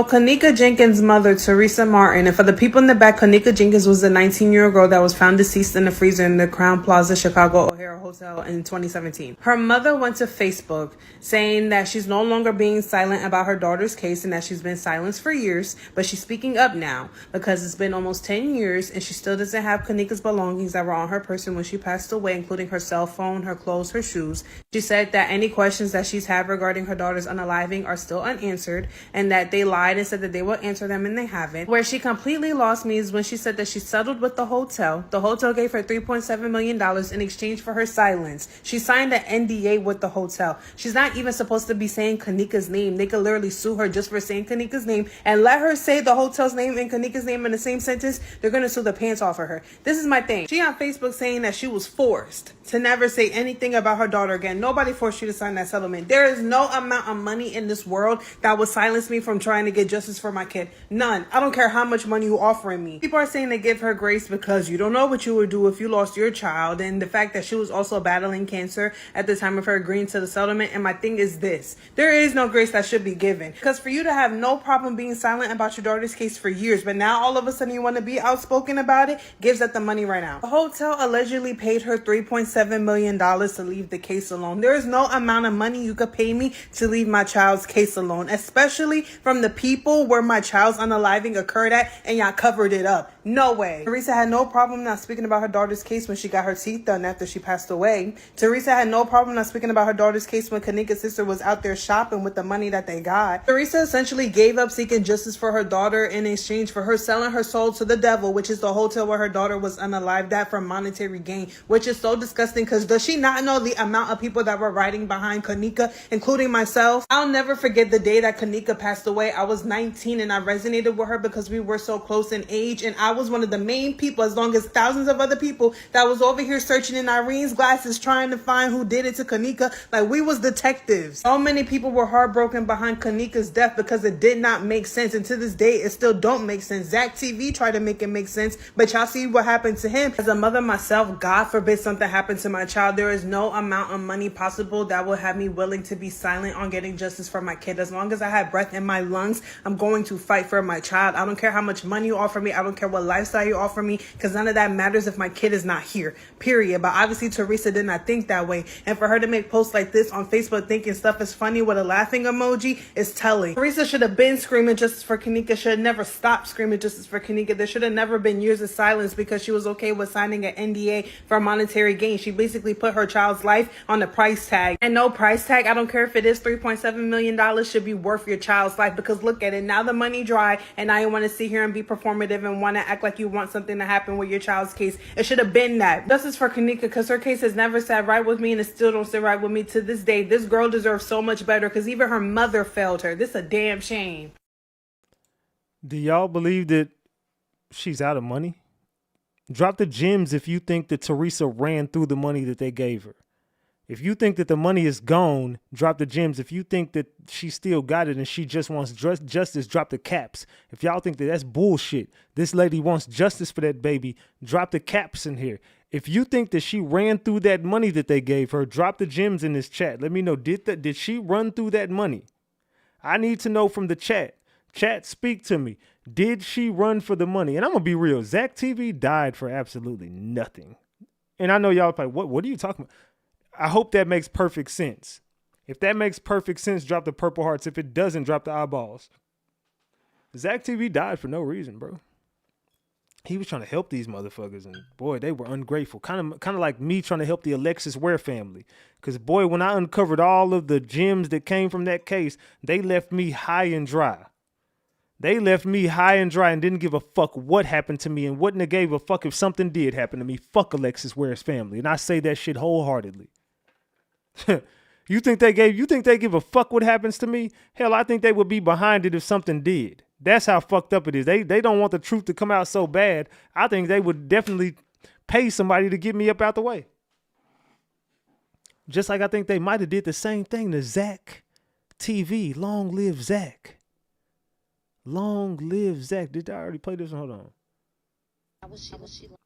Kenneka Jenkins' mother, Tereasa Martin, and for the people in the back, Kenneka Jenkins was a 19-year-old girl that was found deceased in the freezer in the Crown Plaza Chicago O'Hare Hotel in 2017. Her mother went to Facebook saying that she's no longer being silent about her daughter's case and that she's been silenced for years, but she's speaking up now because it's been almost 10 years and she still doesn't have Kenneka's belongings that were on her person when she passed away, including her cell phone, her clothes, her shoes. She said that any questions that she's had regarding her daughter's unaliving are still unanswered and that they lied and said that they will answer them and they haven't. Where she completely lost me is when she said that she settled with the hotel. The hotel gave her $3.7 million in exchange for for her silence. She signed an NDA with the hotel. She's not even supposed to be saying Kenneka's name. They could literally sue her just for saying Kenneka's name and let her say the hotel's name and Kenneka's name in the same sentence. They're going to sue the pants off of her. This is my thing. She on Facebook saying that she was forced to never say anything about her daughter again. Nobody forced you to sign that settlement. There is no amount of money in this world that would silence me from trying to get justice for my kid. None. I don't care how much money you offering me. People are saying they give her grace because you don't know what you would do if you lost your child, and the fact that she was also battling cancer at the time of her agreeing to the settlement. And my thing is this: there is no grace that should be given, because for you to have no problem being silent about your daughter's case for years, but now all of a sudden you want to be outspoken about it, gives that the money right now. The hotel allegedly paid her $3.7 million to leave the case alone. There is no amount of money you could pay me to leave my child's case alone, especially from the people where my child's unaliving occurred at, and y'all covered it up. No way. Tereasa had no problem not speaking about her daughter's case when she got her teeth done after she passed away. Tereasa had no problem not speaking about her daughter's case when Kenneka's sister was out there shopping with the money that they got. Tereasa essentially gave up seeking justice for her daughter in exchange for her selling her soul to the devil, which is the hotel where her daughter was unalived at, for monetary gain, which is so disgusting, because does she not know the amount of people that were riding behind Kenneka, including myself? I'll never forget the day that Kenneka passed away. I was 19 and I resonated with her because we were so close in age, and I was one of the main people, as long as thousands of other people, that was over here searching in Irene's glasses trying to find who did it to Kenneka. Like, we was detectives. So many people were heartbroken behind Kenneka's death because it did not make sense, and to this day it still don't make sense. RatchetTV tried to make it make sense, but y'all see what happened to him. As a mother myself, God forbid something happened to my child, there is no amount of money possible that will have me willing to be silent on getting justice for my kid. As long as I have breath in my lungs, I'm going to fight for my child. I don't care how much money you offer me. I don't care what lifestyle you offer me, because none of that matters if my kid is not here, period. But obviously Tereasa did not think that way, and for her to make posts like this on Facebook thinking stuff is funny with a laughing emoji is telling. Tereasa should have been screaming justice for Kenneka, should have never stopped screaming justice for Kenneka. There should have never been years of silence because she was okay with signing an NDA for monetary gain. She basically put her child's life on the price tag, and no price tag, I don't care if it is $3.7 million, should be worth your child's life, because look at it, now the money dry, and now you want to sit here and be performative and want to act like you want something to happen with your child's case. It should have been that. Justice for Kenneka, because her case has never sat right with me, and it still don't sit right with me to this day. This girl deserves so much better, because even her mother failed her. This is a damn shame. Do y'all believe that she's out of money? Drop the gems if you think that Tereasa ran through the money that they gave her. If you think that the money is gone, drop the gems. If you think that she still got it and she just wants justice, drop the caps. If y'all think that that's bullshit, this lady wants justice for that baby, drop the caps in here. If you think that she ran through that money that they gave her, drop the gems in this chat. Let me know, did she run through that money? I need to know from the chat. Chat, speak to me. Did she run for the money? And I'm going to be real. RatchetTV died for absolutely nothing. And I know y'all like, what are you talking about? I hope that makes perfect sense. If that makes perfect sense, drop the purple hearts. If it doesn't, drop the eyeballs. RatchetTV died for no reason, bro. He was trying to help these motherfuckers, and boy, they were ungrateful. Kind of like me trying to help the Alexis Ware family. Because boy, when I uncovered all of the gems that came from that case, they left me high and dry. They left me high and dry and didn't give a fuck what happened to me, and wouldn't have gave a fuck if something did happen to me. Fuck Alexis Ware's family. And I say that shit wholeheartedly. You think they give a fuck what happens to me? Hell, I think they would be behind it if something did. That's how fucked up it is. They don't want the truth to come out so bad. I think they would definitely pay somebody to get me up out the way. Just like I think they might have did the same thing to RatchetTV. Long live Zach. Long live Zach. Did I already play this one? Hold on.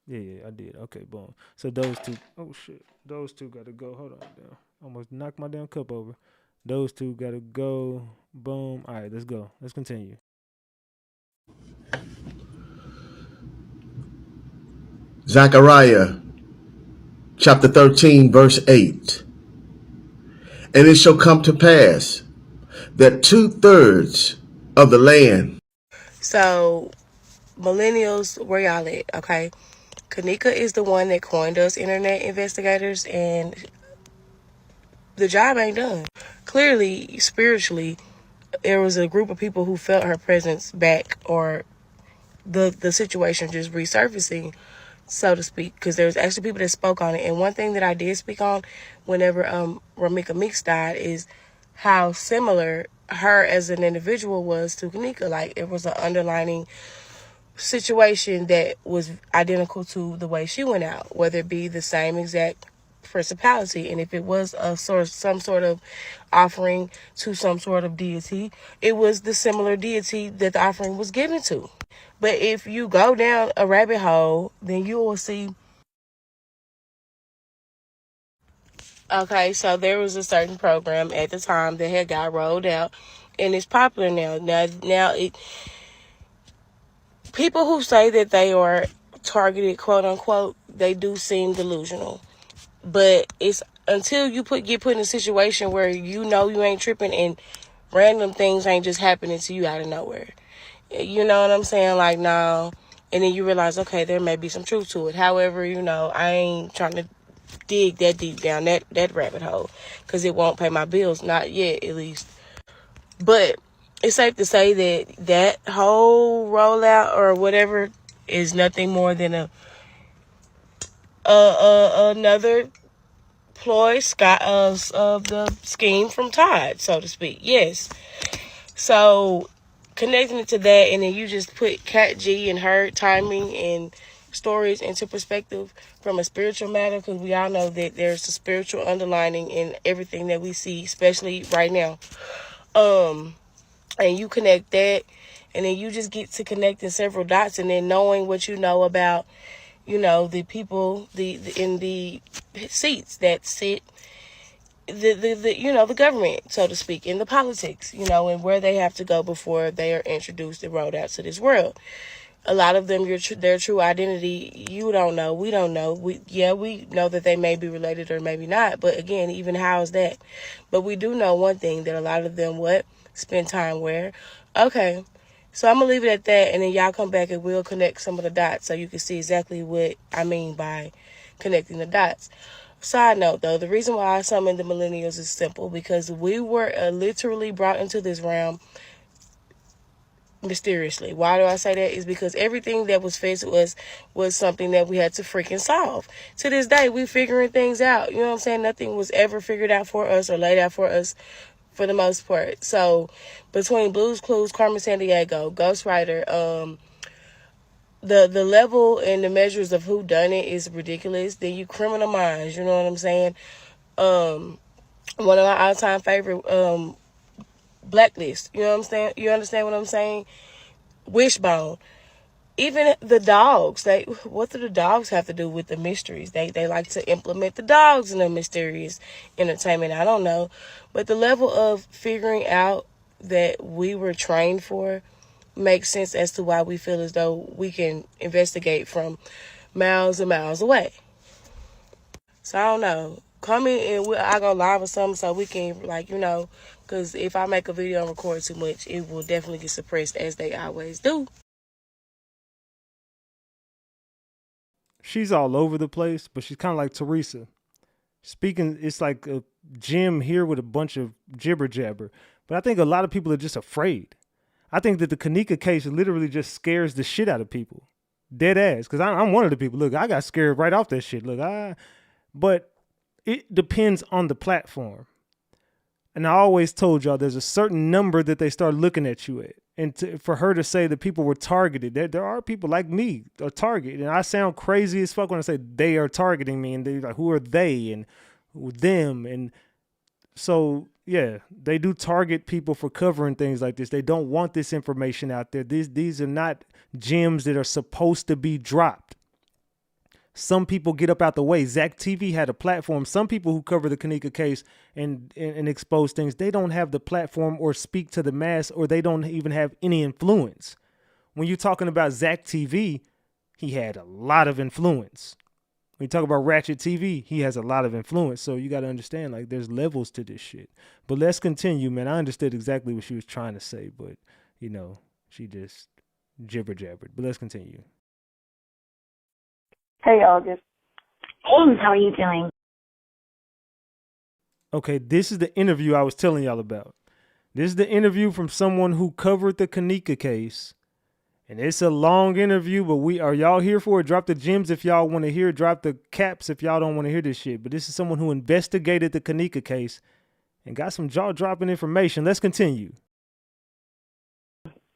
Yeah, I did. Okay, boom. So those two. Oh shit. Those two gotta go. Hold on. Damn. Almost knocked my damn cup over. Those two gotta go. Boom. All right, let's go. Let's continue. Zechariah chapter 13 verse 8. And it shall come to pass that 2/3 of the land. So, millennials, where y'all at? Okay. Kenneka is the one that coined us internet investigators, and the job ain't done. Clearly, spiritually, there was a group of people who felt her presence back, or the situation just resurfacing so to speak, because there's actually people that spoke on it. And one thing that I did speak on whenever Ramika Meeks died is how similar her as an individual was to Kenneka. Like, it was an underlining situation that was identical to the way she went out, whether it be the same exact principality, and if it was some sort of offering to some sort of deity, it was the similar deity that the offering was given to. But if you go down a rabbit hole, then you will see. Okay, so there was a certain program at the time that had got rolled out, and it's popular now. People who say that they are targeted, quote unquote, they do seem delusional. But it's until you get put in a situation where you know you ain't tripping and random things ain't just happening to you out of nowhere. You know what I'm saying? Like, no. And then you realize, okay, there may be some truth to it. However, I ain't trying to dig that deep down that rabbit hole, because it won't pay my bills. Not yet, at least. But it's safe to say that whole rollout or whatever is nothing more than another ploy of the scheme from Todd, so to speak. Yes. So connecting it to that, and then you just put Kat G and her timing and stories into perspective from a spiritual matter, because we all know that there's a spiritual underlining in everything that we see, especially right now. And you connect that, and then you just get to connecting several dots, and then knowing what you know about, the people, in the seats that sit, the government, so to speak, in the politics, and where they have to go before they are introduced and rolled out to this world. A lot of them, their true identity, you don't know. We don't know. We know that they may be related or maybe not. But again, even how is that? But we do know one thing, that a lot of them, spend time where? Okay. So I'm going to leave it at that. And then y'all come back and we'll connect some of the dots so you can see exactly what I mean by connecting the dots. Side note, though, the reason why I summoned the millennials is simple, because we were literally brought into this realm mysteriously. Why do I say that? Is because everything that was fed to us was something that we had to freaking solve. To this day, we figuring things out. You know what I'm saying? Nothing was ever figured out for us or laid out for us for the most part. So between Blue's Clues, Carmen Sandiego, Ghostwriter, the level and the measures of who done it is ridiculous. Then you Criminal Minds, you know what I'm saying? One of my all-time favorite Blacklist, you know what I'm saying? You understand what I'm saying? Wishbone. Even the dogs, what do the dogs have to do with the mysteries? They like to implement the dogs in the mysterious entertainment. I don't know. But the level of figuring out that we were trained for makes sense as to why we feel as though we can investigate from miles and miles away. So I don't know. Come in and I go live or something so we can, because if I make a video and record too much, it will definitely get suppressed, as they always do. She's all over the place, but she's kind of like Tereasa. Speaking, it's like a gym here with a bunch of jibber jabber. But I think a lot of people are just afraid. I think that the Kenneka case literally just scares the shit out of people. Dead ass. Because I'm one of the people. Look, I got scared right off that shit. But it depends on the platform. And I always told y'all there's a certain number that they start looking at you at. And for her to say that people were targeted, there are people like me are targeted. And I sound crazy as fuck when I say they are targeting me. And they're like, who are they and them? And so, yeah, they do target people for covering things like this. They don't want this information out there. These are not gems that are supposed to be dropped. Some people get up out the way. RatchetTV had a platform. Some people who cover the Kenneka case and expose things, they don't have the platform or speak to the mass, or they don't even have any influence. When you're talking about RatchetTV, he had a lot of influence. When you talk about RatchetTV, he has a lot of influence. So you got to understand, there's levels to this shit. But let's continue, man. I understood exactly what she was trying to say, but, she just jibber jabbered. But let's continue. Hey, August. Hey, how are you doing? Okay, this is the interview I was telling y'all about. This is the interview from someone who covered the Kenneka case. And it's a long interview, but are y'all here for it? Drop the gems if y'all want to hear. Drop the caps if y'all don't want to hear this shit. But this is someone who investigated the Kenneka case and got some jaw-dropping information. Let's continue.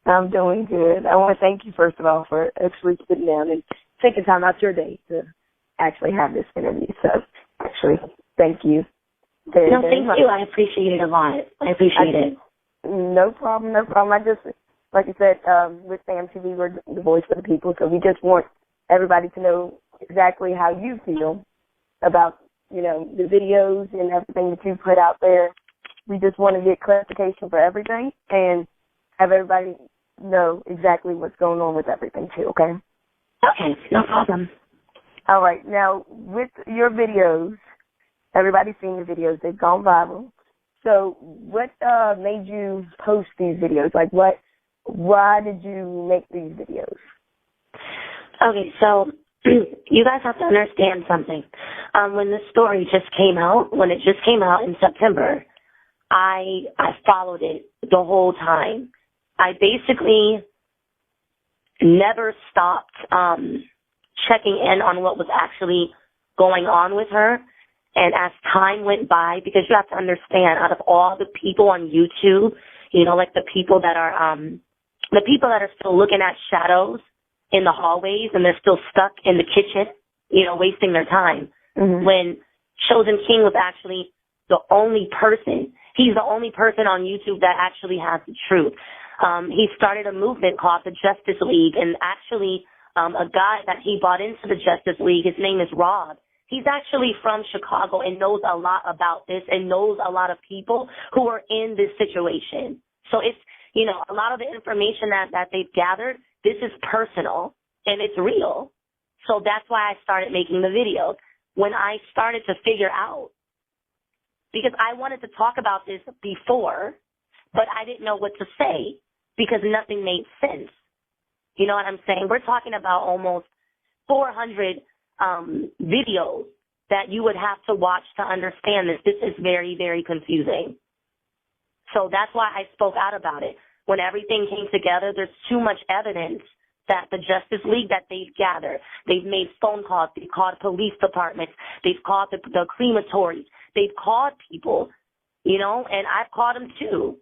I'm doing good. I want to thank you, first of all, for actually sitting down and taking time out your day to actually have this interview. So, actually, thank you very, No, very thank much. you. I appreciate it a lot. I appreciate it. No problem, no problem. I just, like I said, with Sam TV, we're the voice of the people, so we just want everybody to know exactly how you feel about, you know, the videos and everything that you put out there. We just want to get clarification for everything and have everybody know exactly what's going on with everything too, okay? Okay, no problem. All right. Now, with your videos, everybody's seen the videos. They've gone viral. So what made you post these videos? Like, why did you make these videos? Okay, so you guys have to understand something. When this story just came out, when it just came out in September, I followed it the whole time. I basically never stopped checking in on what was actually going on with her. And as time went by, because you have to understand, out of all the people on YouTube, you know, like the people that are still looking at shadows in the hallways and they're still stuck in the kitchen, you know, wasting their time. Mm-hmm. When Chosen King was actually the only person, he's the only person on YouTube that actually has the truth. He started a movement called the Justice League, and actually a guy that he brought into the Justice League, his name is Rob. He's actually from Chicago and knows a lot about this and knows a lot of people who are in this situation. So it's, you know, a lot of the information that they've gathered, this is personal and it's real. So that's why I started making the videos. When I started to figure out, because I wanted to talk about this before, but I didn't know what to say because nothing made sense. You know what I'm saying? We're talking about almost 400 videos that you would have to watch to understand this. This is very, very confusing. So that's why I spoke out about it. When everything came together, there's too much evidence that the Justice League that they've gathered, they've made phone calls, they've called police departments, they've called the crematories, they've called people, you know, and I've called them too.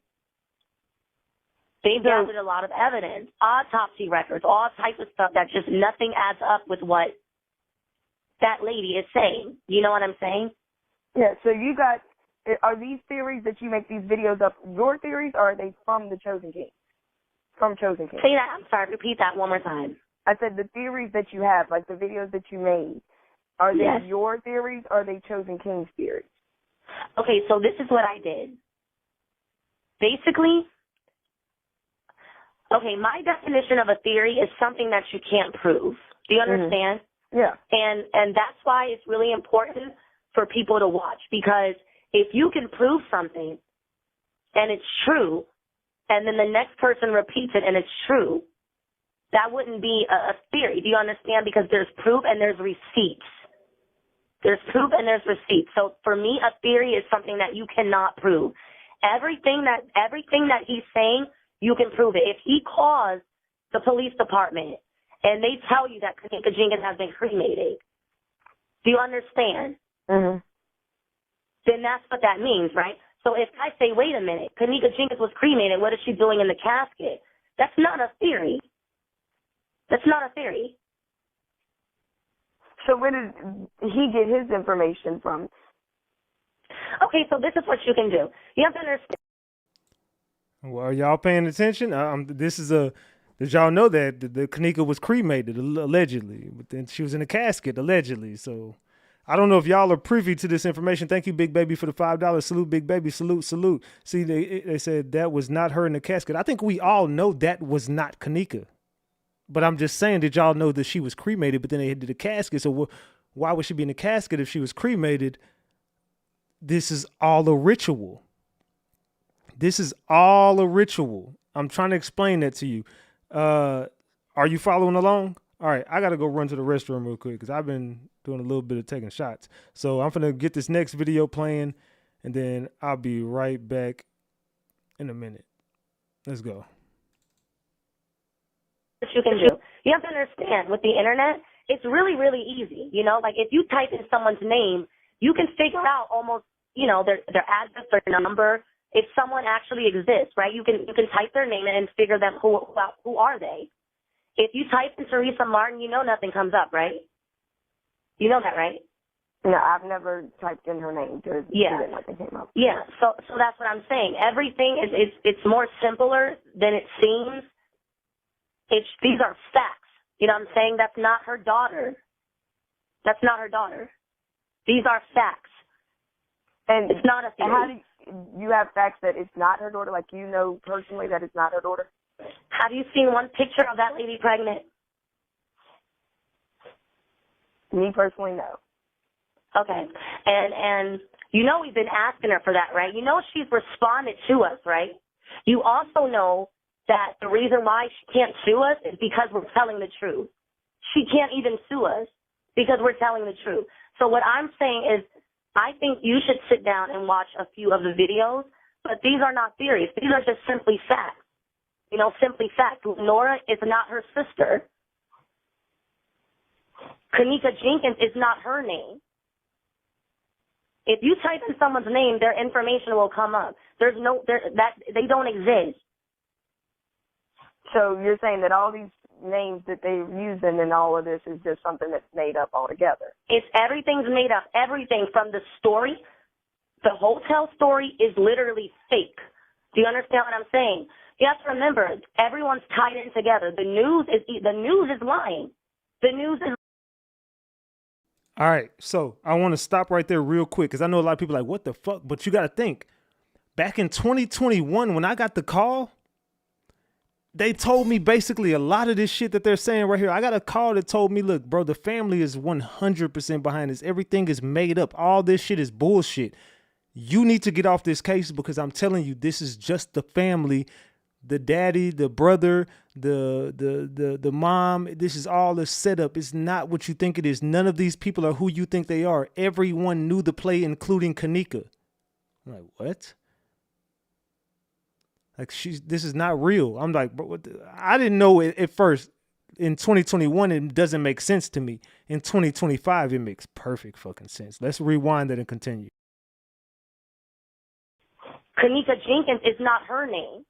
They've gathered a lot of evidence, autopsy records, all types of stuff that just nothing adds up with what that lady is saying. You know what I'm saying? Yeah, so you got, are these theories that you make these videos up your theories, or are they from the Chosen King? From Chosen King. Say that, I'm sorry, repeat that one more time. I said the theories that you have, like the videos that you made, are they your theories or are they Chosen King's theories? Okay, so this is what I did. Basically, okay, my definition of a theory is something that you can't prove. Do you understand? Yeah. And that's why it's really important for people to watch, because if you can prove something and it's true, and then the next person repeats it and it's true, that wouldn't be a theory. Do you understand? Because there's proof and there's receipts. There's proof and there's receipts. So for me, a theory is something that you cannot prove. Everything that he's saying, you can prove it. If he calls the police department and they tell you that Kenneka Jenkins has been cremated, do you understand? Mm-hmm. Then that's what that means, right? So if I say, wait a minute, Kenneka Jenkins was cremated, what is she doing in the casket? That's not a theory. That's not a theory. So where did he get his information from? Okay, so this is what you can do. You have to understand. Well, are y'all paying attention? Did y'all know that the Kenneka was cremated, allegedly? But then she was in a casket, allegedly. So I don't know if y'all are privy to this information. Thank you, Big Baby, for the $5. Salute, Big Baby. Salute, salute. See, they said that was not her in the casket. I think we all know that was not Kenneka. But I'm just saying, did y'all know that she was cremated, but then they did the casket? So why would she be in the casket if she was cremated? This is all a ritual. This is all a ritual. I'm trying to explain that to you. Are you following along? All right, I got to go run to the restroom real quick because I've been doing a little bit of taking shots. So I'm going to get this next video playing, and then I'll be right back in a minute. Let's go. you can do. You have to understand, with the internet, it's really, really easy. You know, like if you type in someone's name, you can figure out almost, you know, their address, their number, if someone actually exists, right? You can type their name and figure them who are they. If you type in Tereasa Martin, you know nothing comes up, right? You know that, right? No, I've never typed in her name to see that nothing came up. Yeah, so that's what I'm saying. Everything it's more simpler than it seems. These are facts. You know what I'm saying? That's not her daughter. That's not her daughter. These are facts. And it's not a theory. How do you have facts that it's not her daughter? Like, you know personally that it's not her daughter? Have you seen one picture of that lady pregnant? Me personally, no. Okay. And you know we've been asking her for that, right? You know she's responded to us, right? You also know that the reason why she can't sue us is because we're telling the truth. She can't even sue us because we're telling the truth. So what I'm saying is I think you should sit down and watch a few of the videos, but these are not theories. These are just simply facts. You know, simply facts. Nora is not her sister. Kenneka Jenkins is not her name. If you type in someone's name, their information will come up. They don't exist. So you're saying that all these names that they're using in all of this is just something that's made up altogether? Everything's made up. Everything from the story, the hotel story is literally fake. Do you understand what I'm saying? You have to remember, everyone's tied in together. The news is lying. The news is. All right, so I want to stop right there real quick because I know a lot of people are like, what the fuck? But you got to think, back in 2021, when I got the call, they told me basically a lot of this shit that they're saying right here. I got a call that told me, look, bro, the family is 100% behind this. Everything is made up. All this shit is bullshit. You need to get off this case because I'm telling you, this is just the family. The daddy, the brother, the mom, this is all a setup. It's not what you think it is. None of these people are who you think they are. Everyone knew the play, including Kenneka. I'm like, what? Like, this is not real. I'm like, bro, I didn't know it at first. In 2021, it doesn't make sense to me. In 2025, it makes perfect fucking sense. Let's rewind that and continue. Kenneka Jenkins is not her name.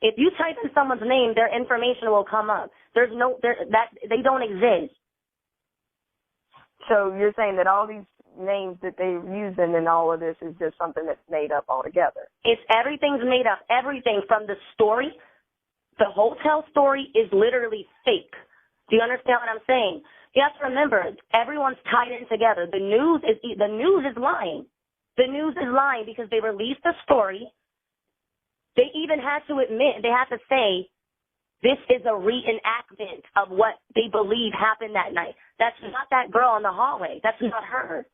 If you type in someone's name, their information will come up. They don't exist. So you're saying that all these names that they're using in all of this is just something that's made up altogether? Everything's made up. Everything from the story, the hotel story is literally fake. Do you understand what I'm saying? You have to remember, everyone's tied in together. The news is lying. The news is lying because they released a story. They even had to admit, they had to say, this is a reenactment of what they believe happened that night. That's not that girl in the hallway. That's not her.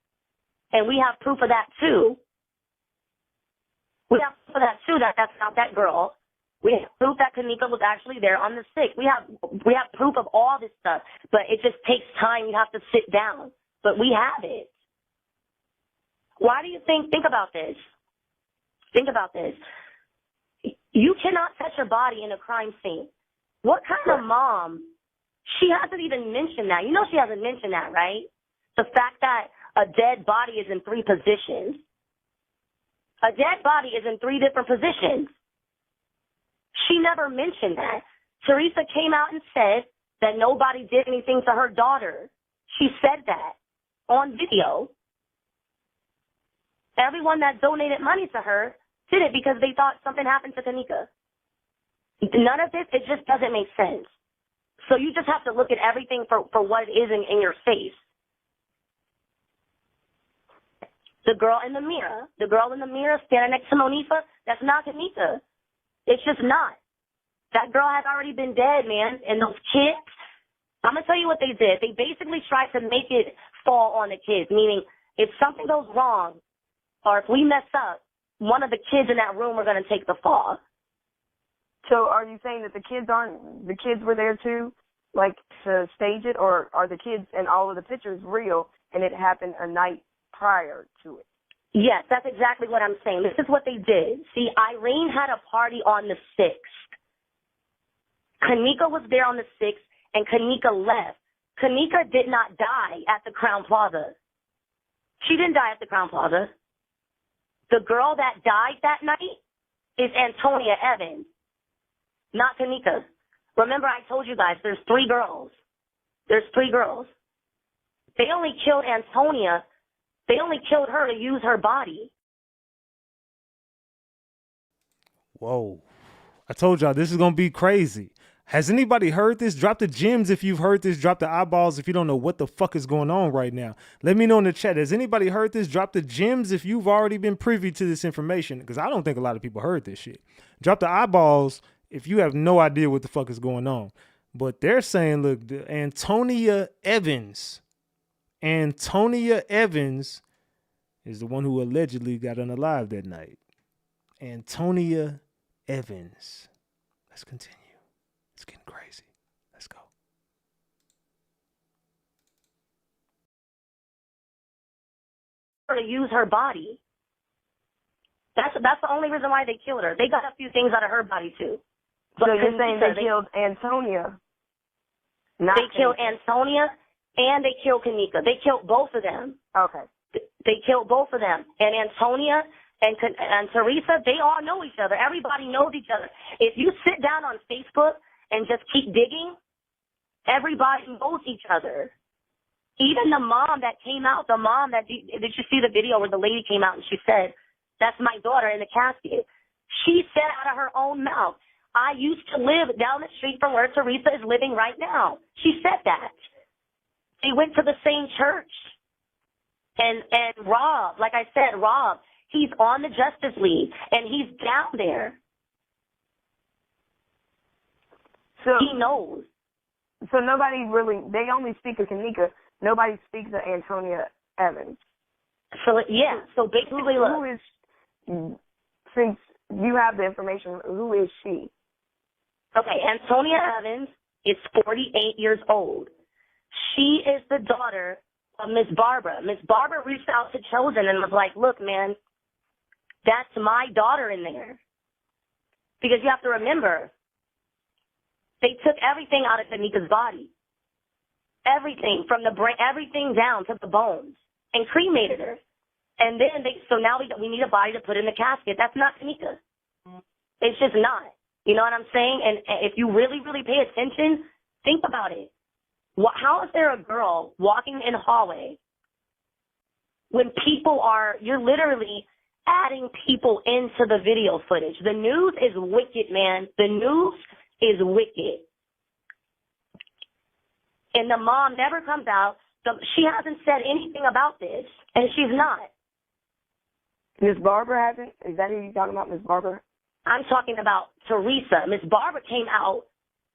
And we have proof of that too. We have proof of that too, that's not that girl. We have proof that Kenneka was actually there on the 6th. We have proof of all this stuff, but it just takes time. You have to sit down. But we have it. Why do you think about this. Think about this. You cannot touch a body in a crime scene. What kind of mom? She hasn't even mentioned that. You know she hasn't mentioned that, right? The fact that a dead body is in 3 positions. A dead body is in 3 different positions. She never mentioned that. Tereasa came out and said that nobody did anything to her daughter. She said that on video. Everyone that donated money to her did it because they thought something happened to Kenneka. None of this, it just doesn't make sense. So you just have to look at everything for what it is in your face. The girl in the mirror standing next to Monifa, that's not Kenneka. It's just not. That girl has already been dead, man. And those kids, I'm going to tell you what they did. They basically tried to make it fall on the kids, meaning if something goes wrong or if we mess up, one of the kids in that room are going to take the fall. So are you saying that the kids were there too, like to stage it, or are the kids and all of the pictures real and it happened a night prior to it? Yes, that's exactly what I'm saying. This is what they did. See, Irene had a party on the 6th. Kenneka was there on the 6th, and Kenneka left. Kenneka did not die at the Crown Plaza. She didn't die at the Crown Plaza. The girl that died that night is Antonia Evans, not Kenneka. Remember, I told you guys, there's 3 girls. There's 3 girls. They only killed Antonia. They only killed her to use her body. Whoa. I told y'all this is going to be crazy. Has anybody heard this? Drop the gems if you've heard this. Drop the eyeballs if you don't know what the fuck is going on right now. Let me know in the chat. Has anybody heard this? Drop the gems if you've already been privy to this information, because I don't think a lot of people heard this shit. Drop the eyeballs if you have no idea what the fuck is going on. But they're saying, look, Antonia Evans is the one who allegedly got unalived that night. Antonia Evans. Let's continue. It's getting crazy. Let's go. To use her body. That's the only reason why they killed her. They got a few things out of her body too. But so you're saying they killed Antonia? They killed Antonia and they killed Kenneka. They killed both of them. Okay. They killed both of them. And Antonia and Tereasa, they all know each other. Everybody knows each other. If you sit down on Facebook and just keep digging, everybody knows each other. Even the mom that came out, did you see the video where the lady came out and she said, "That's my daughter in the casket." She said out of her own mouth, "I used to live down the street from where Tereasa is living right now." She said that. They went to the same church. And Rob, like I said, Rob, he's on the Justice League, and he's down there. So he knows. So nobody really, they only speak of Kenneka. Nobody speaks of Antonia Evans. So, yeah, so basically, look. Who is, since you have the information, who is she? Okay, Antonia Evans is 48 years old. She is the daughter of Miss Barbara. Miss Barbara reached out to Chosen and was like, "Look, man, that's my daughter in there." Because you have to remember, they took everything out of Kenneka's body. Everything, from the brain, everything down to the bones, and cremated her. And then so now we need a body to put in the casket. That's not Kenneka. It's just not. You know what I'm saying? And if you really, really pay attention, think about it. How is there a girl walking in a hallway when you're literally adding people into the video footage? The news is wicked, man. The news is wicked. And the mom never comes out. She hasn't said anything about this, and she's not. Miss Barbara hasn't? Is that who you're talking about, Miss Barbara? I'm talking about Tereasa. Miss Barbara came out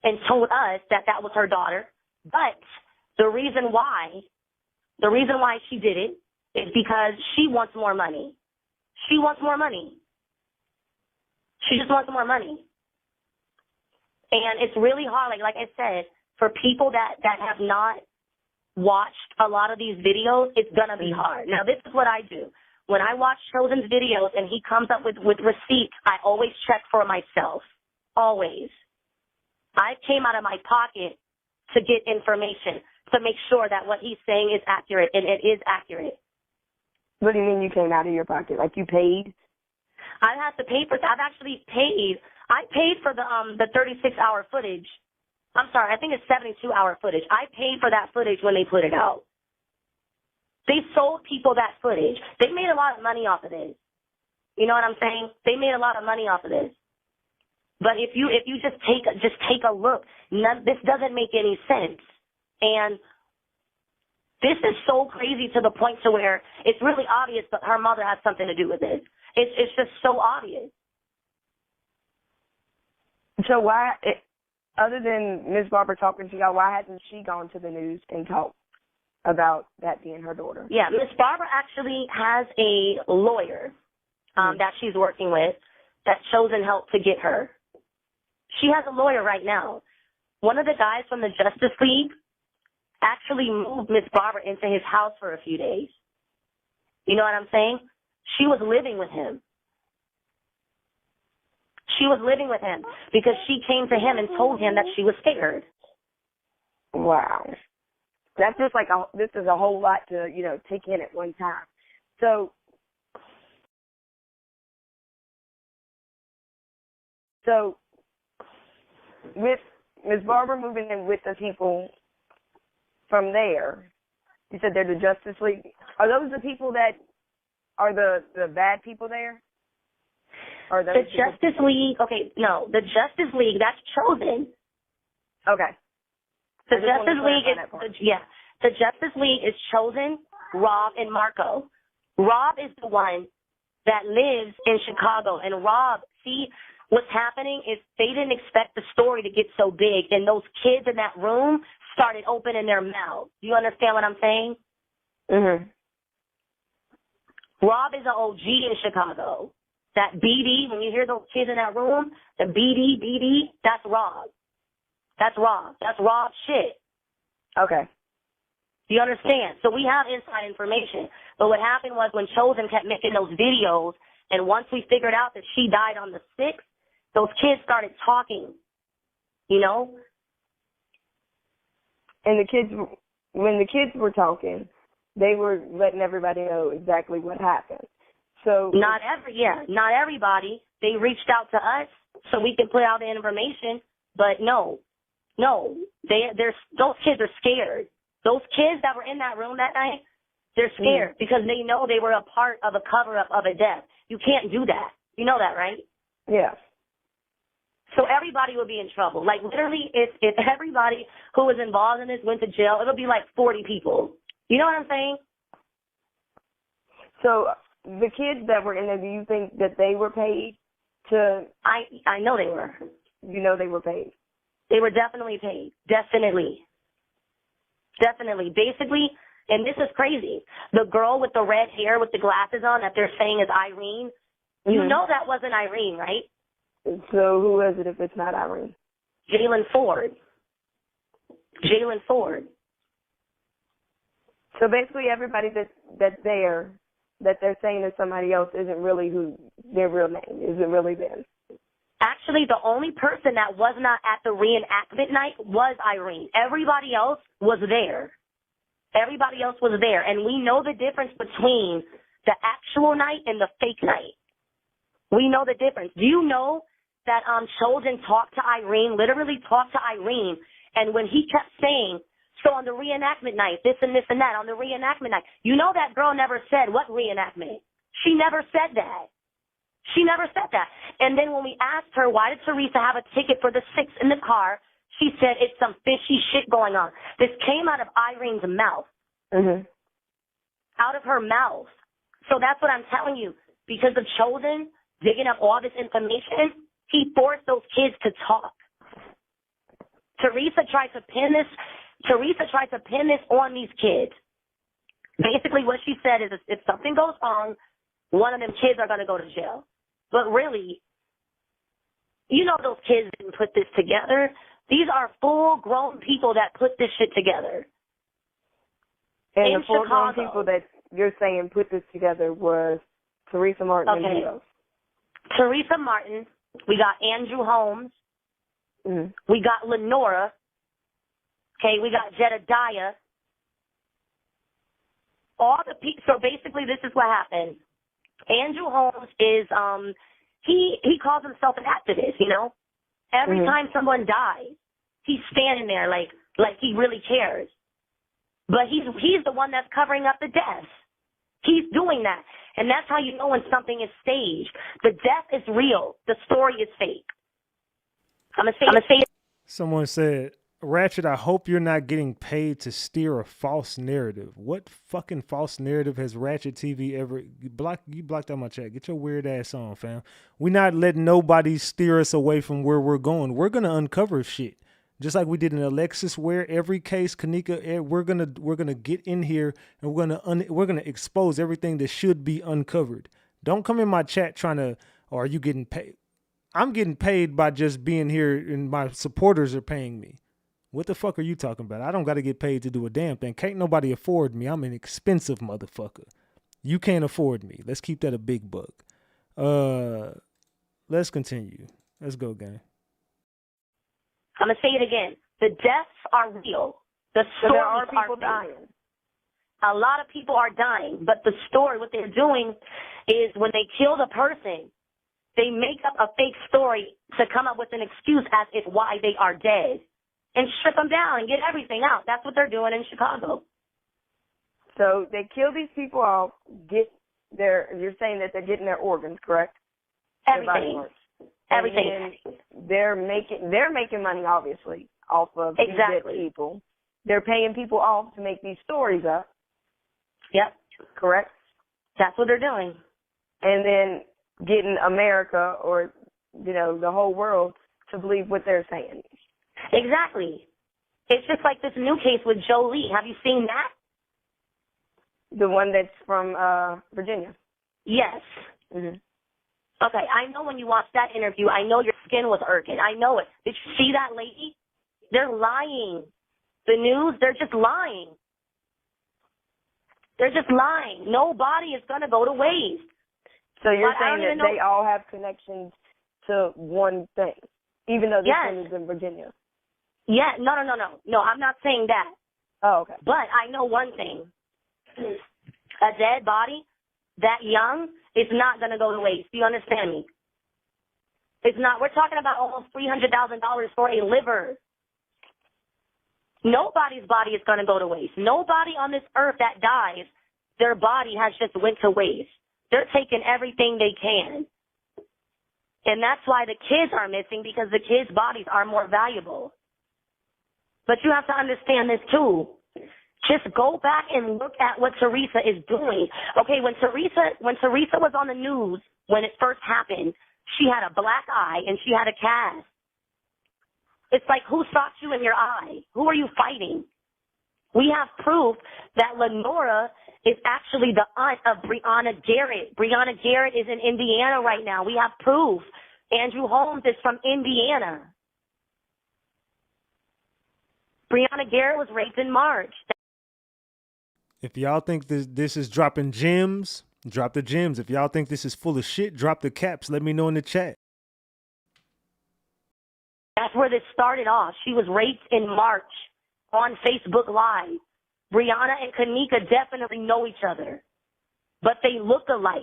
and told us that was her daughter. But the reason why she did it is because she wants more money. She wants more money. She just wants more money. And it's really hard, like I said, for people that have not watched a lot of these videos, it's going to be hard. Now, this is what I do. When I watch Chosen's videos and he comes up with receipts, I always check for myself. Always. I came out of my pocket to get information, to make sure that what he's saying is accurate, and it is accurate. What do you mean you came out of your pocket? Like you paid? I have to pay for that. I've actually paid. I paid for the 36-hour footage. I'm sorry, I think it's 72-hour footage. I paid for that footage when they put it out. They sold people that footage. They made a lot of money off of this. You know what I'm saying? They made a lot of money off of this. But if you just take a look, this doesn't make any sense. And this is so crazy to the point to where it's really obvious that her mother has something to do with this. It's just so obvious. So why, other than Ms. Barbara talking to y'all, why hasn't she gone to the news and talked about that being her daughter? Yeah, Ms. Barbara actually has a lawyer that she's working with that Chosen help to get her. She has a lawyer right now. One of the guys from the Justice League actually moved Miss Barbara into his house for a few days. You know what I'm saying? She was living with him. She was living with him because she came to him and told him that she was scared. Wow. That's just like this is a whole lot to, take in at one time. So with Ms. Barber moving in with the people from there, you said they're the Justice League. Are those the people that are the bad people there? Or The Justice League, okay, no, the Justice League, that's Chosen. Okay. The Justice League the Justice League is Chosen, Rob, and Marco. Rob is the one that lives in Chicago, and Rob, see, what's happening is they didn't expect the story to get so big, and those kids in that room started opening their mouths. Do you understand what I'm saying? Mm-hmm. Rob is an OG in Chicago. That BD, when you hear those kids in that room, the BD, that's Rob. That's Rob. That's Rob's shit. Okay. You understand? So we have inside information. But what happened was when Chosen kept making those videos, and once we figured out that she died on the 6th, those kids started talking, And when the kids were talking, they were letting everybody know exactly what happened. So not everybody. They reached out to us so we could put out the information, but no, those kids are scared. Those kids that were in that room that night, they're scared because they know they were a part of a cover-up of a death. You can't do that. You know that, right? Yeah. So everybody would be in trouble. Like literally, if everybody who was involved in this went to jail, it'll be like 40 people. You know what I'm saying? So the kids that were in there, do you think that they were paid to? I know they were. You know they were paid. They were definitely paid. Definitely. Basically, and this is crazy, the girl with the red hair with the glasses on that they're saying is Irene, you know that wasn't Irene, right? So who is it if it's not Irene? Jalen Ford. So basically everybody that's there, that they're saying is somebody else, isn't really who their real name, isn't really them. Actually, the only person that was not at the reenactment night was Irene. Everybody else was there. And we know the difference between the actual night and the fake night. We know the difference. Do you know that Chosen talked to Irene, literally talked to Irene, and when he kept saying, so on the reenactment night, this and that, on the reenactment night, you know that girl never said what reenactment. She never said that. And then when we asked her, why did Tereasa have a ticket for the 6th in the car, she said it's some fishy shit going on. This came out of Irene's mouth. Mm-hmm. Out of her mouth. So that's what I'm telling you. Because of Chosen digging up all this information, he forced those kids to talk. Tereasa tried to pin this on these kids. Basically what she said is if something goes wrong, one of them kids are going to go to jail. But really, you know those kids didn't put this together. These are full-grown people that put this shit together. And in the full-grown Chicago. people that you're saying put this together was Tereasa Martin and who else? Tereasa Martin. We got Andrew Holmes. Mm-hmm. We got Lenora. Okay, we got Jedediah. All the people. So basically, this is what happened. Andrew Holmes is he calls himself an activist. Every time someone dies, he's standing there like he really cares. But he's the one that's covering up the deaths. He's doing that, and that's how you know when something is staged. The death is real. The story is fake. I'm gonna say. Someone said, Ratchet, I hope you're not getting paid to steer a false narrative. What fucking false narrative has RatchetTV ever... You blocked out my chat. Get your weird ass on, fam. We're not letting nobody steer us away from where we're going. We're going to uncover shit. Just like we did in Alexis, where every case, Kenneka, we're gonna get in here and we're gonna expose everything that should be uncovered. Don't come in my chat trying to, or are you getting paid? I'm getting paid by just being here and my supporters are paying me. What the fuck are you talking about? I don't got to get paid to do a damn thing. Can't nobody afford me. I'm an expensive motherfucker. You can't afford me. Let's keep that a big buck. Let's continue. Let's go, gang. I'm going to say it again. The deaths are real. The So there are stories people fake. dying. A lot of people are dying, but the story, what they're doing is when they kill the person, they make up a fake story to come up with an excuse as if why they are dead and strip them down and get everything out. That's what they're doing in Chicago. So they kill these people off, you're saying that they're getting their organs, correct? Their body Everything. parts. Everything. And they're making money, obviously, off of these Exactly. dead people. They're paying people off to make these stories up. Yep. Correct? That's what they're doing. And then getting America or, the whole world to believe what they're saying. Exactly. It's just like this new case with Jolie. Have you seen that? The one that's from Virginia. Yes. Mm-hmm. Okay, I know when you watched that interview, I know your skin was irking. I know it. Did you see that lady? They're lying. The news, they're just lying. They're just lying. No body is going to go to waste. So you're But I saying don't that even they all have connections to one thing, even though this Yes. one is in Virginia? Yeah, no. No, I'm not saying that. Oh, okay. But I know one thing. A dead body that young is not going to go to waste. Do you understand me? It's not. We're talking about almost $300,000 for a liver. Nobody's body is going to go to waste. Nobody on this earth that dies, their body has just went to waste. They're taking everything they can. And that's why the kids are missing, because the kids' bodies are more valuable. But you have to understand this too. Just go back and look at what Tereasa is doing. Okay, when Tereasa was on the news, when it first happened, she had a black eye and she had a cast. It's like, who stopped you in your eye? Who are you fighting? We have proof that Lenora is actually the aunt of Breonna Garrett. Breonna Garrett is in Indiana right now. We have proof. Andrew Holmes is from Indiana. Breonna Garrett was raped in March. If y'all think this is dropping gems, drop the gems. If y'all think this is full of shit, drop the caps. Let me know in the chat. That's where this started off. She was raped in March on Facebook Live. Breonna and Kenneka definitely know each other, but they look alike.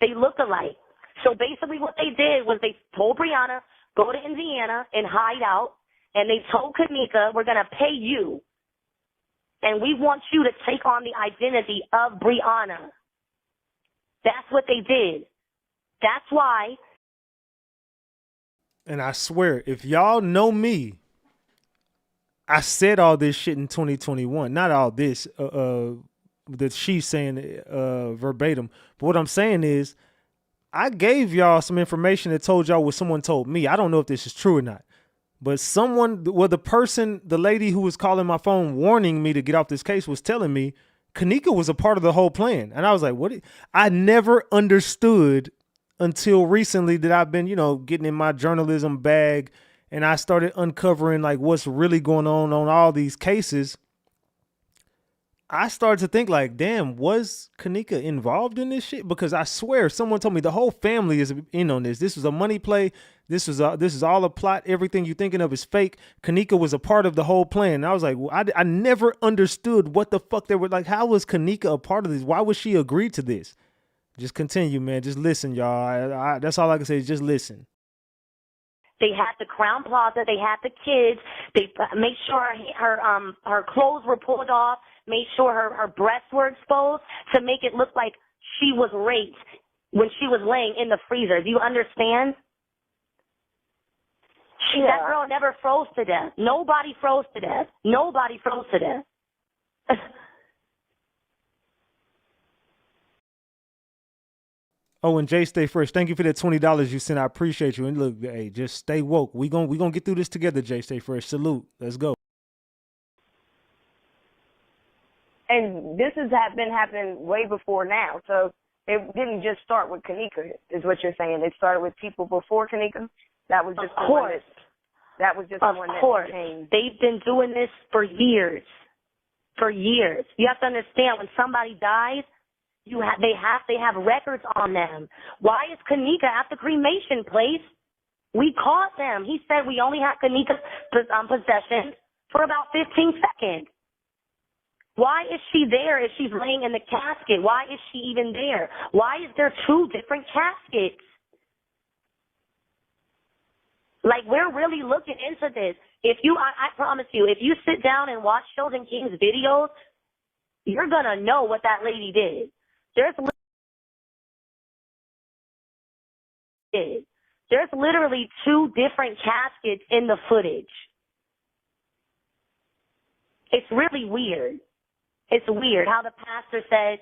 They look alike. So basically what they did was they told Breonna, go to Indiana and hide out, and they told Kenneka, we're going to pay you, and we want you to take on the identity of Breonna. That's what they did. That's why. And I swear, if y'all know me, I said all this shit in 2021. Not all this that she's saying verbatim. But what I'm saying is, I gave y'all some information that told y'all what someone told me. I don't know if this is true or not. But the lady who was calling my phone warning me to get off this case was telling me Kenneka was a part of the whole plan. And I was like, what? I never understood until recently that I've been, getting in my journalism bag and I started uncovering like what's really going on all these cases. I started to think like, damn, was Kenneka involved in this shit? Because I swear someone told me the whole family is in on this. This was a money play. This is all a plot. Everything you're thinking of is fake. Kenneka was a part of the whole plan. And I was like, well, I never understood what the fuck they were like. How was Kenneka a part of this? Why would she agree to this? Just continue, man. Just listen, y'all. That's all I can say is just listen. They had the Crown Plaza. They had the kids. They made sure her clothes were pulled off. Made sure her breasts were exposed to make it look like she was raped when she was laying in the freezer. Do you understand? That girl never froze to death. Nobody froze to death. Nobody froze to death. Oh, and Jay, stay fresh. Thank you for that $20 you sent. I appreciate you. And look, hey, just stay woke. We gonna get through this together, Jay. Stay fresh. Salute. Let's go. And this has been happening way before now. So it didn't just start with Kenneka, is what you're saying. It started with people before Kenneka. That was just the one that came. They've been doing this for years. For years. You have to understand, when somebody dies, they have records on them. Why is Kenneka at the cremation place We caught them. He said we only had Kenneka's possession for about 15 seconds. Why is she there if she's laying in the casket? Why is she even there? Why is there two different caskets? Like, we're really looking into this. If you, I promise you, if you sit down and watch Sheldon King's videos, you're going to know what that lady did. There's literally two different caskets in the footage. It's really weird. It's weird how the pastor said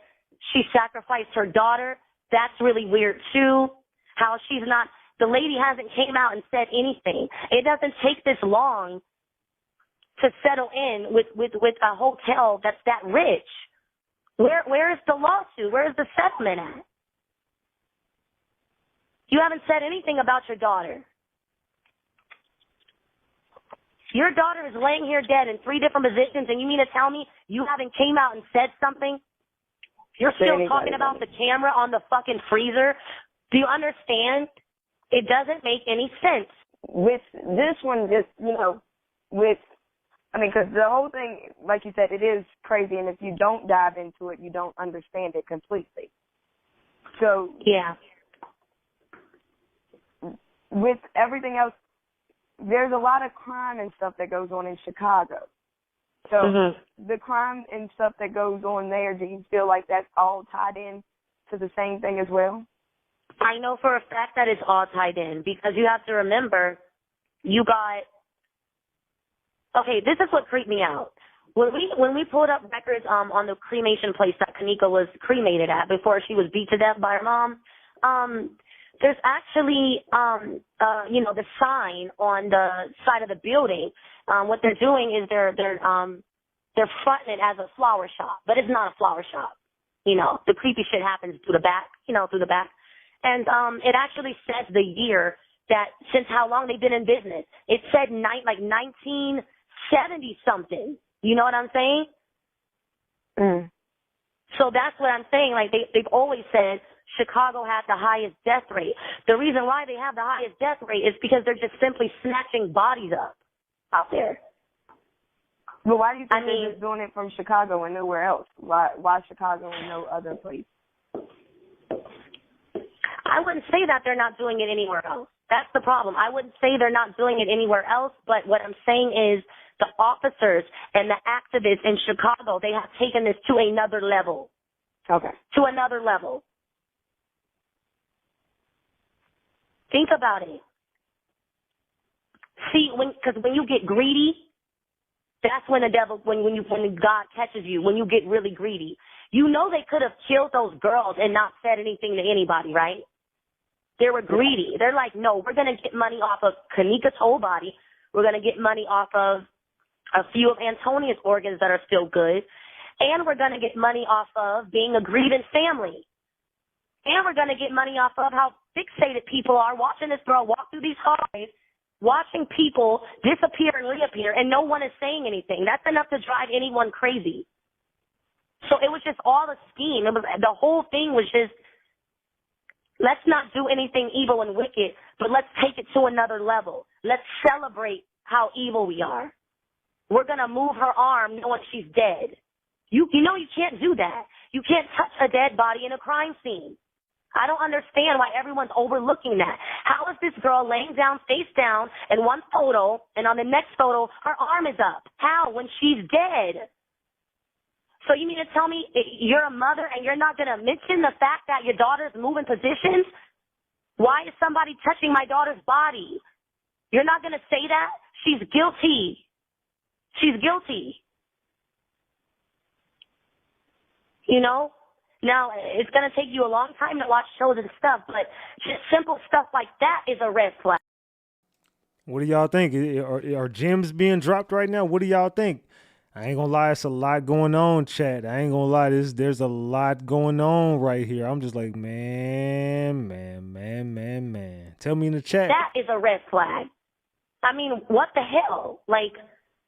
she sacrificed her daughter. That's really weird too. How she's not, the lady hasn't came out and said anything. It doesn't take this long to settle in with a hotel that's that rich. Where is the lawsuit? Where is the settlement at? You haven't said anything about your daughter. Your daughter is laying here dead in 3 different positions, and you mean to tell me you haven't came out and said something? You're still talking about the camera on the fucking freezer? Do you understand? It doesn't make any sense. With this one, just, because the whole thing, like you said, it is crazy, and if you don't dive into it, you don't understand it completely. So, yeah. With everything else, there's a lot of crime and stuff that goes on in Chicago. So the crime and stuff that goes on there, do you feel like that's all tied in to the same thing as well? I know for a fact that it's all tied in because you have to remember, you got, okay, this is what creeped me out. When we pulled up records on the cremation place that Kenneka was cremated at before she was beat to death by her mom, there's actually, the sign on the side of the building. What they're doing is they're fronting it as a flower shop, but it's not a flower shop. The creepy shit happens through the back, through the back. And it actually says the year that since how long they've been in business. It said 1970 something. You know what I'm saying? So that's what I'm saying. Like they've always said Chicago has the highest death rate. The reason why they have the highest death rate is because they're just simply snatching bodies up out there. But why do you think they're just doing it from Chicago and nowhere else? Why Chicago and no other place? I wouldn't say that they're not doing it anywhere else. That's the problem. I wouldn't say they're not doing it anywhere else, but what I'm saying is the officers and the activists in Chicago, they have taken this to another level. Okay. To another level. Think about it. See, because when you get greedy, that's when the devil, when God catches you, when you get really greedy. You know they could have killed those girls and not said anything to anybody, right? They were greedy. They're like, no, we're going to get money off of Kenneka's whole body. We're going to get money off of a few of Antonia's organs that are still good. And we're going to get money off of being a grieving family. And we're going to get money off of how fixated people are watching this girl walk through these hallways, watching people disappear and reappear, and no one is saying anything. That's enough to drive anyone crazy. So it was just all a scheme. The whole thing was just, let's not do anything evil and wicked, but let's take it to another level. Let's celebrate how evil we are. We're going to move her arm knowing she's dead. You know you can't do that. You can't touch a dead body in a crime scene. I don't understand why everyone's overlooking that. How is this girl laying down, face down, in one photo, and on the next photo, her arm is up? How? When she's dead. So you mean to tell me you're a mother and you're not going to mention the fact that your daughter's moving positions? Why is somebody touching my daughter's body? You're not going to say that? She's guilty. She's guilty. Now, it's going to take you a long time to watch shows and stuff, but just simple stuff like that is a red flag. What do y'all think? Are gems being dropped right now? What do y'all think? I ain't gonna lie, it's a lot going on, chat. I ain't gonna lie, there's a lot going on right here. I'm just like, man. Tell me in the chat. That is a red flag. I mean, what the hell? Like,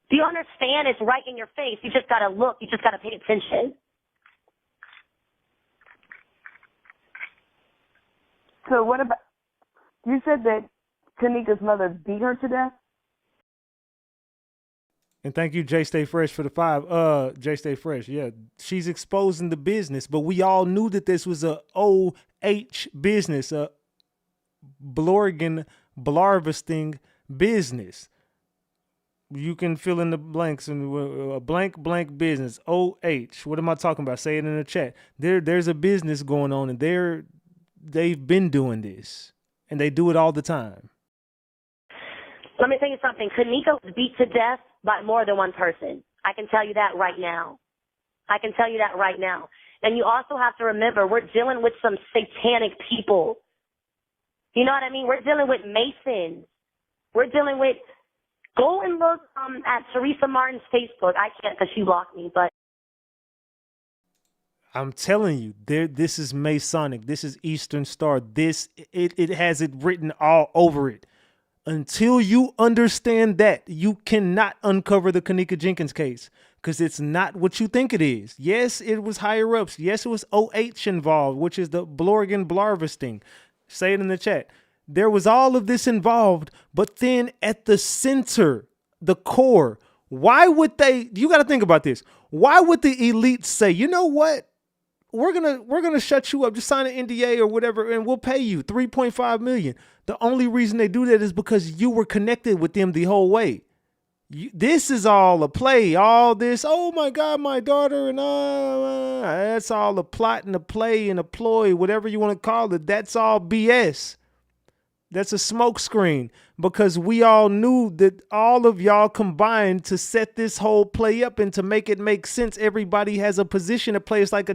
do you understand? It's right in your face. You just gotta look. You just gotta pay attention. So what about, you said that Kenneka's mother beat her to death? And thank you, J Stay Fresh, for the 5. J Stay Fresh, yeah. She's exposing the business, but we all knew that this was a OH business, a Blorgan Blarvesting business. You can fill in the blanks and a blank business. OH. What am I talking about? Say it in the chat. There's a business going on, and they've been doing this, and they do it all the time. Let me tell you something. Kenneka was beat to death by more than one person. I can tell you that right now. I can tell you that right now. And you also have to remember, we're dealing with some satanic people. You know what I mean? We're dealing with Masons. We're dealing with, go and look at Tereasa Martin's Facebook. I can't because she blocked me, but. I'm telling you, this is Masonic. This is Eastern Star. It has it written all over it. Until you understand that, you cannot uncover the Kenneka Jenkins case because it's not what you think it is. Yes, it was higher ups. Yes, it was OH involved, which is the Blorgan Blarvesting. Say it in the chat. There was all of this involved, but then at the center, the core, why would they, you got to think about this. Why would the elites say, you know what? We're gonna shut you up. Just sign an NDA or whatever, and we'll pay you $3.5 million. The only reason they do that is because you were connected with them the whole way. This is all a play. All this, oh my God, my daughter, and that's all a plot and a play and a ploy, whatever you want to call it. That's all BS. That's a smoke screen because we all knew that all of y'all combined to set this whole play up and to make it make sense. Everybody has a position to play. It's like a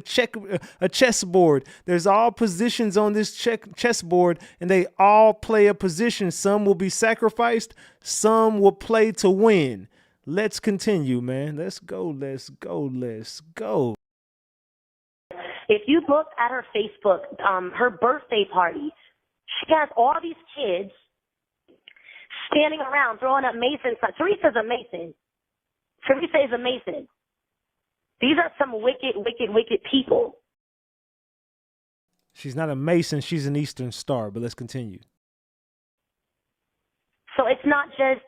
chessboard. There's all positions on this chessboard and they all play a position. Some will be sacrificed. Some will play to win. Let's continue, man. Let's go. Let's go. Let's go. If you look at her Facebook, her birthday party, she has all these kids standing around throwing up Mason signs. Tereasa's a Mason. Tereasa is a Mason. These are some wicked, wicked, wicked people. She's not a Mason. She's an Eastern Star, but let's continue. So it's not just,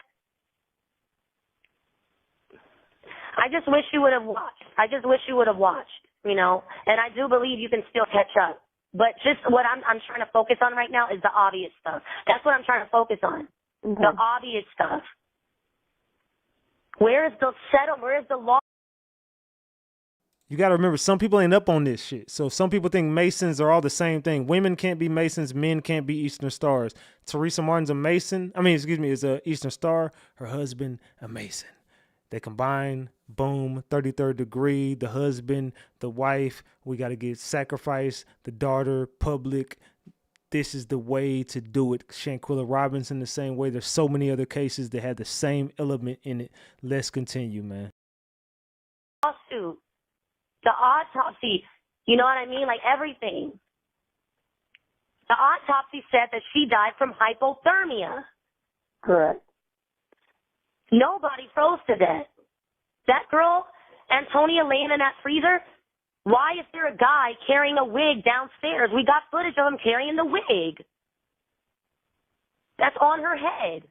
I just wish you would have watched. I just wish you would have watched, you know, and I do believe you can still catch up. But just what I'm trying to focus on right now is the obvious stuff. That's what I'm trying to focus on. Mm-hmm. The obvious stuff. Where is the settle? Where is the law? You got to remember, some people ain't up on this shit. So some people think Masons are all the same thing. Women can't be Masons. Men can't be Eastern Stars. Tereasa Martin's a Mason. Is a Eastern Star. Her husband, a Mason. They combine, boom, 33rd degree, the husband, the wife, we got to get sacrificed, the daughter, public. This is the way to do it. Shanquilla Robinson, the same way. There's so many other cases that have the same element in it. Let's continue, man. Lawsuit, the autopsy, you know what I mean? Like everything. The autopsy said that she died from hypothermia. Correct. Nobody froze to death. That girl, Antonia, laying in that freezer, why is there a guy carrying a wig downstairs? We got footage of him carrying the wig. That's on her head.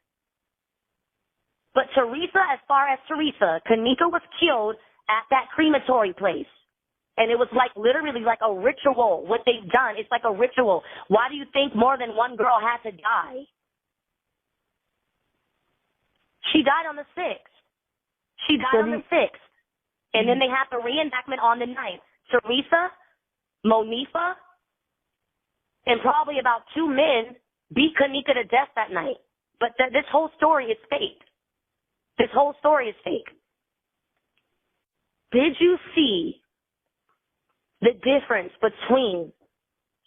But Tereasa, as far as Tereasa, Kenneka was killed at that crematory place. And it was like literally like a ritual, what they've done. It's like a ritual. Why do you think more than one girl had to die? She died on the 6th. She died on the 6th. And then they have the reenactment on the 9th. Tereasa, Monifa, and probably about 2 men beat Kenneka to death that night. But this whole story is fake. This whole story is fake. Did you see the difference between,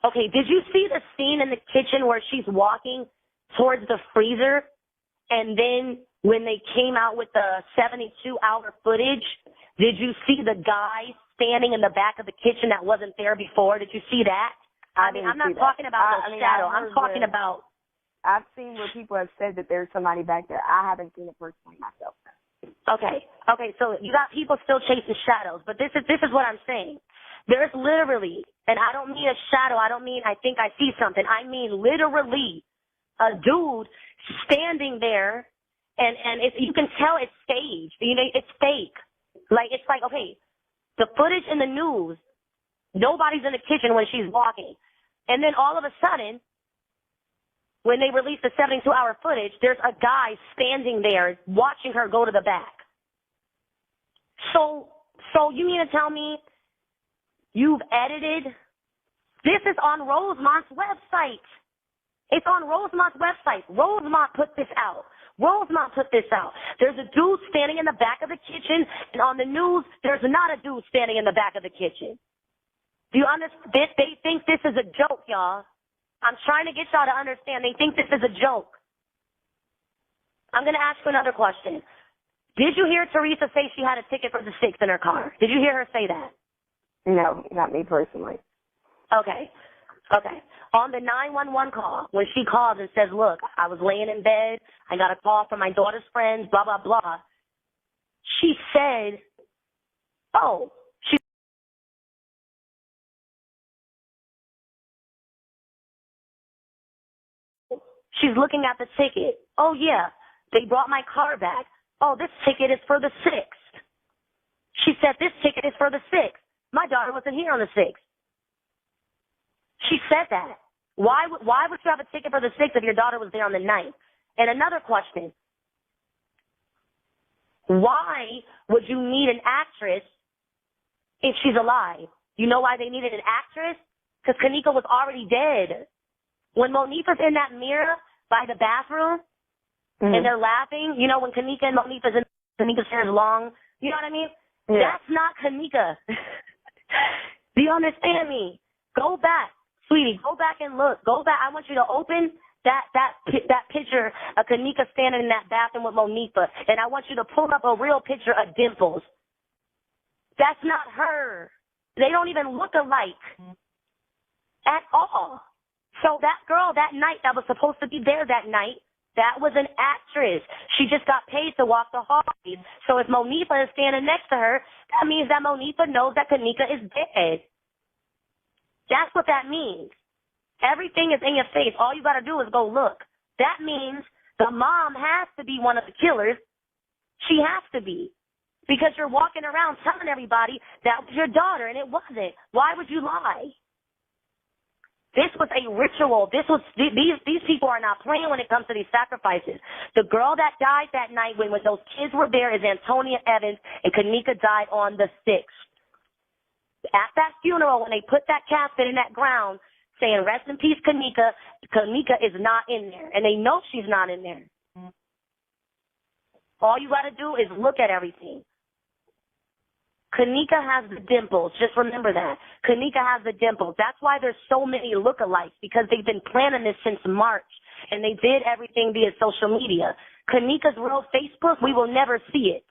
okay, did you see the scene in the kitchen where she's walking towards the freezer and then when they came out with the 72-hour footage, did you see the guy standing in the back of the kitchen that wasn't there before? Did you see that? I'm not talking about the shadow. I'm talking about. I've seen where people have said that there's somebody back there. I haven't seen it personally myself. Okay, so you got people still chasing shadows, but this is what I'm saying. There's literally, and I don't mean a shadow. I don't mean I think I see something. I mean literally a dude standing there, and you can tell it's staged. You know, it's fake. Like, it's like, okay, the footage in the news, nobody's in the kitchen when she's walking. And then all of a sudden, when they release the 72-hour footage, there's a guy standing there watching her go to the back. So you mean to tell me you've edited? This is on Rosemont's website. It's on Rosemont's website. Rosemont put this out. Rosemont put this out. There's a dude standing in the back of the kitchen, and on the news, there's not a dude standing in the back of the kitchen. Do you understand? They think this is a joke, y'all. I'm trying to get y'all to understand. They think this is a joke. I'm going to ask you another question. Did you hear Tereasa say she had a ticket for the 6 in her car? Did you hear her say that? No, not me personally. Okay. On the 911 call, when she calls and says, look, I was laying in bed, I got a call from my daughter's friends, blah, blah, blah, she said, oh, she's looking at the ticket. Oh, yeah, they brought my car back. Oh, this ticket is for the 6th. She said, this ticket is for the 6th. My daughter wasn't here on the 6th. She said that. Why would you have a ticket for the 6th if your daughter was there on the 9th? And another question. Why would you need an actress if she's alive? You know why they needed an actress? Because Kenneka was already dead. When Monifa's in that mirror by the bathroom, and they're laughing, you know, when Kenneka and Monifa's in, Kenneka's hair is long, you know what I mean? Yeah. That's not Kenneka. Do you understand me? Go back, sweetie, go back and look. Go back. I want you to open that picture of Kenneka standing in that bathroom with Monifa, and I want you to pull up a real picture of Dimples. That's not her. They don't even look alike at all. So that girl that night that was supposed to be there that night, that was an actress. She just got paid to walk the hallways. So if Monifa is standing next to her, that means that Monifa knows that Kenneka is dead. That's what that means. Everything is in your face. All you got to do is go look. That means the mom has to be one of the killers. She has to be. Because you're walking around telling everybody that was your daughter, and it wasn't. Why would you lie? This was a ritual. These people are not playing when it comes to these sacrifices. The girl that died that night when those kids were there is Antonia Evans, and Kenneka died on the 6th. At that funeral, when they put that casket in that ground, saying, rest in peace, Kenneka, Kenneka is not in there. And they know she's not in there. All you got to do is look at everything. Kenneka has the dimples. Just remember that. Kenneka has the dimples. That's why there's so many lookalikes, because they've been planning this since March, and they did everything via social media. Kenneka's real Facebook, we will never see it.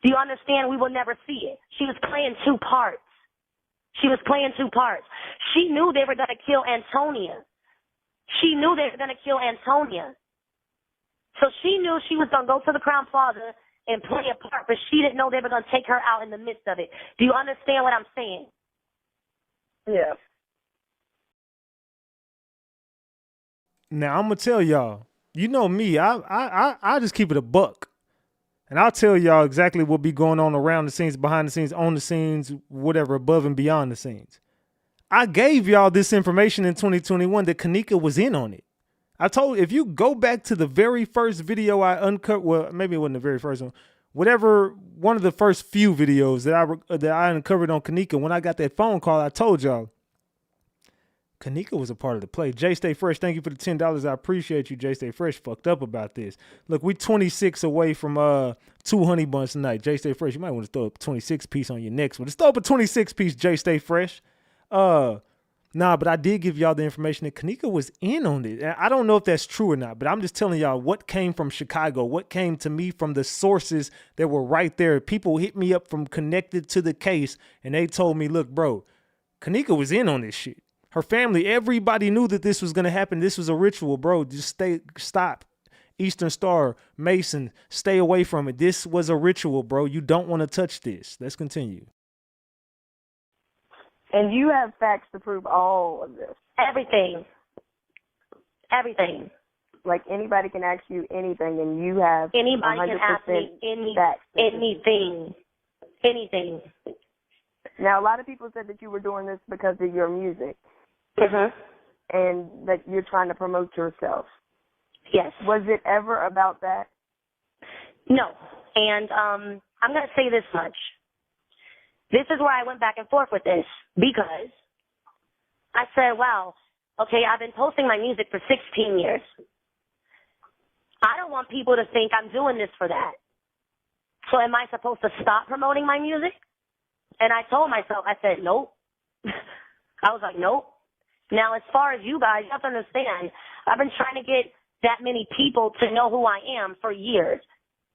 Do you understand? We will never see it. She was playing two parts. She knew they were going to kill Antonia. So she knew she was going to go to the Crown Plaza and play a part, but she didn't know they were going to take her out in the midst of it. Do you understand what I'm saying? Yeah. Now I'm gonna tell y'all. You know me. I just keep it a buck, and I'll tell y'all exactly what be going on around the scenes, behind the scenes, on the scenes, whatever, above and beyond the scenes. I gave y'all this information in 2021 that Kenneka was in on it. I told, if you go back to the very first video I uncovered, well, maybe it wasn't the very first one, whatever, one of the first few videos that I uncovered on Kenneka, when I got that phone call, I told y'all, Kenneka was a part of the play. Jay Stay Fresh, thank you for the $10. I appreciate you, Jay Stay Fresh. Fucked up about this. Look, we 26 away from 2 honey buns tonight. Jay Stay Fresh, you might want to throw a 26 piece on your next one. Just throw up a 26 piece, Jay Stay Fresh. Nah, but I did give y'all the information that Kenneka was in on it. I don't know if that's true or not, but I'm just telling y'all what came from Chicago, what came to me from the sources that were right there. People hit me up from connected to the case, and they told me, look, bro, Kenneka was in on this shit. Her family, everybody knew that this was going to happen. This was a ritual, bro. Just stop. Eastern Star, Mason, stay away from it. This was a ritual, bro. You don't want to touch this. Let's continue. And you have facts to prove all of this. Everything. Everything. Like anybody can ask you anything, and you have Anybody 100% can ask me facts. anything. Anything. Now, a lot of people said that you were doing this because of your music. Mhm. And that you're trying to promote yourself. Yes. Was it ever about that? No. And I'm going to say this much. This is where I went back and forth with this, because I said, wow, okay, I've been posting my music for 16 years. I don't want people to think I'm doing this for that. So am I supposed to stop promoting my music? And I told myself, I said, nope. I was like, nope. Now, as far as you guys, you have to understand, I've been trying to get that many people to know who I am for years.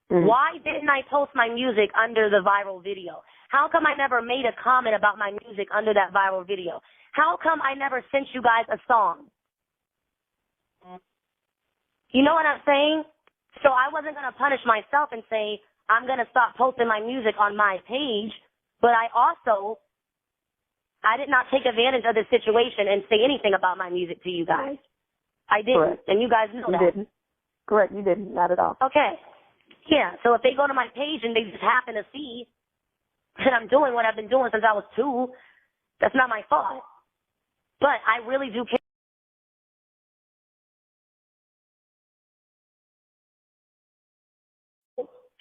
Mm-hmm. Why didn't I post my music under the viral video? How come I never made a comment about my music under that viral video? How come I never sent you guys a song? You know what I'm saying? So I wasn't going to punish myself and say, I'm going to stop posting my music on my page, but I did not take advantage of the situation and say anything about my music to you guys. I didn't, correct. And you guys know that. You didn't. Correct, you didn't. Not at all. Okay. Yeah, so if they go to my page and they just happen to see that I'm doing what I've been doing since I was 2, that's not my fault. But I really do care.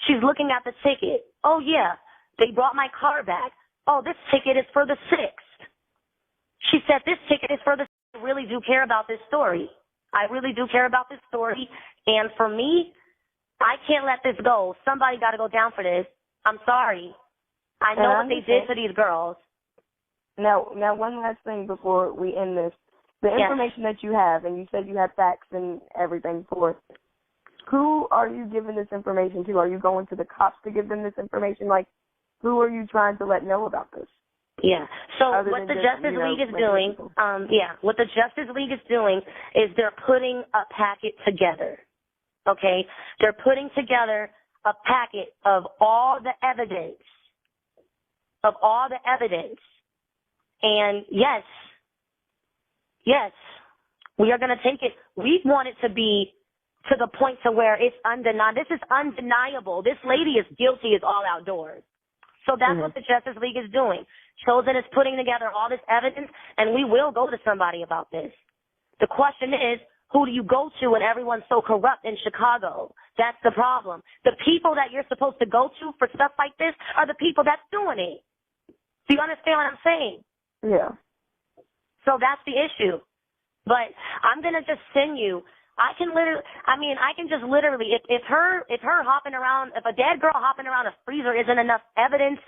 She's looking at the ticket. Oh, yeah, they brought my car back. Oh, this ticket is for the 6th. She said this ticket is for the 6th. I really do care about this story. I really do care about this story. And for me, I can't let this go. Somebody got to go down for this. I'm sorry. I know what they did to these girls. Now, one last thing before we end this. The information that you have, and you said you have facts and everything for it, who are you giving this information to? Are you going to the cops to give them this information? Like, who are you trying to let know about this? Yeah. So what the Justice League is doing, what the Justice League is doing is they're putting a packet together. Okay? They're putting together a packet of all the evidence. And yes, we are going to take it. We want it to be to the point to where it's undeniable. This is undeniable. This lady is guilty as all outdoors. So that's what the Justice League is doing. Chosen is putting together all this evidence, and we will go to somebody about this. The question is, who do you go to when everyone's so corrupt in Chicago? That's the problem. The people that you're supposed to go to for stuff like this are the people that's doing it. Do you understand what I'm saying? Yeah. So that's the issue. But I'm going to just send you, if a dead girl hopping around a freezer isn't enough evidence,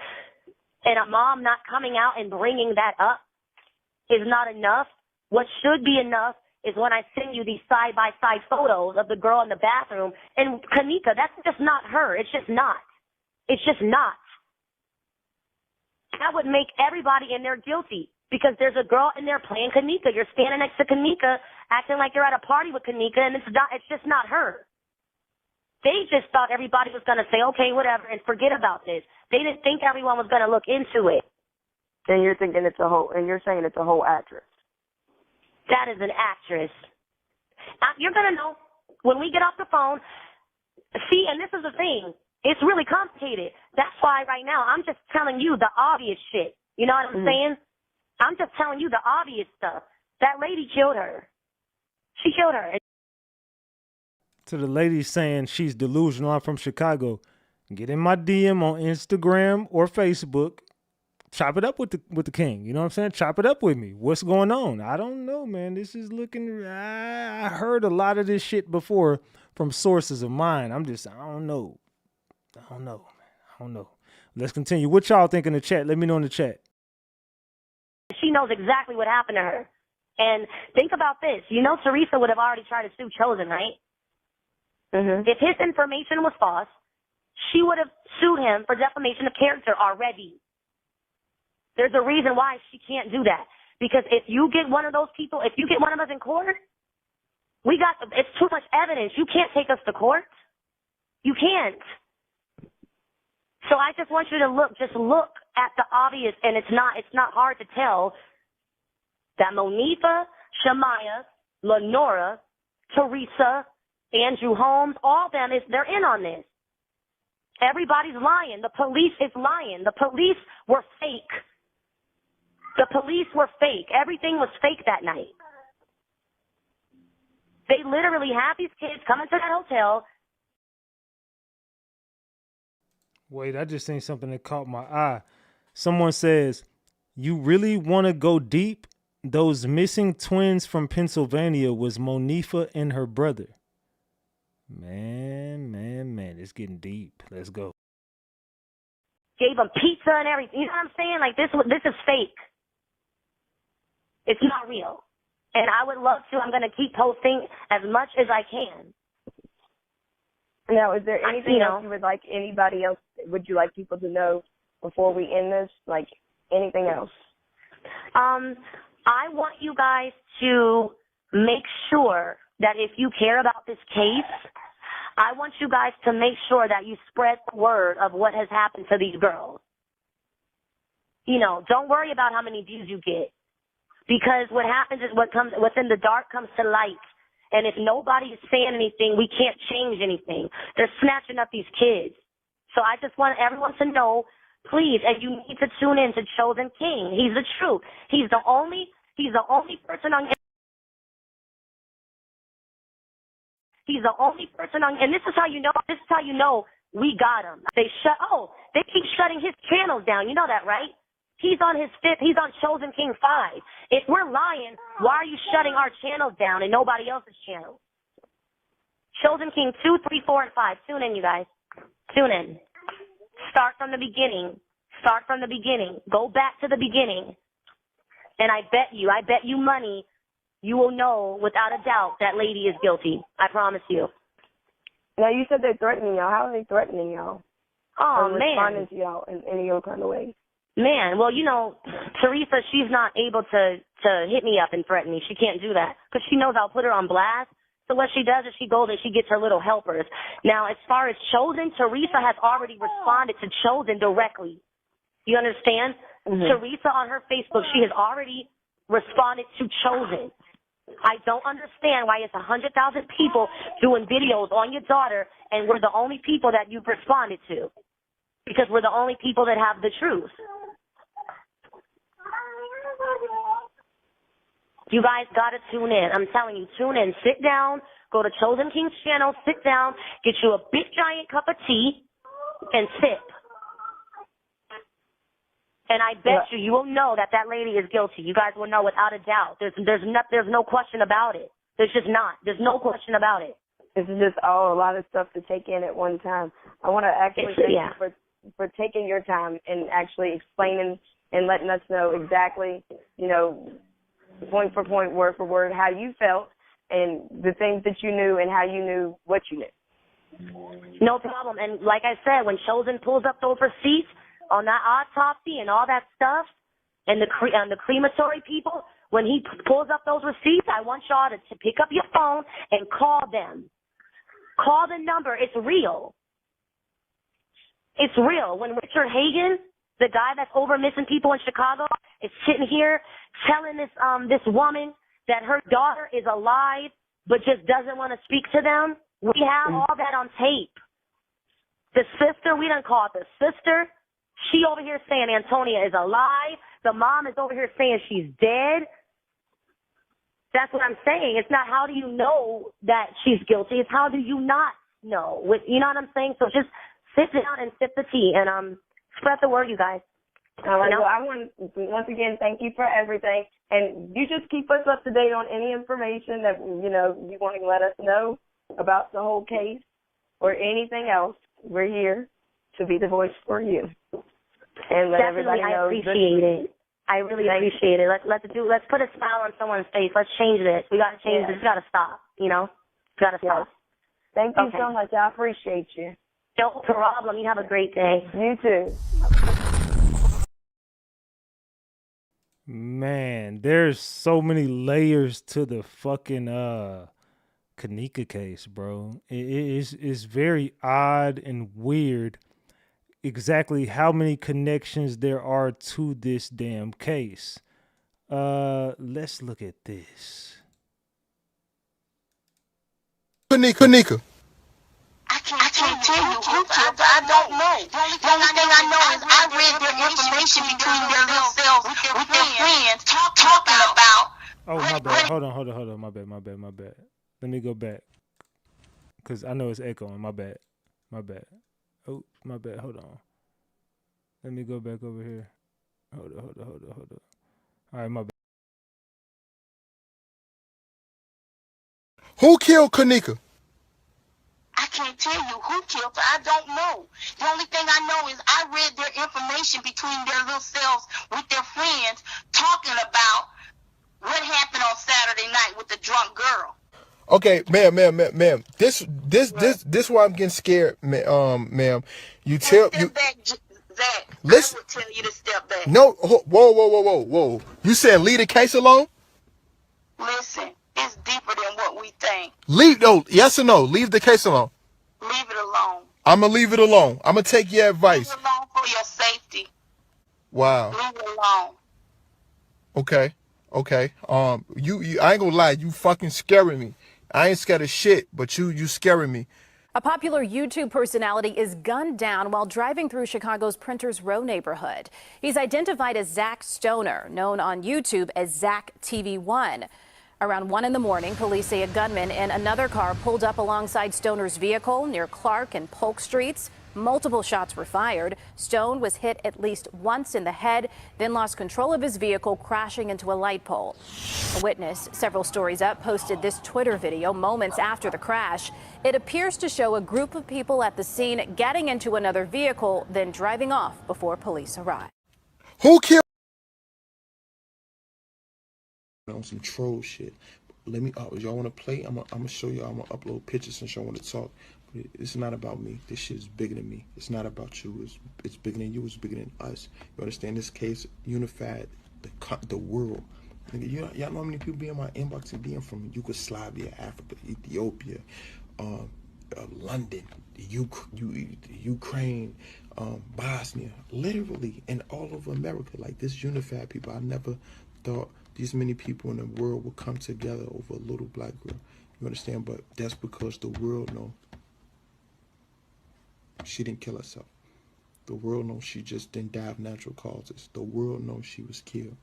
and a mom not coming out and bringing that up is not enough, what should be enough is when I send you these side-by-side photos of the girl in the bathroom. And Kenneka, that's just not her. It's just not. It's just not. That would make everybody in there guilty, because there's a girl in there playing Kenneka. You're standing next to Kenneka, acting like you're at a party with Kenneka, and it's just not her. They just thought everybody was going to say, okay, whatever, and forget about this. They didn't think everyone was going to look into it. And you're saying it's a whole actress. That is an actress. You're going to know when we get off the phone. See, and this is the thing. It's really complicated. That's why right now I'm just telling you the obvious shit. You know what I'm saying? I'm just telling you the obvious stuff. That lady killed her. She killed her. To the lady saying she's delusional, I'm from Chicago, get in my DM on Instagram or Facebook. Chop it up with the king. You know what I'm saying? Chop it up with me. What's going on? I don't know, man. This is looking... I heard a lot of this shit before from sources of mine. I don't know. I don't know. Let's continue. What y'all think in the chat? Let me know in the chat. She knows exactly what happened to her. And think about this. You know Tereasa would have already tried to sue Chosen, right? Mm-hmm. If his information was false, she would have sued him for defamation of character already. There's a reason why she can't do that. Because if you get one of those people, if you get one of us in court, it's too much evidence. You can't take us to court. You can't. So I just want you to look at the obvious, and it's not hard to tell that Monifa, Shamaya, Lenora, Tereasa, Andrew Holmes, all of them, they're in on this. Everybody's lying. The police is lying. The police were fake. The police were fake. Everything was fake that night. They literally have these kids coming to that hotel. Wait, I just seen something that caught my eye. Someone says, "You really want to go deep? Those missing twins from Pennsylvania was Monifa and her brother." Man, it's getting deep. Let's go. Gave them pizza and everything. You know what I'm saying? Like, this is fake. It's not real. And I would love to. I'm going to keep posting as much as I can. Now, is there anything else you would like anybody else, would you like people to know before we end this? Like, anything else? I want you guys to make sure that if you care about this case, I want you guys to make sure that you spread the word of what has happened to these girls. You know, don't worry about how many views you get, because what happens is what's in the dark comes to light. And if nobody is saying anything, we can't change anything. They're snatching up these kids. So I just want everyone to know, please, and you need to tune in to Chosen King. He's the truth. He's the only person on. He's the only person on, and this is how you know we got him. They keep shutting his channels down. You know that, right? He's on Chosen King 5. If we're lying, why are you shutting our channels down and nobody else's channels? Chosen King 2, 3, 4, and 5. Tune in, you guys. Tune in. Start from the beginning. Go back to the beginning. And I bet you money, you will know without a doubt that lady is guilty. I promise you. Now, you said they're threatening y'all. How are they threatening y'all? Oh, or man. responding to y'all in any other kind of way? Man, well, you know, Tereasa, she's not able to hit me up and threaten me. She can't do that because she knows I'll put her on blast. So what she does is she goes and she gets her little helpers. Now, as far as Chosen, Tereasa has already responded to Chosen directly. You understand? Mm-hmm. Tereasa on her Facebook, she has already responded to Chosen. I don't understand why it's 100,000 people doing videos on your daughter and we're the only people that you've responded to, because we're the only people that have the truth. You guys got to tune in. I'm telling you, tune in. Sit down. Go to Chosen King's channel. Sit down. Get you a big, giant cup of tea and sip. And I bet you will know that lady is guilty. You guys will know without a doubt. There's no question about it. There's just not. There's no question about it. This is just a lot of stuff to take in at one time. I want to actually thank you for taking your time and actually explaining and letting us know exactly, you know, point for point, word for word, how you felt and the things that you knew and how you knew what you knew. No problem. And like I said, when Chosen pulls up those receipts on that autopsy and all that stuff and the crematory people, when he pulls up those receipts, I want y'all to pick up your phone and call them. Call the number. It's real. It's real. When Richard Hagan, the guy that's over missing people in Chicago, is sitting here telling this woman that her daughter is alive but just doesn't want to speak to them, we have all that on tape. The sister, we done called the sister. She over here saying Antonia is alive. The mom is over here saying she's dead. That's what I'm saying. It's not how do you know that she's guilty. It's how do you not know. You know what I'm saying? So just sit down and sip the tea and spread the word, you guys. All right. Well, I want once again thank you for everything, and you just keep us up to date on any information that you want to let us know about the whole case or anything else. We're here to be the voice for you and let everybody know. I appreciate it. I really appreciate it. Let's put a smile on someone's face. Let's change this. We got to change this. We got to stop. Got to stop. Thank you so much. I appreciate you. No problem. You have a great day. You too. Man, there's so many layers to the fucking Kenneka case, bro. It's very odd and weird exactly how many connections there are to this damn case. Let's look at this. Kenneka? I can't tell you who killed her. I don't know. The only thing I know is I read their information between their little selves with their friends talking about. Oh, my bad. Hold on. My bad. Let me go back. Because I know it's echoing. My bad. Oh, my bad. Hold on. Let me go back over here. Hold on. All right, my bad. Who killed Kenneka? I can't tell you who killed her. I don't know. The only thing I know is I read their information between their little selves with their friends talking about what happened on Saturday night with the drunk girl. Okay, ma'am. This why I'm getting scared, ma'am. You tell you. Zach, Listen. I would tell you to step back. No, whoa. You saying leave the case alone? Listen, it's deeper than what we think. Yes or no? Leave the case alone. Leave it alone. I'm gonna leave it alone. I'm gonna take your advice. Leave it alone for your safety. Wow. Leave it alone. Okay. You I ain't gonna lie, you fucking scaring me. I ain't scared of shit, but you scaring me. A popular YouTube personality is gunned down while driving through Chicago's Printers Row neighborhood. He's identified as Zach Stoner, known on YouTube as RatchetTV1. Around 1 in the morning, police say a gunman in another car pulled up alongside Stoner's vehicle near Clark and Polk Streets. Multiple shots were fired. Stone was hit at least once in the head, then lost control of his vehicle, crashing into a light pole. A witness, several stories up, posted this Twitter video moments after the crash. It appears to show a group of people at the scene getting into another vehicle, then driving off before police arrive. Who killed? On some troll shit. Let me. Y'all want to play? I'm gonna show y'all. I'm gonna upload pictures since y'all want to talk. But it's not about me. This shit is bigger than me. It's not about you. It's bigger than you. It's bigger than us. You understand? This case unified the world. Nigga, y'all know how many people be in my inbox and being from Yugoslavia, Africa, Ethiopia, London, the Ukraine, Bosnia, literally, and all over America. Like this unified people. I never thought these many people in the world would come together over a little black girl. You understand? But that's because the world know she didn't kill herself. The world knows she just didn't die of natural causes. The world knows she was killed.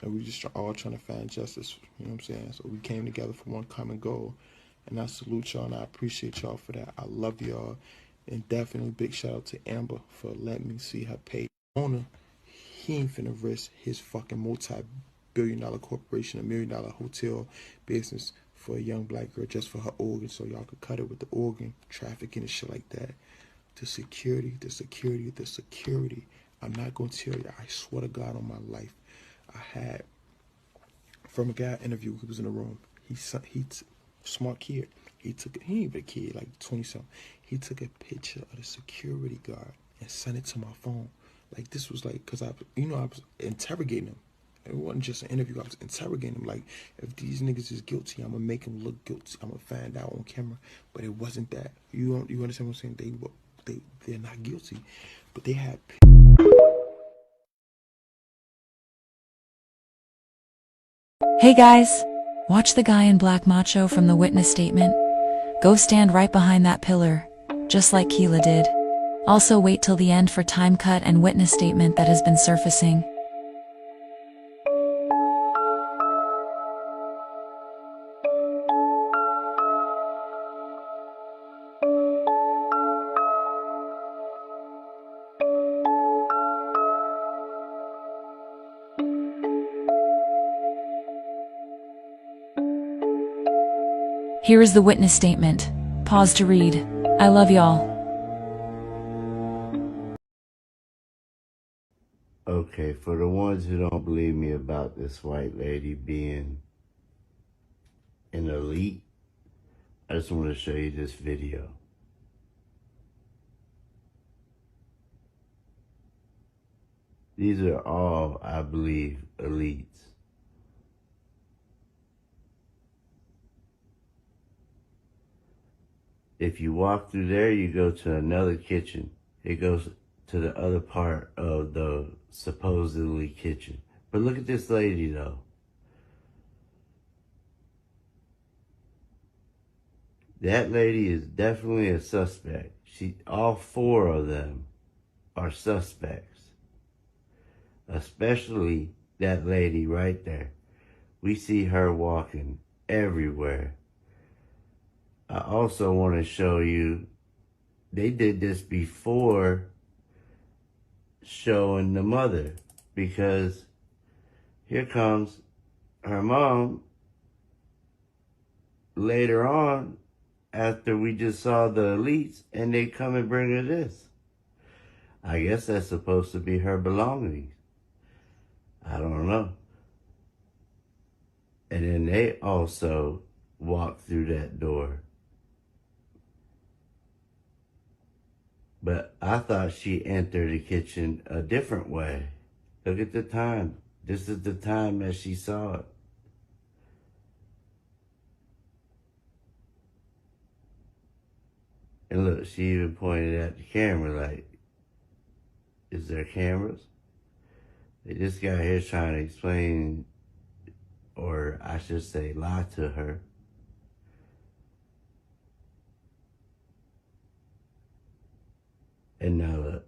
And we just all trying to find justice. You know what I'm saying? So we came together for one common goal. And I salute y'all and I appreciate y'all for that. I love y'all. And definitely big shout out to Amber for letting me see her page. Owner, he ain't finna risk his fucking multi-billion-dollar corporation, $1 million hotel business for a young black girl just for her organ, so y'all could cut it with the organ trafficking and shit like that. The security. I'm not gonna tell you. I swear to God on my life, I had from a guy interview who was in the room. He's smart kid. He ain't even a kid, like 20-something. He took a picture of the security guard and sent it to my phone. Like this was like, cause I was interrogating him. It wasn't just an interview. I was interrogating him. Like, if these niggas is guilty, I'm gonna make them look guilty. I'm gonna find out on camera. But it wasn't that. You understand what I'm saying? They're not guilty, but they had. Hey guys, watch the guy in black macho from the witness statement. Go stand right behind that pillar, just like Keela did. Also wait till the end for time cut and witness statement that has been surfacing. Here is the witness statement. Pause to read. I love y'all. Okay, for the ones who don't believe me about this white lady being an elite, I just want to show you this video. These are all, I believe, elites. If you walk through there, you go to another kitchen. It goes to the other part of the supposedly kitchen. But look at this lady though. That lady is definitely a suspect. All four of them are suspects. Especially that lady right there. We see her walking everywhere. I also want to show you, they did this before showing the mother, because here comes her mom later on after we just saw the elites, and they come and bring her this. I guess that's supposed to be her belongings. I don't know. And then they also walk through that door. But I thought she entered the kitchen a different way. Look at the time. This is the time that she saw it. And look, she even pointed at the camera like, is there cameras? This guy here is trying to explain, or I should say lie to her. And now look,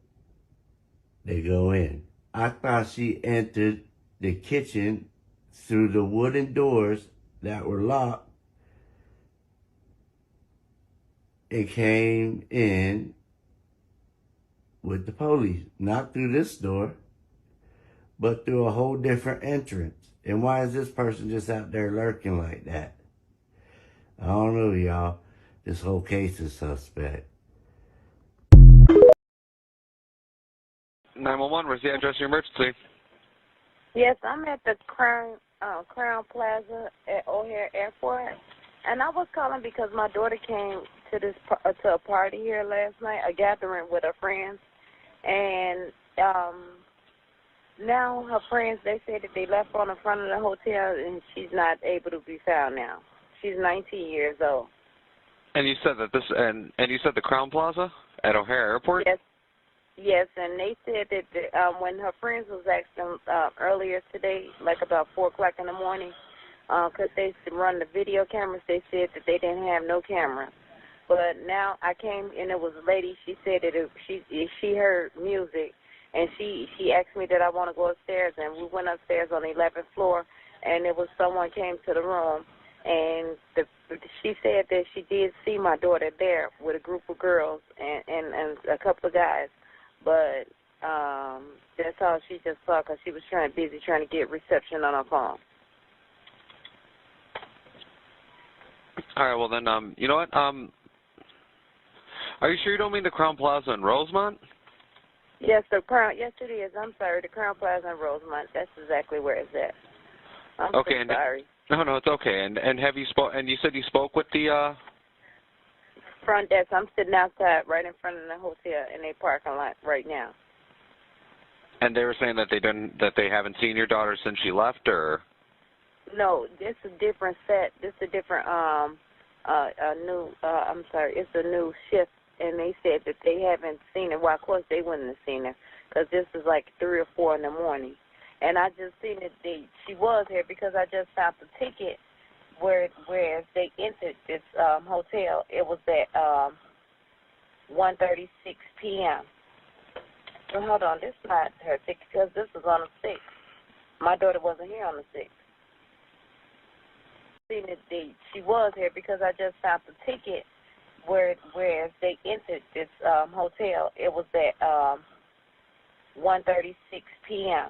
they go in. I thought she entered the kitchen through the wooden doors that were locked and came in with the police. Not through this door, but through a whole different entrance. And why is this person just out there lurking like that? I don't know, y'all. This whole case is suspect. 911, where's the address of your emergency? Yes, I'm at the Crown Plaza at O'Hare Airport, and I was calling because my daughter came to to a party here last night, a gathering with her friends, and now her friends, they said that they left her on the front of the hotel, and she's not able to be found now. She's 19 years old. And you said that and you said the Crown Plaza at O'Hare Airport? Yes. Yes, and they said that when her friends was asking earlier today, like about 4 o'clock in the morning, because they run the video cameras, they said that they didn't have no cameras. But now I came, and it was a lady, she said that she heard music, and she asked me that I want to go upstairs, and we went upstairs on the 11th floor, and it was someone came to the room, and she said that she did see my daughter there with a group of girls and a couple of guys. But that's all she just saw because she was busy trying to get reception on her phone. All right, well then, you know what? Are you sure you don't mean the Crown Plaza in Rosemont? Yes, yes it is. I'm sorry, the Crown Plaza in Rosemont. That's exactly where it's at. I'm okay, so sorry. No, it's okay. And have you and you said you spoke with the front desk. I'm sitting outside right in front of the hotel in their parking lot right now. And they were saying that they haven't seen your daughter since she left, or? No, this is a different set. This is a different it's a new shift, and they said that they haven't seen her. Well, of course they wouldn't have seen her because this is like 3 or 4 in the morning. And I just seen that she was here because I just found the ticket where they entered this hotel. It was at 1:36 p.m. Well, hold on, this is not her ticket because this was on the 6th. My daughter wasn't here on the 6th. Seen that she was here because I just found the ticket where they entered this hotel. It was at 1:36 p.m.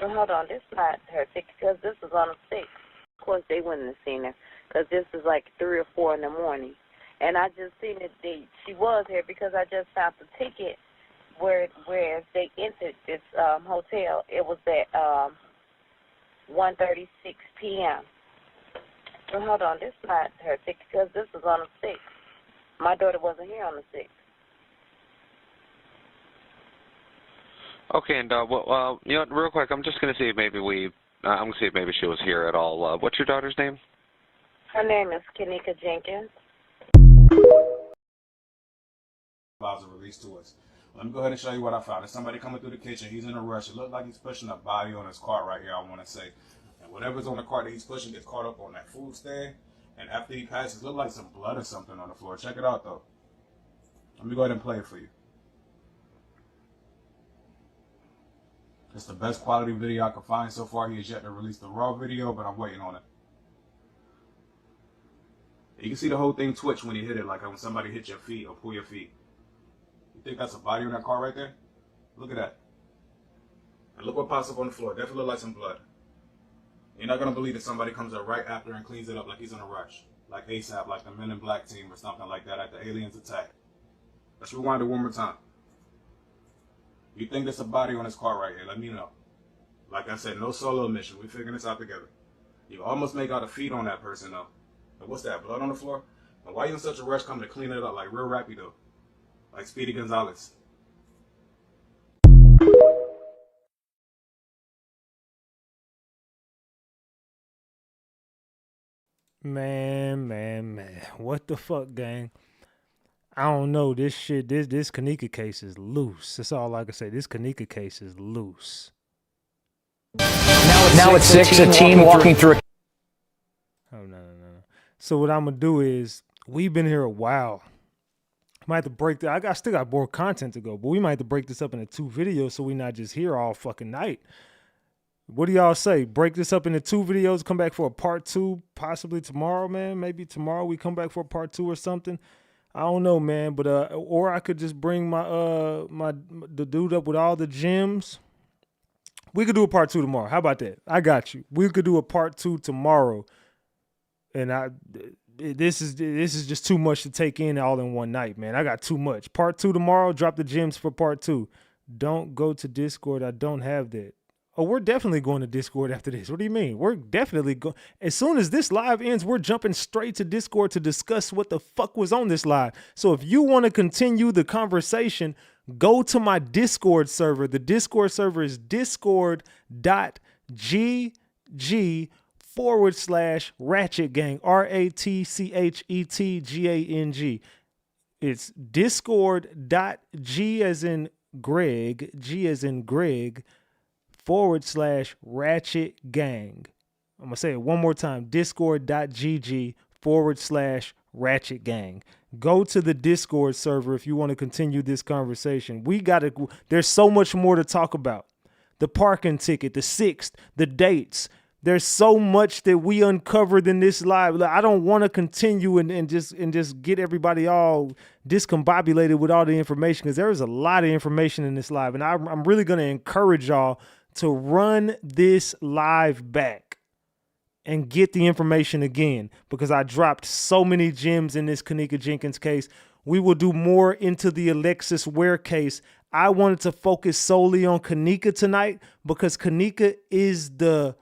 Well, hold on, this is not her ticket because this was on the 6th. Of course, they wouldn't have seen her because this is like 3 or 4 in the morning. And I just seen that she was here because I just found the ticket where they entered this hotel. It was at 1:36 p.m. Well, hold on, this is not her ticket because this was on the 6th. My daughter wasn't here on the 6th. Okay, and well, you know what, real quick, I'm just going to see if maybe I'm going to see if maybe she was here at all. What's your daughter's name? Her name is Kenneka Jenkins. Files are released to us. Let me go ahead and show you what I found. There's somebody coming through the kitchen. He's in a rush. It looked like he's pushing a body on his cart right here, I want to say. And whatever's on the cart that he's pushing gets caught up on that food stand. And after he passes, it looked like some blood or something on the floor. Check it out, though. Let me go ahead and play it for you. It's the best quality video I could find so far. He has yet to release the raw video, but I'm waiting on it. You can see the whole thing twitch when he hit it, like when somebody hit your feet or pull your feet. You think that's a body on that car right there? Look at that. And look what pops up on the floor. Definitely look like some blood. You're not going to believe that somebody comes up right after and cleans it up like he's in a rush. Like ASAP, like the Men in Black team or something like that at the aliens attack. Let's rewind it one more time. You think there's a body on this car right here? Let me know. Like I said, no solo mission. We're figuring this out together. You almost make out a feet on that person though. And what's that, blood on the floor? And why you in such a rush coming to clean it up like real rappy though? Like Speedy Gonzalez. Man. What the fuck, gang? I don't know. This shit, this Kenneka case is loose. That's all I can say. This Kenneka case is loose. Now it's 6, a teen walking through a... Oh, no. So what I'm going to do is, we've been here a while. Might have to break that. I still got more content to go, but we might have to break this up into 2 videos so we're not just here all fucking night. What do y'all say? Break this up into 2 videos, come back for a part 2, possibly tomorrow, man. Maybe tomorrow we come back for a part 2 or something. I don't know, man, but or I could just bring the dude up with all the gems. We could do a part 2 tomorrow. How about that? I got you. We could do a part 2 tomorrow. And this is just too much to take in all in one night, man. I got too much. Part 2 tomorrow. Drop the gems for part 2. Don't go to Discord. I don't have that. Oh, we're definitely going to Discord after this. What do you mean? We're definitely going. As soon as this live ends, we're jumping straight to Discord to discuss what the fuck was on this live. So if you want to continue the conversation, go to my Discord server. The Discord server is discord.gg/RatchetGang. RatchetGang. It's discord.g as in Greg, G as in Greg, /Ratchet Gang. I'm going to say it one more time. Discord.gg/Ratchet Gang. Go to the Discord server if you want to continue this conversation. There's so much more to talk about. The parking ticket, the 6th, the dates. There's so much that we uncovered in this live. I don't want to continue and just get everybody all discombobulated with all the information, because there is a lot of information in this live. And I'm really going to encourage y'all to run this live back and get the information again, because I dropped so many gems in this Kenneka Jenkins case. We will do more into the Alexis Ware case. I wanted to focus solely on Kenneka tonight because Kenneka is the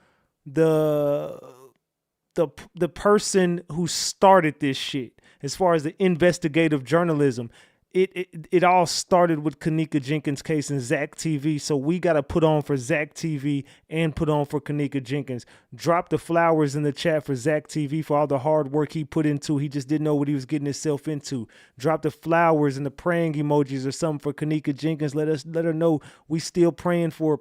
person who started this shit as far as the investigative journalism. It all started with Kenneka Jenkins' case and RatchetTV, so we got to put on for RatchetTV and put on for Kenneka Jenkins. Drop the flowers in the chat for RatchetTV for all the hard work he put into. He just didn't know what he was getting himself into. Drop the flowers and the praying emojis or something for Kenneka Jenkins. Let her know we still praying for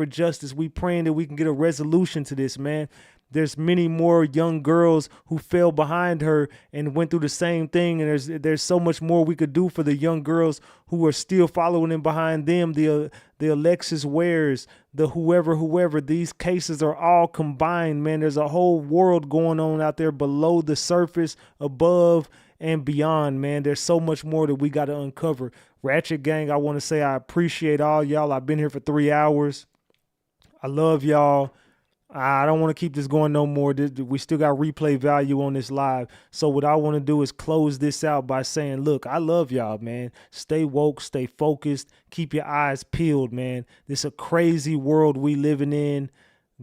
justice. We praying that we can get a resolution to this, man. There's many more young girls who fell behind her and went through the same thing. And there's so much more we could do for the young girls who are still following in behind them. The Alexis Wares, the whoever. These cases are all combined, man. There's a whole world going on out there below the surface, above and beyond, man. There's so much more that we got to uncover. Ratchet Gang, I want to say I appreciate all y'all. I've been here for 3 hours. I love y'all. I don't want to keep this going no more. We still got replay value on this live. So what I want to do is close this out by saying, look, I love y'all, man. Stay woke, stay focused, keep your eyes peeled, man. This is a crazy world we living in.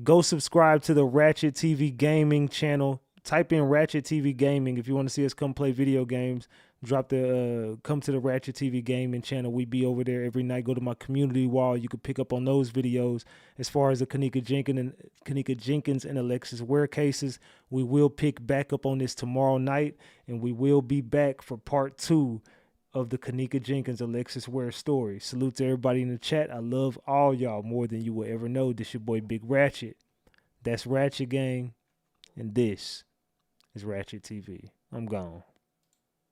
Go subscribe to the RatchetTV Gaming channel. Type in RatchetTV Gaming if you want to see us come play video games. Come to the RatchetTV Gaming channel. We be over there every night. Go to my community wall. You can pick up on those videos. As far as the Kenneka Jenkins and Alexis Ware cases, we will pick back up on this tomorrow night, and we will be back for part 2 of the Kenneka Jenkins Alexis Ware story. Salute to everybody in the chat. I love all y'all more than you will ever know. This your boy Big Ratchet. That's Ratchet Gang, and this It's Ratchet TV. I'm gone.